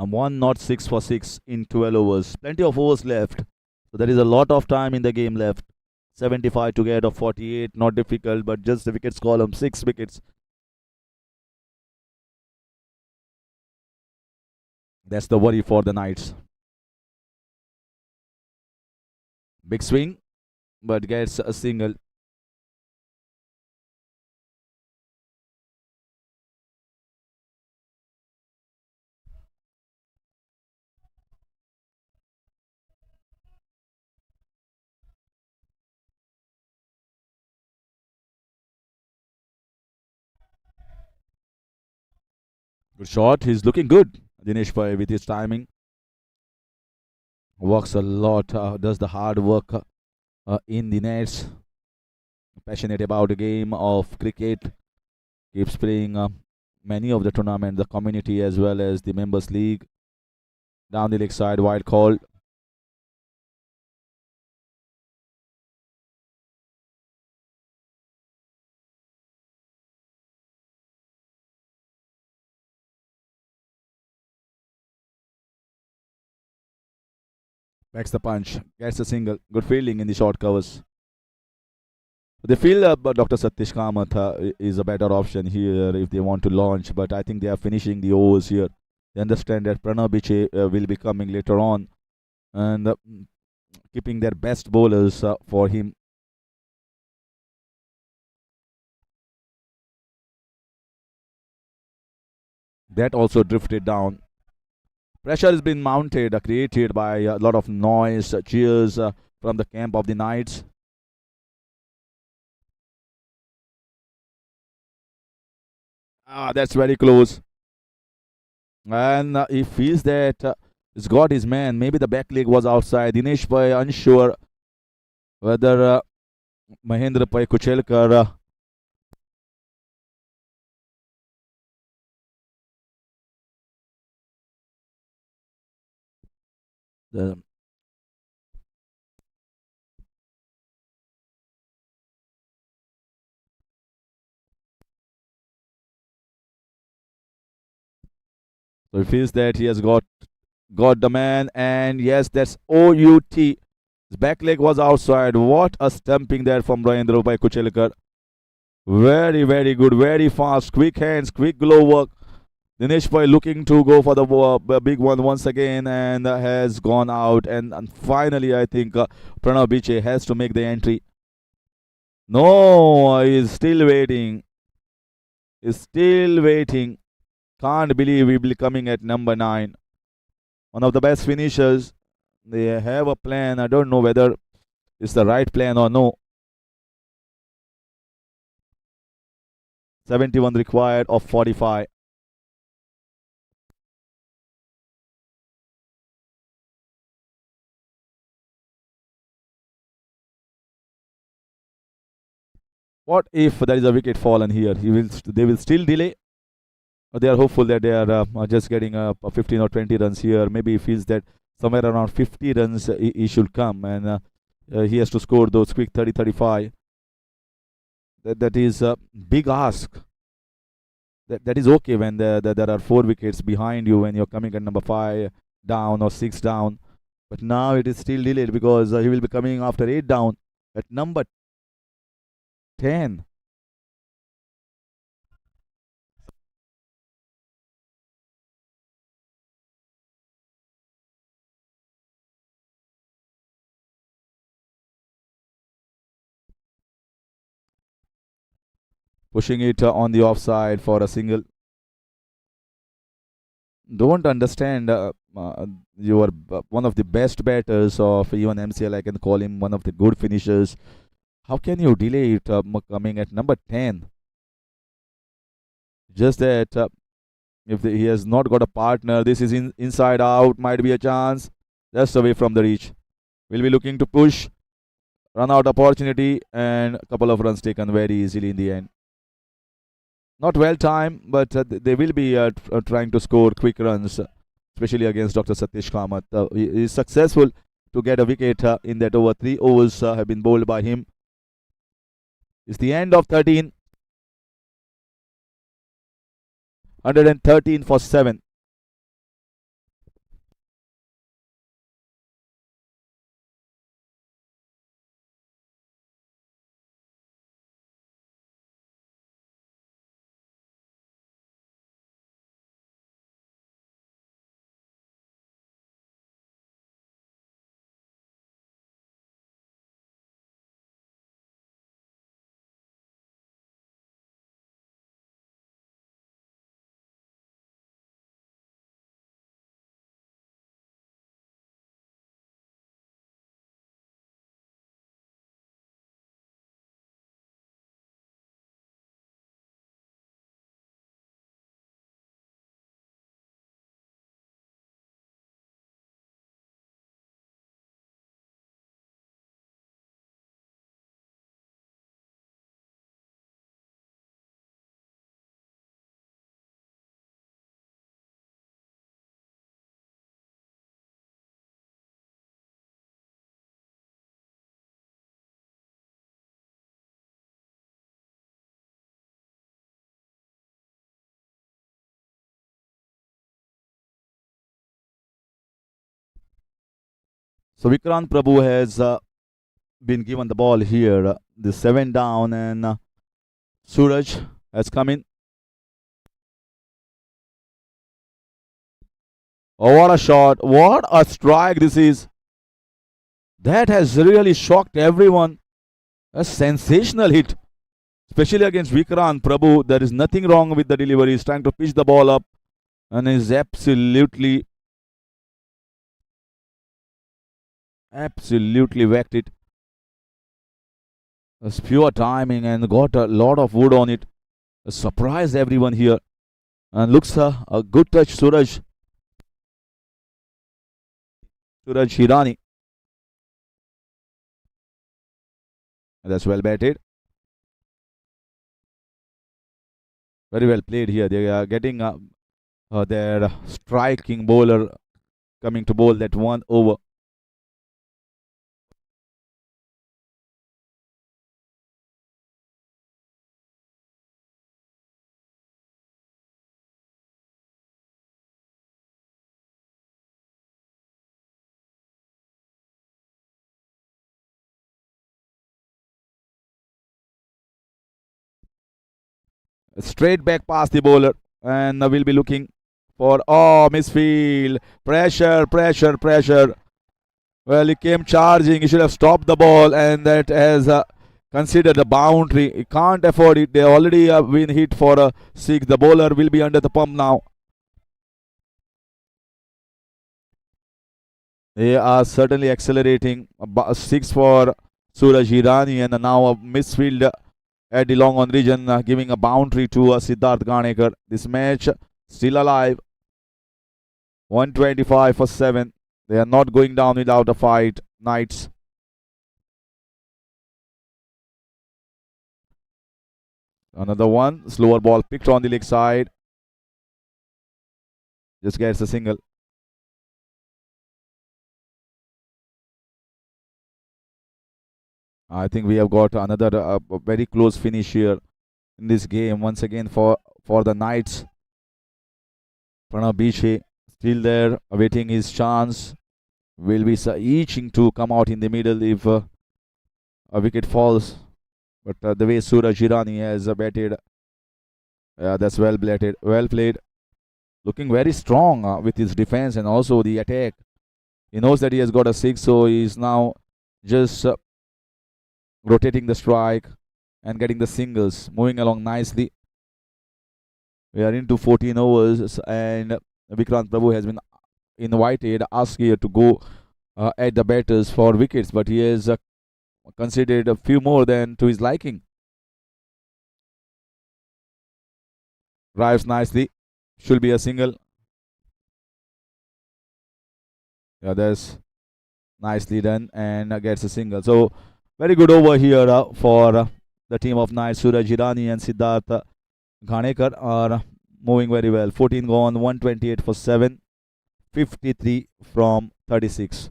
I'm 1 not 6 for 6 in 12 overs. Plenty of overs left. So there is a lot of time in the game left. 75 to get of 48. Not difficult, but just the wickets column. 6 wickets. That's the worry for the Knights. Big swing, but gets a single. Good shot. He's looking good. Dinesh Pai with his timing. Works a lot. Does the hard work in the nets. Passionate about the game of cricket. Keeps playing many of the tournament, the community as well as the members league. Down the leg side, wide call. Backs the punch. Gets a single. Good fielding in the short covers. They feel Dr. Satish Kamath is a better option here if they want to launch, but I think they are finishing the overs here. They understand that Pranav Biche will be coming later on and keeping their best bowlers for him. That also drifted down. Pressure has been mounted, created by a lot of noise, cheers from the camp of the Knights. Ah, that's very close. And he feels that he's got his man. Maybe the back leg was outside. Dinesh Pai unsure whether Mahendra Pai Kuchelkar The- So he feels that he has got the man, and yes, that's OUT. His back leg was outside. What a stumping there from Rahindra by Kuchelkar. Very, very good, very fast, quick hands, quick glove work. Dinesh Bhai looking to go for the big one once again and has gone out. And finally, I think Pranav Biche has to make the entry. No, he's still waiting. He's still waiting. Can't believe he will be coming at number 9. One of the best finishers. They have a plan. I don't know whether it's the right plan or no. 71 required of 45. What if there is a wicket fallen here? They will still delay. Or they are hopeful that they are just getting 15 or 20 runs here. Maybe he feels that somewhere around 50 runs he should come, and he has to score those quick 30, 35. That is a big ask. That is okay when there are 4 wickets behind you when you're coming at number 5 down or 6 down. But now it is still delayed because he will be coming after 8 down at number 10. Pushing it on the offside for a single. Don't understand. You are one of the best batters of even MCL. I can call him one of the good finishers. How can you delay it coming at number 10? Just that if he has not got a partner, this is inside out, might be a chance. Just away from the reach. We'll be looking to push, run out opportunity, and a couple of runs taken very easily in the end. Not well timed, but they will be trying to score quick runs, especially against Dr. Satish Kamath. He is successful to get a wicket in that over. 3 overs have been bowled by him. It's the end of 13. 113 for 7. So Vikrant Prabhu has been given the ball here. The 7 down, and Suraj has come in. Oh, what a shot! What a strike this is! That has really shocked everyone. A sensational hit, especially against Vikrant Prabhu. There is nothing wrong with the delivery. He's trying to pitch the ball up and is absolutely whacked it. It's pure timing and got a lot of wood on it. Surprised everyone here. And looks a good touch, Suraj Hirani. That's well batted. Very well played here. They are getting their striking bowler coming to bowl that 1 over. Straight back past the bowler, and we'll be looking for misfield. Pressure, pressure, pressure. Well, he came charging. He should have stopped the ball, and that has considered a boundary. He can't afford it. They already have been hit for a six. The bowler will be under the pump now. They are certainly accelerating. A six for Suraj Hirani, and now a misfield at the long on region, giving a boundary to Siddharth Ganekar. This match still alive. 125 for 7. They are not going down without a fight. Knights. Another one. Slower ball picked on the leg side. Just gets a single. I think we have got another very close finish here in this game. Once again for the Knights. Pranav Biche still there, awaiting his chance. Will be itching to come out in the middle if a wicket falls. But the way Suraj Hirani has batted, that's well played. Well played. Looking very strong with his defense and also the attack. He knows that he has got a six, so he is now just rotating the strike and getting the singles, moving along nicely. We are into 14 overs, and Vikrant Prabhu has been invited, asked here to go at the batters for wickets, but he has considered a few more than to his liking. Drives nicely, should be a single. Yeah, that's nicely done and gets a single. So very good over here for the team of Knights. Suraj Hirani and Siddharth Ganekar are moving very well. 14 gone, 128 for 7, 53 from 36.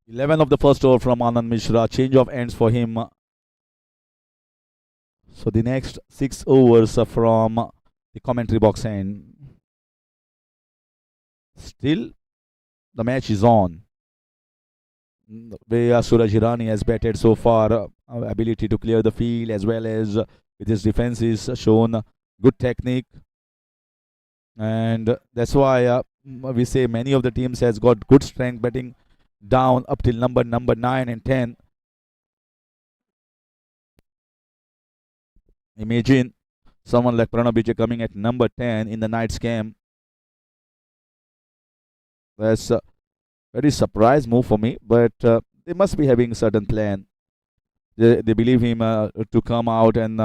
Eleven of the first over from Anand Mishra. Change of ends for him. So the next 6 overs from the commentary box end. Still, the match is on. Where Suraj Hirani has batted so far, ability to clear the field as well as with his defenses shown good technique, and that's why we say many of the teams has got good strength batting down up till number 9 and 10. Imagine someone like Pranav Biche coming at number 10 in the Knights game. That's a very surprise move for me, but they must be having a certain plan. They believe him to come out and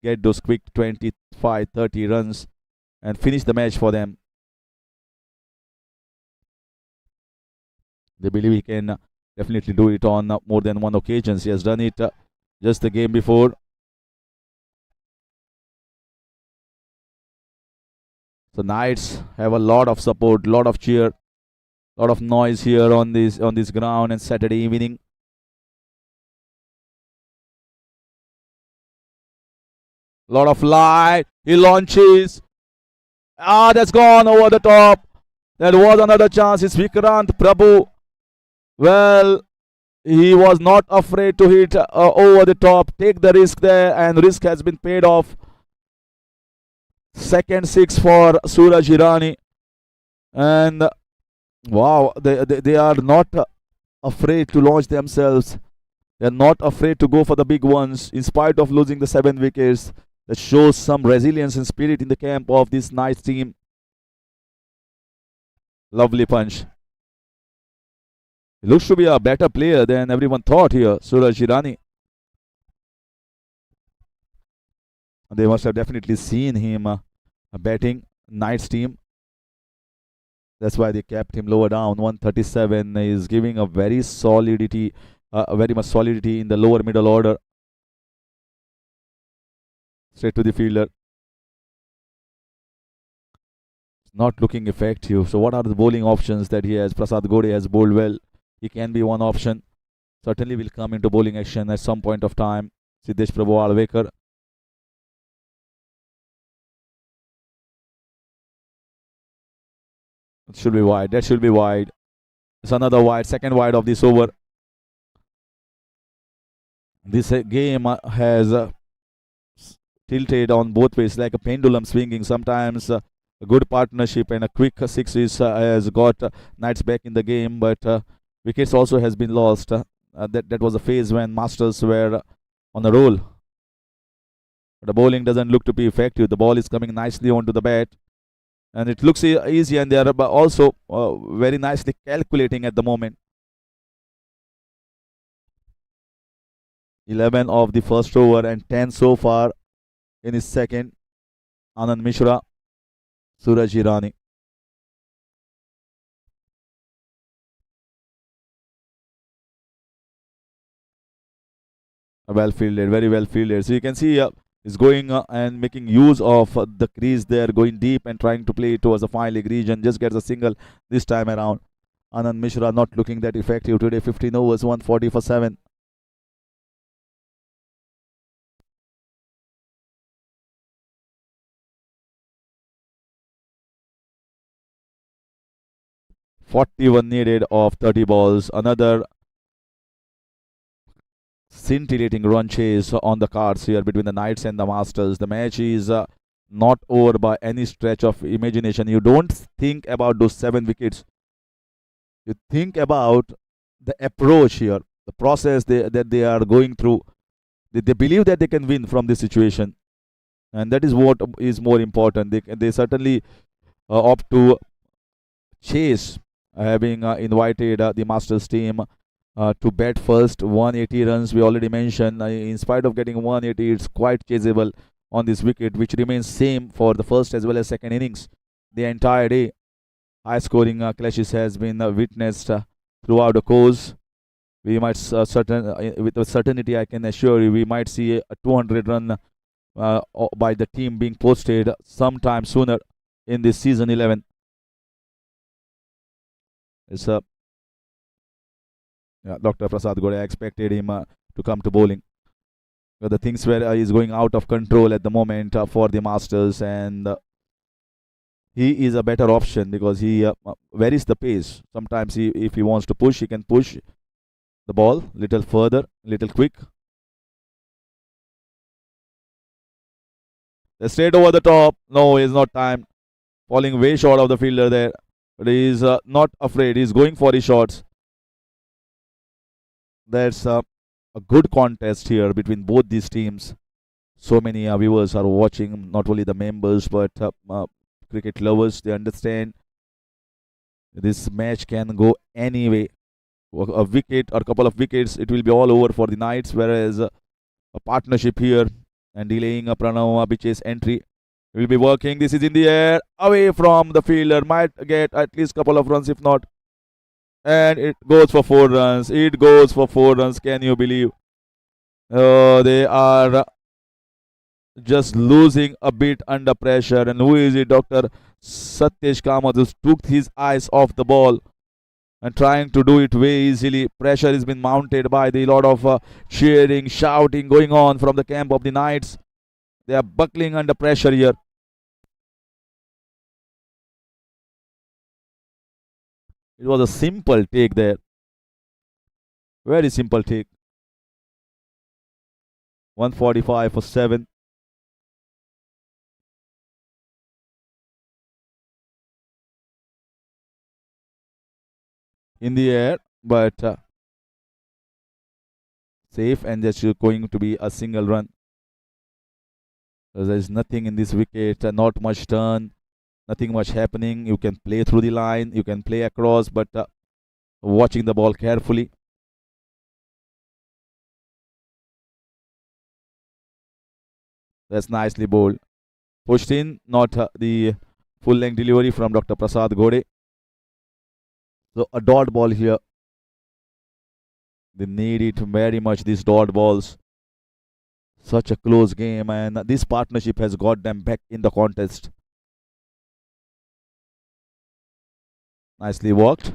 get those quick 25, 30 runs and finish the match for them. They believe he can definitely do it on more than one occasion. He has done it just the game before. So Knights have a lot of support, lot of cheer, lot of noise here on this ground and Saturday evening. Lot of light. He launches. That's gone over the top. That was another chance. It's Vikrant Prabhu. Well, he was not afraid to hit over the top, take the risk there, and risk has been paid off. Second six for Suraj Irani. And wow, they are not afraid to launch themselves. They're not afraid to go for the big ones in spite of losing the 7 wickets. That shows some resilience and spirit in the camp of this nice team. Lovely punch. He looks to be a better player than everyone thought here, Suraj Irani. They must have definitely seen him batting Knights team. That's why they kept him lower down. 137 is giving a very solidity, very much solidity in the lower middle order. Straight to the fielder. Not looking effective. So what are the bowling options that he has? Prasad Gode has bowled well. He can be one option. Certainly will come into bowling action at some point of time. Siddesh Prabhu Alvekar. It should be wide. That should be wide. It's another wide. Second wide of this over. This game has tilted on both ways like a pendulum swinging. Sometimes a good partnership and a quick six has got Knights back in the game, but wickets also has been lost. That was a phase when Masters were on a roll. But the bowling doesn't look to be effective. The ball is coming nicely onto the bat, and it looks easy, and they are also very nicely calculating at the moment. 11 of the first over and 10 so far in his second. Anand Mishra, Suraj Irani. Well fielded, very well fielded. So you can see he's going and making use of the crease there, going deep and trying to play towards the final leg region. Just gets a single this time around. Anand Mishra not looking that effective today. 15 overs, 140 for 7. "41 needed of 30 balls. Another scintillating run chase on the cards here between the Knights and the Masters. The match is not over by any stretch of imagination. You don't think about those 7 wickets. You think about the approach here, the process that they are going through. They believe that they can win from this situation, and that is what is more important. They certainly opt to chase, having invited the Masters team to bat first. 180 runs we already mentioned. In spite of getting 180, it's quite chaseable on this wicket, which remains same for the first as well as second innings the entire day. High scoring clashes has been witnessed throughout the course. We might with a certainty I can assure you we might see a 200 run by the team being posted sometime sooner in this season 11. It's Dr. Prasad Gode. I expected him to come to bowling. But the things where he's going out of control at the moment for the Masters, and he is a better option because he varies the pace. Sometimes if he wants to push, he can push the ball little further, little quick. They straight over the top. No, he's not timed. Falling way short of the fielder there. But he is not afraid. He's going for his shots. That's a good contest here between both these teams. So many viewers are watching, not only the members but cricket lovers. They understand this match can go any way. A wicket or a couple of wickets, it will be all over for the Knights. Whereas a partnership here and delaying a Pranav Abhichay's entry will be working. This is in the air, away from the fielder. Might get at least a couple of runs, if not. And it goes for 4 runs. It goes for 4 runs. Can you believe? They are just losing a bit under pressure. And who is it? Dr. Satyesh Kamath, who took his eyes off the ball and trying to do it very easily. Pressure has been mounted by the lot of cheering, shouting going on from the camp of the Knights. They are buckling under pressure here. It was a simple take there. Very simple take. 145 for 7. In the air, but safe, and there's going to be a single run. There is nothing in this wicket, not much turn, nothing much happening. You can play through the line, you can play across, but watching the ball carefully. That's nicely bowled. Pushed in, not the full length delivery from Dr. Prasad Gode. So a dot ball here. They need it very much, these dot balls. Such a close game, and this partnership has got them back in the contest. Nicely worked.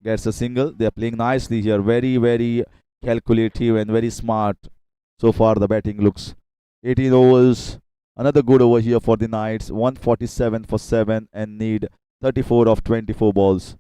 Gets a single. They are playing nicely here. Very, very calculative and very smart. So far, the batting looks. 18 overs. Another good over here for the Knights. 147 for 7 and need 34 of 24 balls.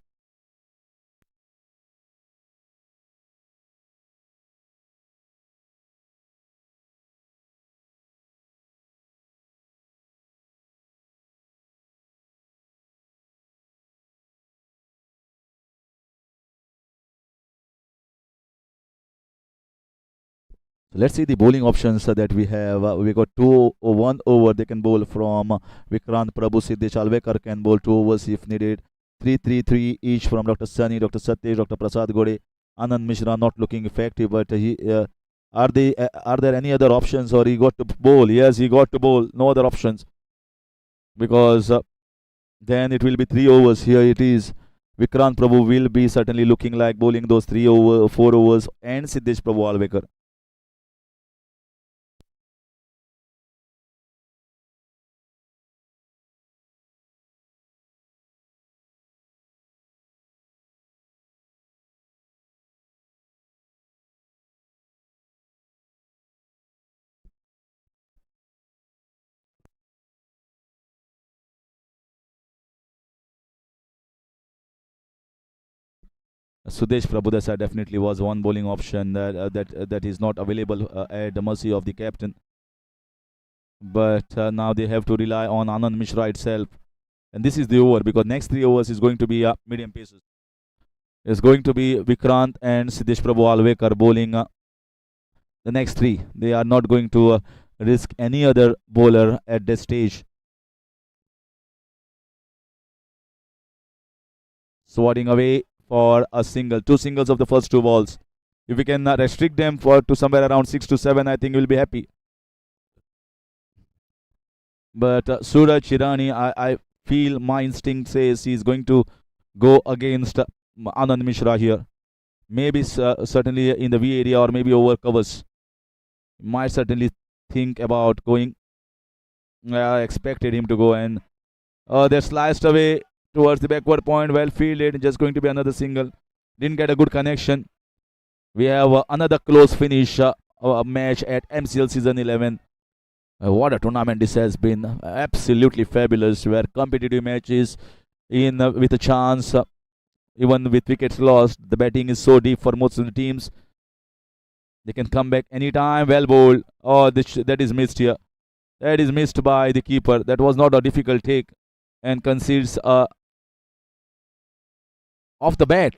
So let's see the bowling options that we have. We got 1 over. They can bowl from Vikrant Prabhu. Siddesh Alvekar can bowl 2 overs if needed. 3-3-3 each from Dr. Sunny, Dr. Satyesh, Dr. Prasad Gode. Anand Mishra not looking effective, but he are there any other options, or he got to bowl? Yes, he got to bowl. No other options, because then it will be 3 overs. Here it is. Vikrant Prabhu will be certainly looking like bowling those 4 overs, and Siddesh Prabhu Alvekar. Sudesh Prabhudasa definitely was one bowling option that is not available at the mercy of the captain. But now they have to rely on Anand Mishra itself. And this is the over, because next 3 overs is going to be medium paces. It's going to be Vikrant and Siddesh Prabhu Alvekar bowling the next 3. They are not going to risk any other bowler at this stage. Swatting away for a single. 2 singles of the first 2 balls. If we can restrict them to somewhere around 6 to 7, I think we'll be happy. But Suraj Hirani, I feel my instinct says he's going to go against Anand Mishra here. Maybe certainly in the V area, or maybe over covers. Might certainly think about going. I expected him to go, and they're sliced away towards the backward point. Well fielded. Just going to be another single. Didn't get a good connection. We have another close finish match at MCL Season 11. What a tournament this has been. Absolutely fabulous. Where competitive matches in with a chance, even with wickets lost. The batting is so deep for most of the teams. They can come back anytime. Well bowled. Oh, that is missed here. That is missed by the keeper. That was not a difficult take, and concedes off the bat.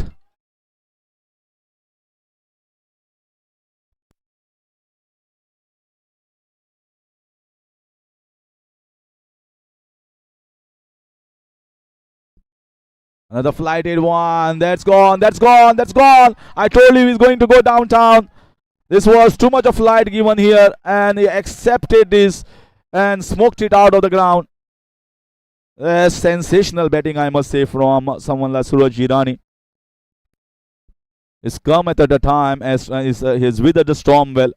Another flighted one. That's gone. That's gone. That's gone. I told you he's going to go downtown. This was too much of flight given here, and he accepted this and smoked it out of the ground. Sensational batting, I must say, from someone like Suraj Hirani. It's come at a time as he's withered the storm well.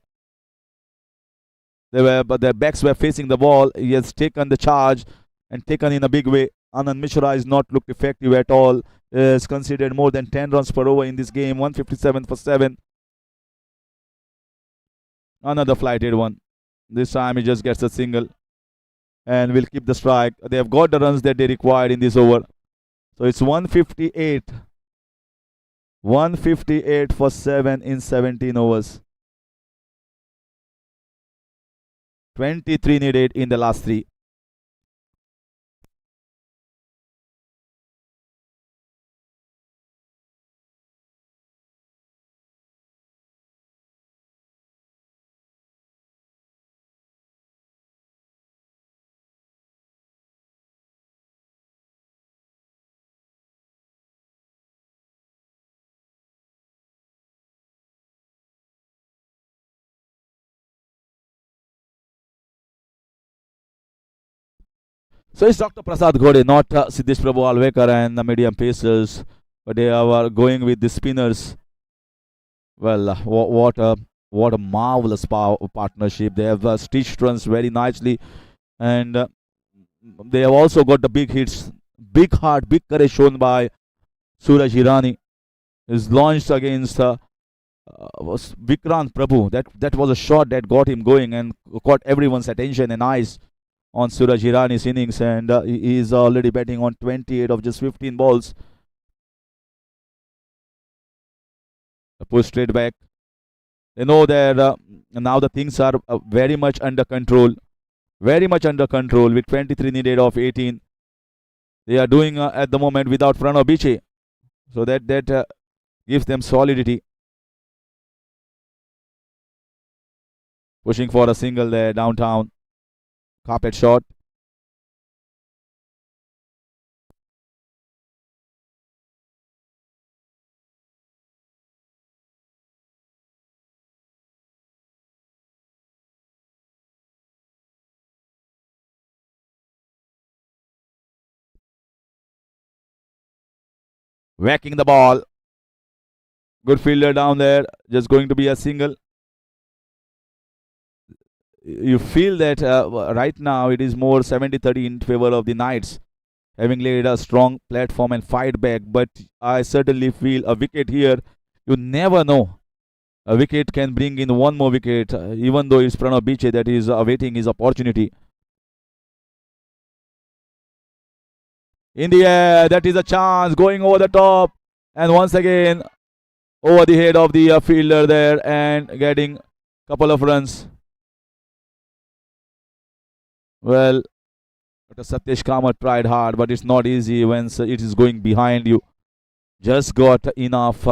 But their backs were facing the ball. He has taken the charge and taken in a big way. Anand Mishra has not looked effective at all. Is considered more than 10 runs per over in this game. 157 for 7. Another flighted one. This time he just gets a single and will keep the strike. They have got the runs that they required in this over. So it's 158 158 for 7 in 17 overs. 23 needed in the last three. So it's Dr. Prasad Ghode, not Siddesh Prabhu Alvekar and the medium pacers, but they are going with the spinners. Well, what a marvelous partnership. They have stitched runs very nicely, and they have also got the big hits, big heart, big courage shown by Suraj Hirani. Is launched against was Vikrant Prabhu. That was a shot that got him going and caught everyone's attention and eyes on Suraj Hirani's innings, and he is already batting on 28 of just 15 balls. Push straight back. They know that now the things are very much under control. Very much under control with 23 needed of 18. They are doing at the moment without Pranav Biche. So that gives them solidity. Pushing for a single there downtown. Carpet shot. Whacking the ball. Good fielder down there. Just going to be a single. You feel that right now it is more 70-30 in favor of the Knights, having laid a strong platform and fight back. But I certainly feel a wicket here. You never know. A wicket can bring in one more wicket, even though it's Pranav Biche that is awaiting his opportunity. In the air, that is a chance going over the top, and once again over the head of the fielder there and getting a couple of runs. Well, Satyesh Kamath tried hard, but it's not easy when it is going behind you. Just got enough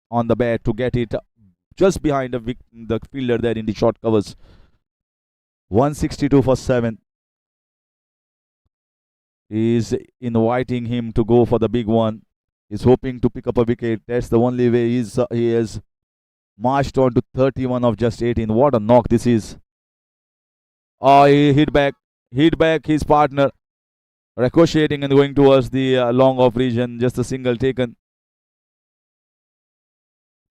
on the bat to get it just behind the fielder there in the short covers. 162 for 7. He's inviting him to go for the big one. He's hoping to pick up a wicket. That's the only way he has marched on to 31 of just 18. What a knock this is. Oh, he hit back his partner, ricocheting and going towards the long off region. Just a single taken.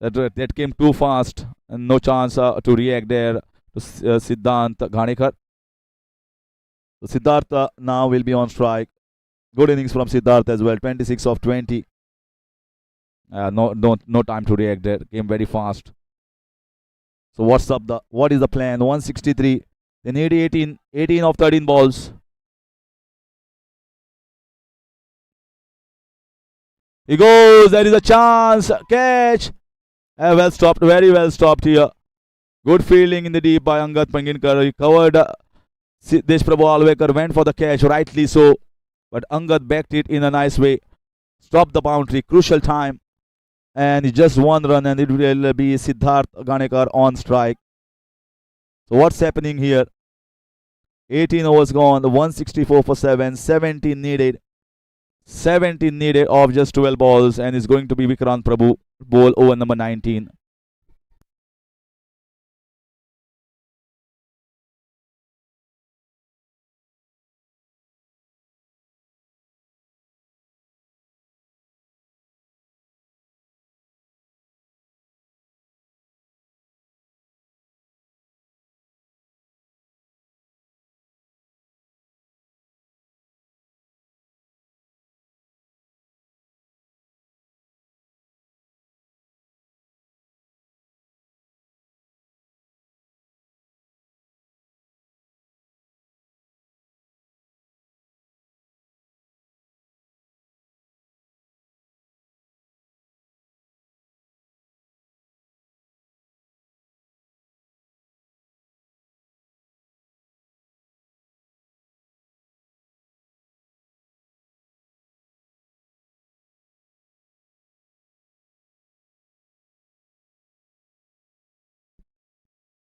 That came too fast and no chance to react there to Siddhant Ghanekar. So Siddhartha now will be on strike. Good innings from Siddhartha as well. 26 of 20. No time to react there. Came very fast. So what is the plan? 163. They need 18 of 13 balls. He goes. There is a chance. Catch. Well stopped. Very well stopped here. Good fielding in the deep by Angat Panginkar. He covered Siddesh Prabhu Alvekar, went for the catch, rightly so. But Angat backed it in a nice way. Stopped the boundary. Crucial time. And just one run, and it will be Siddharth Ghanekar on strike. So what's happening here? 18 overs gone, 164 for 7, 17 needed. 17 needed of just 12 balls, and it's going to be Vikrant Prabhu, ball over number 19.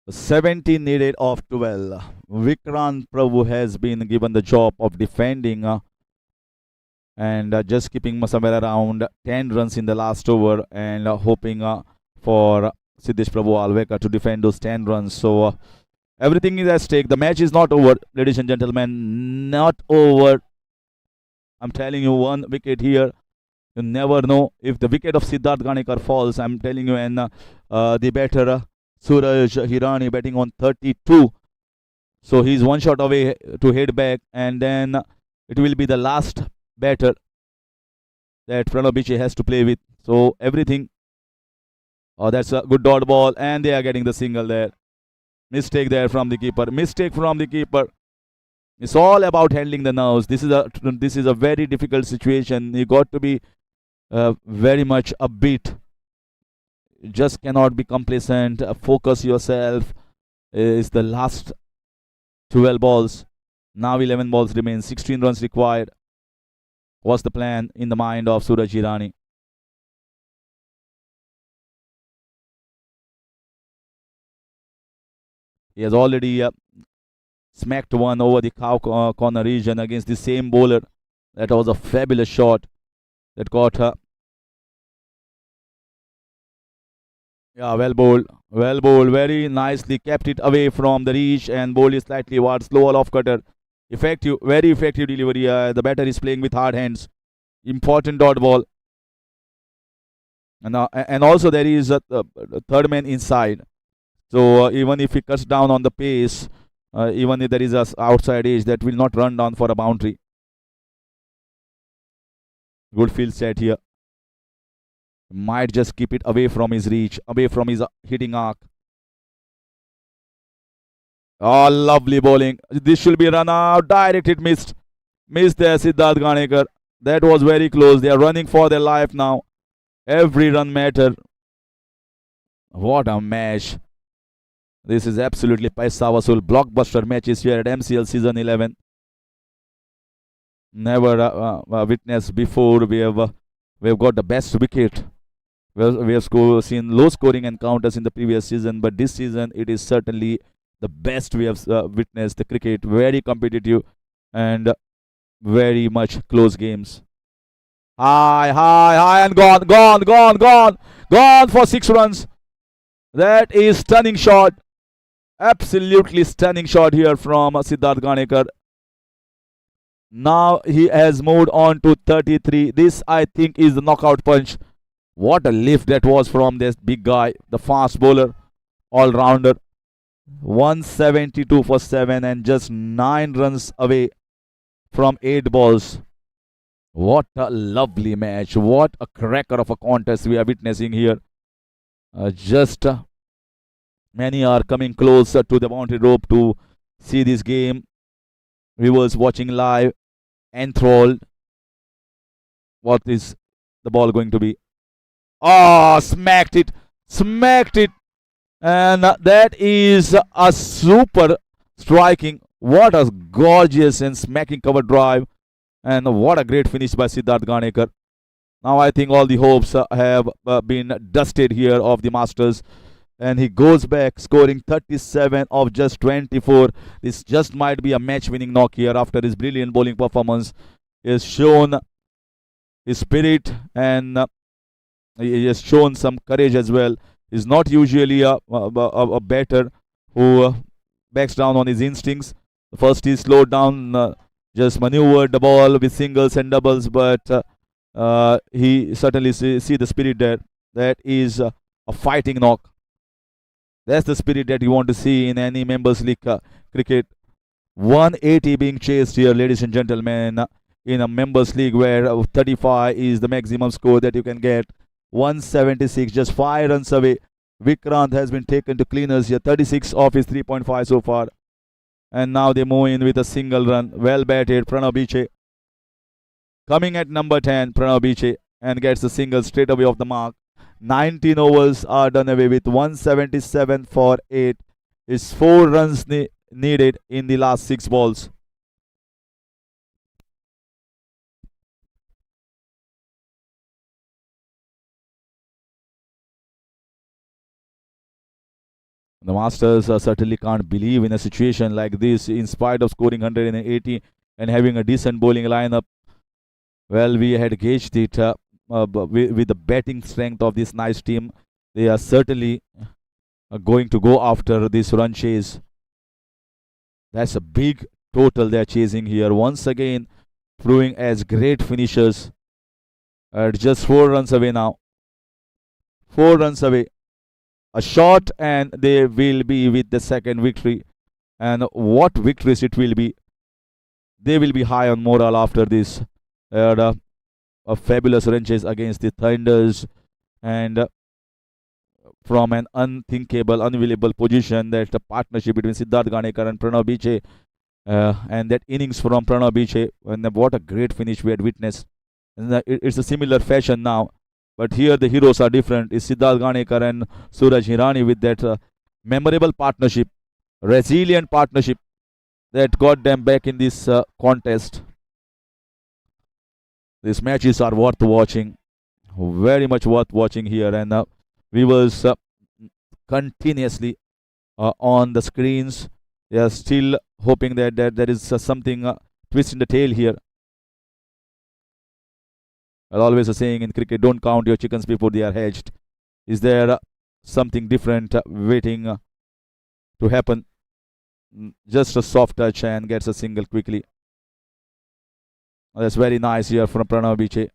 17 needed of 12. Vikrant Prabhu has been given the job of defending and just keeping somewhere around 10 runs in the last over and hoping for Siddesh Prabhu Alvekar to defend those 10 runs. So everything is at stake. The match is not over, ladies and gentlemen. Not over. I'm telling you, one wicket here. You never know if the wicket of Siddharth Ganekar falls. I'm telling you, and the batter Suraj Hirani batting on 32. So he's one shot away to head back, and then it will be the last batter that Pranav Biche has to play with. So everything. Oh, that's a good dot ball, and they are getting the single there. Mistake there from the keeper. Mistake from the keeper. It's all about handling the nerves. This is a very difficult situation. You got to be very much upbeat. You just cannot be complacent. Focus yourself. It's the last 12 balls. Now 11 balls remain. 16 runs required. What's the plan in the mind of Suraj Hirani? He has already smacked one over the cow corner region against the same bowler. That was a fabulous shot that got her. Yeah, well bowled. Well bowled. Very nicely kept it away from the reach and bowled it slightly wide. Slow off cutter. Effective. Very effective delivery. The batter is playing with hard hands. Important dot ball. And also there is a third man inside. So even if he cuts down on the pace, even if there is a outside edge, that will not run down for a boundary. Good field set here. Might just keep it away from his reach, away from his hitting arc. Oh, lovely bowling. This should be run out. Direct hit missed. Missed there, Siddharth Ganekar. That was very close. They are running for their life now. Every run matter. What a match. This is absolutely paisa vasool blockbuster matches here at MCL Season 11. Never witnessed before. We have got the best wicket. We have seen low scoring encounters in the previous season, but this season it is certainly the best we have witnessed. The cricket very competitive and very much close games. High, high, high, and gone, gone, gone, gone, gone for 6 runs. That is stunning shot. Absolutely stunning shot here from Siddharth Ganekar. Now he has moved on to 33. This, I think, is the knockout punch. What a lift that was from this big guy, the fast bowler, all rounder. 172 for 7 and just 9 runs away from 8 balls. What a lovely match. What a cracker of a contest we are witnessing here. Just many are coming closer to the boundary rope to see this game. Viewers watching live, enthralled. What is the ball going to be? Oh, smacked it. Smacked it. And that is a super striking. What a gorgeous and smacking cover drive. And what a great finish by Siddharth Ganekar. Now I think all the hopes have been dusted here of the Masters. And he goes back scoring 37 of just 24. This just might be a match-winning knock here after his brilliant bowling performance. He has shown his spirit and he has shown some courage as well. He's not usually a batter who backs down on his instincts. First he slowed down, just maneuvered the ball with singles and doubles, but he certainly see the spirit there. That is a fighting knock. That's the spirit that you want to see in any members league cricket. 180 being chased here, ladies and gentlemen, in a members league where 35 is the maximum score that you can get. 176, just 5 runs away. Vikrant has been taken to cleaners here. 36 off his 3.5 so far. And now they move in with a single run. Well batted, Pranav Biche. Coming at number 10, Pranav Biche, and gets the single straight away off the mark. 19 overs are done away with 177 for 8. It's 4 runs needed in the last 6 balls. The Masters certainly can't believe in a situation like this, in spite of scoring 180 and having a decent bowling lineup. Well, we had gauged it with the batting strength of this nice team. They are certainly going to go after this run chase. That's a big total they're chasing here. Once again, proving as great finishers at just 4 runs away now. 4 runs away. A shot, and they will be with the second victory. And what victories it will be! They will be high on morale after this. A fabulous run chase against the Thunders, and from an unthinkable, unbelievable position, that the partnership between Siddharth Ganekar and Pranav Biche, and that innings from Pranav Biche, and what a great finish we had witnessed. And it's a similar fashion now, but here the heroes are different. It's Siddharth Ganekar and Suraj Hirani with that memorable partnership, resilient partnership that got them back in this contest. These matches are worth watching, very much worth watching here, and viewers continuously on the screens. They are still hoping that there is something twist in the tail here. Well, always a saying in cricket: don't count your chickens before they are hatched. Is there something different waiting to happen? Just a soft touch and gets a single quickly. That's very nice here from Pranav Biche.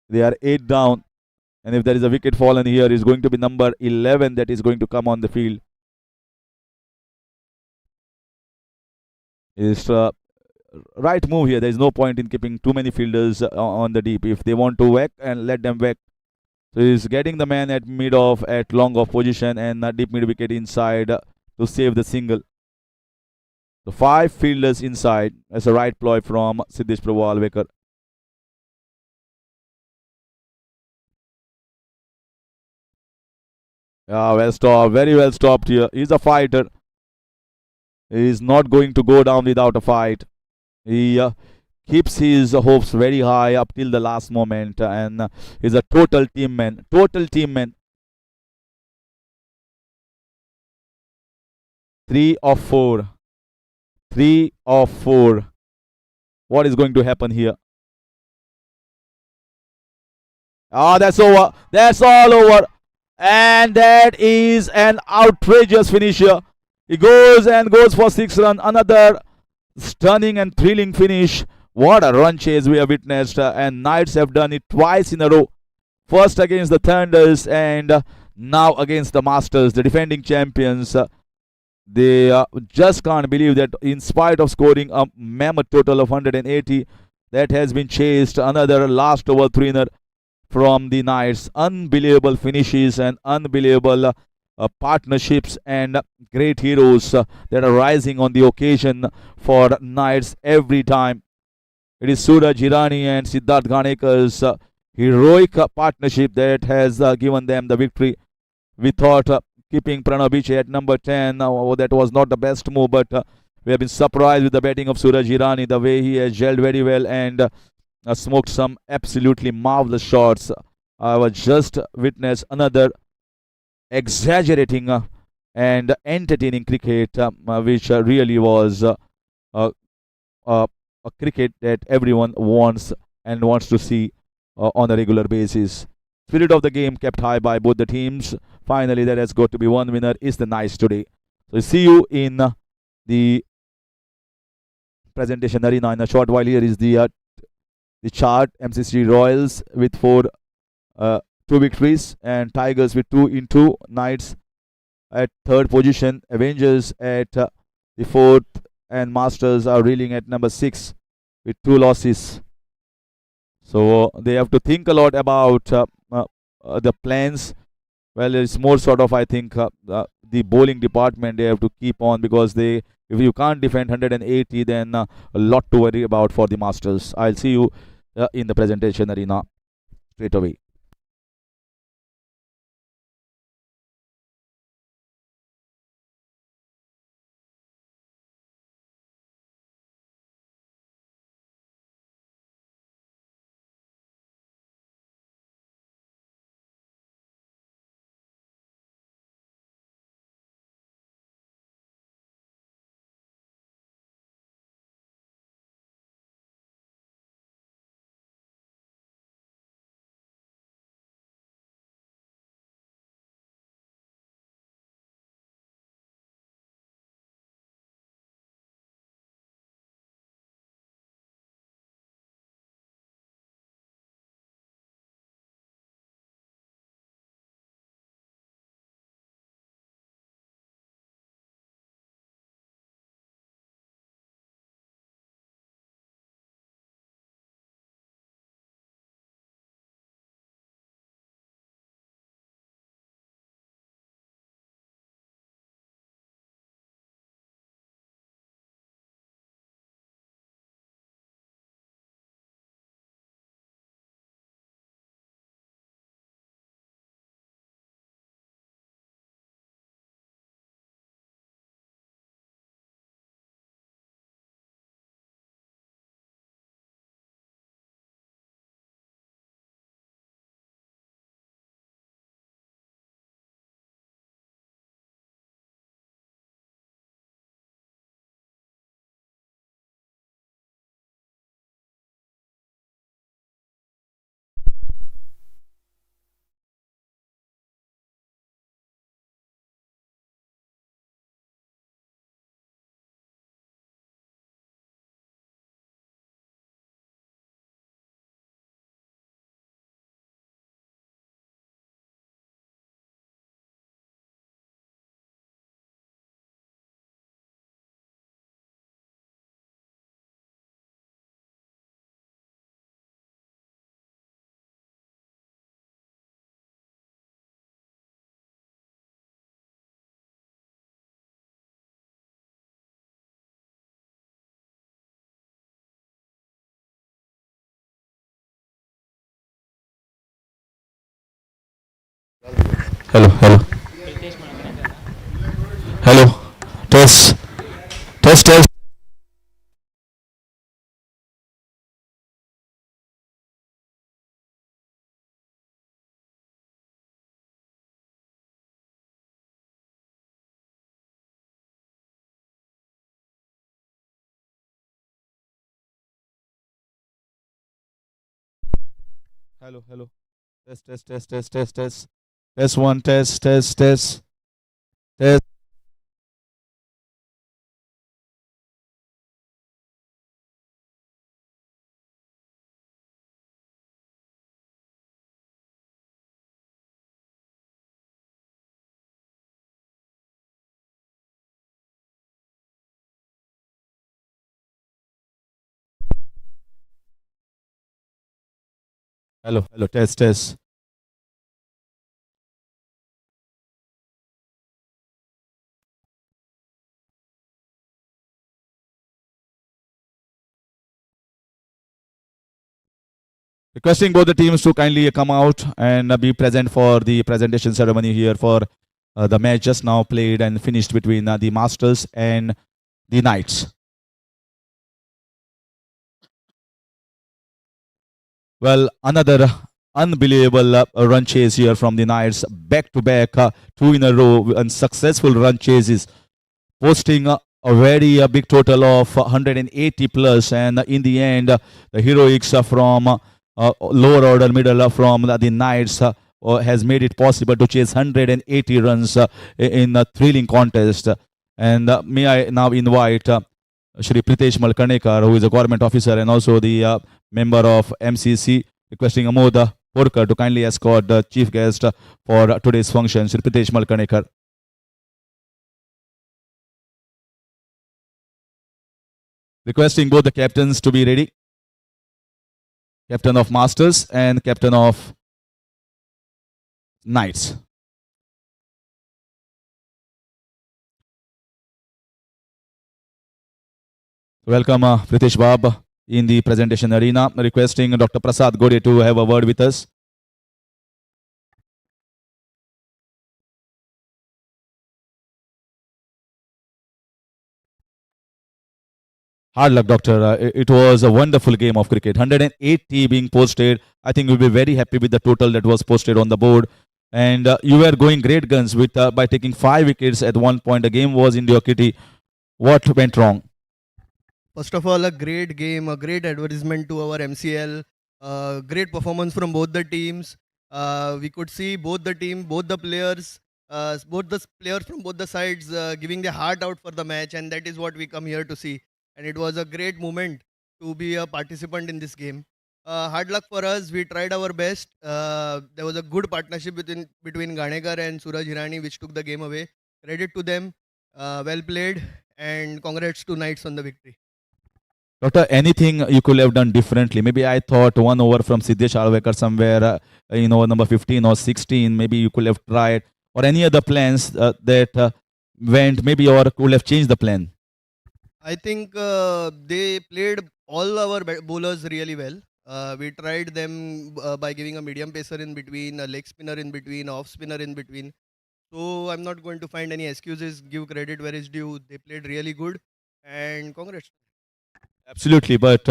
They are 8 down, and if there is a wicket fallen here, it's going to be number 11 that is going to come on the field. It's right move here. There is no point in keeping too many fielders on the deep. If they want to whack, and let them whack. So he's getting the man at mid off, at long off position, and deep mid wicket inside to save the single. The 5 fielders inside as a right ploy from Siddesh Prabhu Alvekar. Yeah, well stopped. Very well stopped here. He's a fighter. He is not going to go down without a fight. He keeps his hopes very high up till the last moment, and he's a total team man. Total team man. 3 of 4. 3 of 4. What is going to happen here? Ah, that's over. That's all over. And that is an outrageous finisher. He goes and goes for 6 runs. Another stunning and thrilling finish. What a run chase we have witnessed. And Knights have done it twice in a row. First against the Thunders, and now against the Masters, the defending champions. They just can't believe that in spite of scoring a mammoth total of 180, that has been chased. Another last over threener from the Knights. Unbelievable finishes and unbelievable partnerships and great heroes that are rising on the occasion for Knights every time. It is Suraj Hirani and Siddharth Ganekar's heroic partnership that has given them the victory. We thought keeping Pranav Biche at number 10, that was not the best move, but we have been surprised with the batting of Suraj Hirani, the way he has gelled very well and smoked some absolutely marvelous shots. I was just witnessed another exaggerating and entertaining cricket, which really was uh, a cricket that everyone wants to see on a regular basis. Spirit of the game kept high by both the teams. Finally, there has got to be one winner. Is the Knights today. So see you in the presentation arena in a short while. Here is the chart. MCC Royals with 2 victories, and Tigers with 2 in 2. Knights at third position. Avengers at the fourth, and Masters are reeling at number 6 with 2 losses. So they have to think a lot about the plans. Well, it's more sort of, I think, the bowling department they have to keep on, because if you can't defend 180, then a lot to worry about for the Masters. I'll see you in the presentation arena straight away. Hello, hello, hello. Test, test, test. Hello, hello. Test, test, test, test, test, test. Test one, test, test, test, test. Hello, hello, test, test. Requesting both the teams to kindly come out and be present for the presentation ceremony here for the match just now played and finished between the Masters and the Knights. Well, another unbelievable run chase here from the Knights. Back to back, two in a row, and successful run chases, posting a very big total of 180 plus. And in the end, the heroics from lower order, middle from the Knights has made it possible to chase 180 runs in a thrilling contest. And may I now invite Shri Pritesh Malkanekar, who is a government officer and also the member of MCC, requesting Amod Porkar to kindly escort the chief guest for today's function, Shri Pritesh Malkanekar. Requesting both the captains to be ready. Captain of Masters and Captain of Knights. Welcome Pritesh Bab in the presentation arena. Requesting Dr. Prasad Gode to have a word with us. Hard luck, doctor. It was a wonderful game of cricket. 180 being posted. I think we'll be very happy with the total that was posted on the board. And you were going great guns with by taking 5 wickets at one point. The game was in your kitty. What went wrong? First of all, a great game, a great advertisement to our MCL. Great performance from both the teams. We could see both the team, both the players from both the sides giving their heart out for the match, and that is what we come here to see. And it was a great moment to be a participant in this game. Hard luck for us. We tried our best. There was a good partnership between Ganekar and Suraj Hirani, which took the game away. Credit to them. Well played, and congrats to Knights on the victory. Doctor, anything you could have done differently? Maybe I thought one over from Siddesh Alvekar somewhere, number 15 or 16. Maybe you could have tried, or any other plans that went, maybe, or could have changed the plan. I think they played all our bowlers really well. We tried them by giving a medium pacer in between, a leg spinner in between, off spinner in between. So I'm not going to find any excuses. Give credit where it's due. They played really good, and congrats. Absolutely, but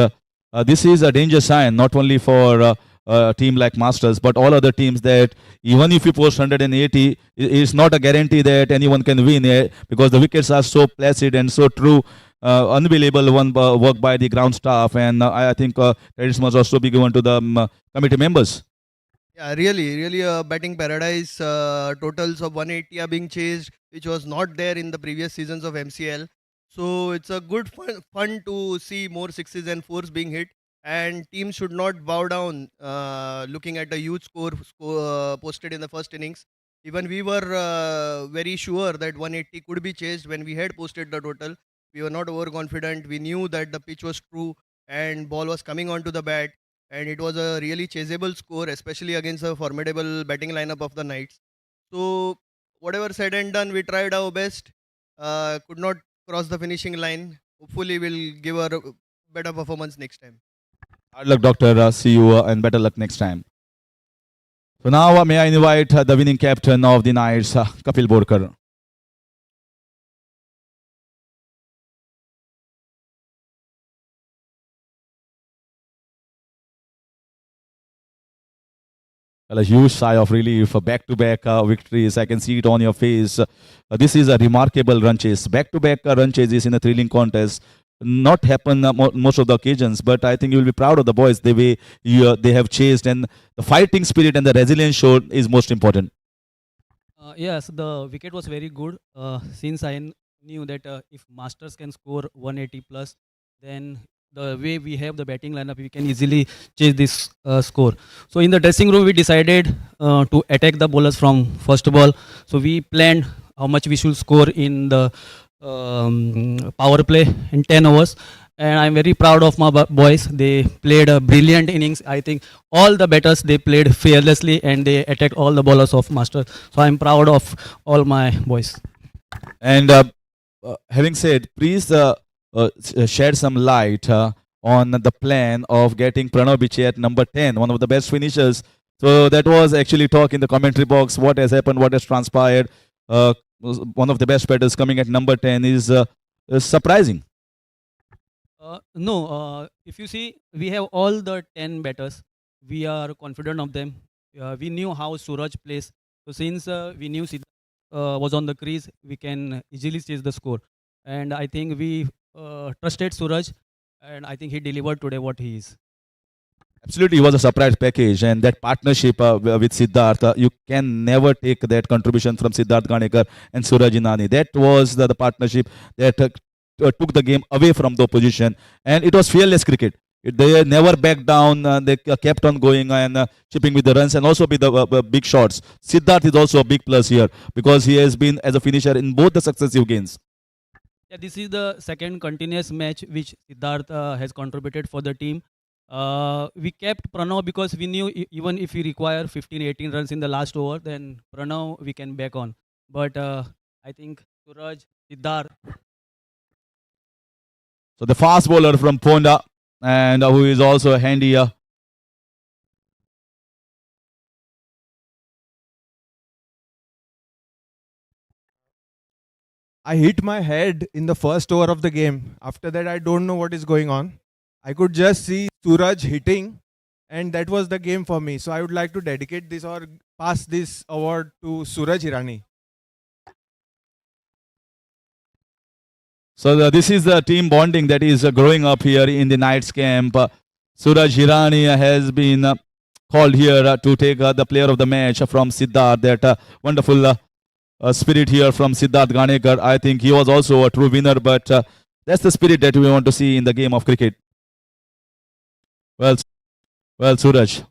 this is a danger sign not only for a team like Masters, but all other teams that even if you post 180, it's not a guarantee that anyone can win because the wickets are so placid and so true. Unbelievable work by the ground staff, and I think credits must also be given to the committee members. Yeah, really a batting paradise. Totals of 180 are being chased, which was not there in the previous seasons of MCL. So it's a good fun to see more sixes and fours being hit. And teams should not bow down looking at the huge score posted in the first innings. Even we were very sure that 180 could be chased when we had posted the total. We were not overconfident. We knew that the pitch was true and ball was coming onto the bat, and it was a really chaseable score, especially against a formidable batting lineup of the Knights. So, whatever said and done, we tried our best. Could not cross the finishing line. Hopefully, we'll give a better performance next time. Hard luck, Doctor. See you and better luck next time. So now may I invite the winning captain of the Knights, Kapil Borkar. Well, a huge sigh of relief, back-to-back victories. I can see it on your face. This is a remarkable run chase. Back-to-back run chases in a thrilling contest. Not happen most of the occasions, but I think you will be proud of the boys the way they have chased, and the fighting spirit and the resilience shown is most important. Yes, the wicket was very good. Since knew that if Masters can score 180 plus, then the way we have the batting lineup, we can easily chase this score. So in the dressing room, we decided to attack the bowlers from first ball. So we planned how much we should score in the power play in 10 overs. And I'm very proud of my boys. They played a brilliant innings. I think all the batters, they played fearlessly and they attacked all the bowlers of Masters. So I'm proud of all my boys. And having said, please shed some light on the plan of getting Pranav Bichi at number 10, one of the best finishers. So that was actually talk in the commentary box. What has happened? What has transpired? One of the best batters coming at number 10 is surprising. No, if you see, we have all the 10 batters. We are confident of them. We knew how Suraj plays. So since we knew Siddharth was on the crease, we can easily chase the score. And I think we trusted Suraj, and I think he delivered today what he is. Absolutely, it was a surprise package, and that partnership with Siddharth, you can never take that contribution from Siddharth Ganekar and Suraj Inani. That was the partnership that took the game away from the opposition, and it was fearless cricket. They never backed down. They kept on going and chipping with the runs and also with the big shots. Siddharth is also a big plus here because he has been as a finisher in both the successive games. Yeah, this is the second continuous match which Siddharth has contributed for the team. We kept Pranav because we knew even if we require 15-18 runs in the last over, then Pranav we can back on. But I think Suraj, Siddharth. So the fast bowler from Ponda, and who is also handy. I hit my head in the first over of the game. After that, I don't know what is going on. I could just see Suraj hitting, and that was the game for me. So I would like to dedicate this or pass this award to Suraj Hirani. So this is the team bonding that is growing up here in the Knights camp. Suraj Hirani has been called here to take the player of the match from Siddharth. That wonderful spirit here from Siddharth Ganekar. I think he was also a true winner, but that's the spirit that we want to see in the game of cricket. Well, Suraj,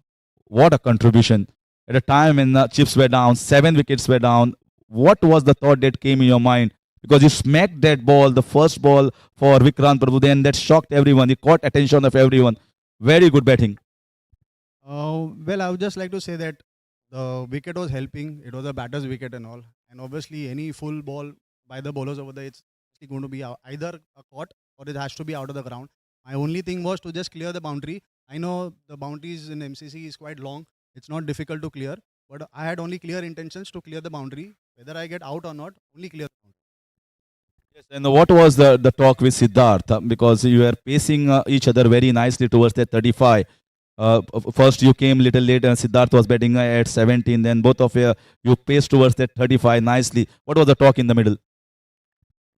what a contribution. At a time when chips were down, 7 wickets were down, what was the thought that came in your mind? Because you smacked that ball, the first ball for Vikrant Prabhu, then that shocked everyone. It caught attention of everyone. Very good batting. Well, I would just like to say that the wicket was helping. It was a batter's wicket and all. And obviously, any full ball by the bowlers over there, it's going to be either a caught or it has to be out of the ground. My only thing was to just clear the boundary. I know the boundaries in MCC is quite long. It's not difficult to clear. But I had only clear intentions to clear the boundary. Whether I get out or not, only clear the boundary. Yes, and what was the talk with Siddharth? Because you were pacing each other very nicely towards that 35. First you came little late and Siddharth was batting at 17. Then both of you paced towards that 35 nicely. What was the talk in the middle?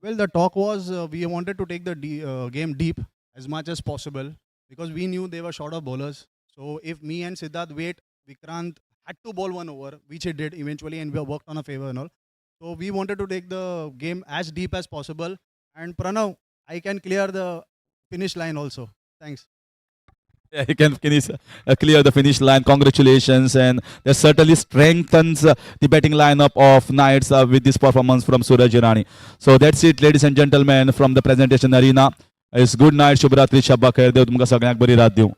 Well, the talk was we wanted to take the game deep as much as possible because we knew they were short of bowlers. So if me and Siddharth wait, Vikrant had to bowl 1 over, which he did eventually, and we worked on a favor and all. So we wanted to take the game as deep as possible. And Pranav, I can clear the finish line also. Thanks. Yeah, he can finish, clear the finish line. Congratulations, and that certainly strengthens the batting lineup of Knights with this performance from Suraj Hirani. So that's it, ladies and gentlemen, from the presentation arena. It's good night, Shubhratri, Shabba Khair, Dev tumka sagnyak bari raat diu.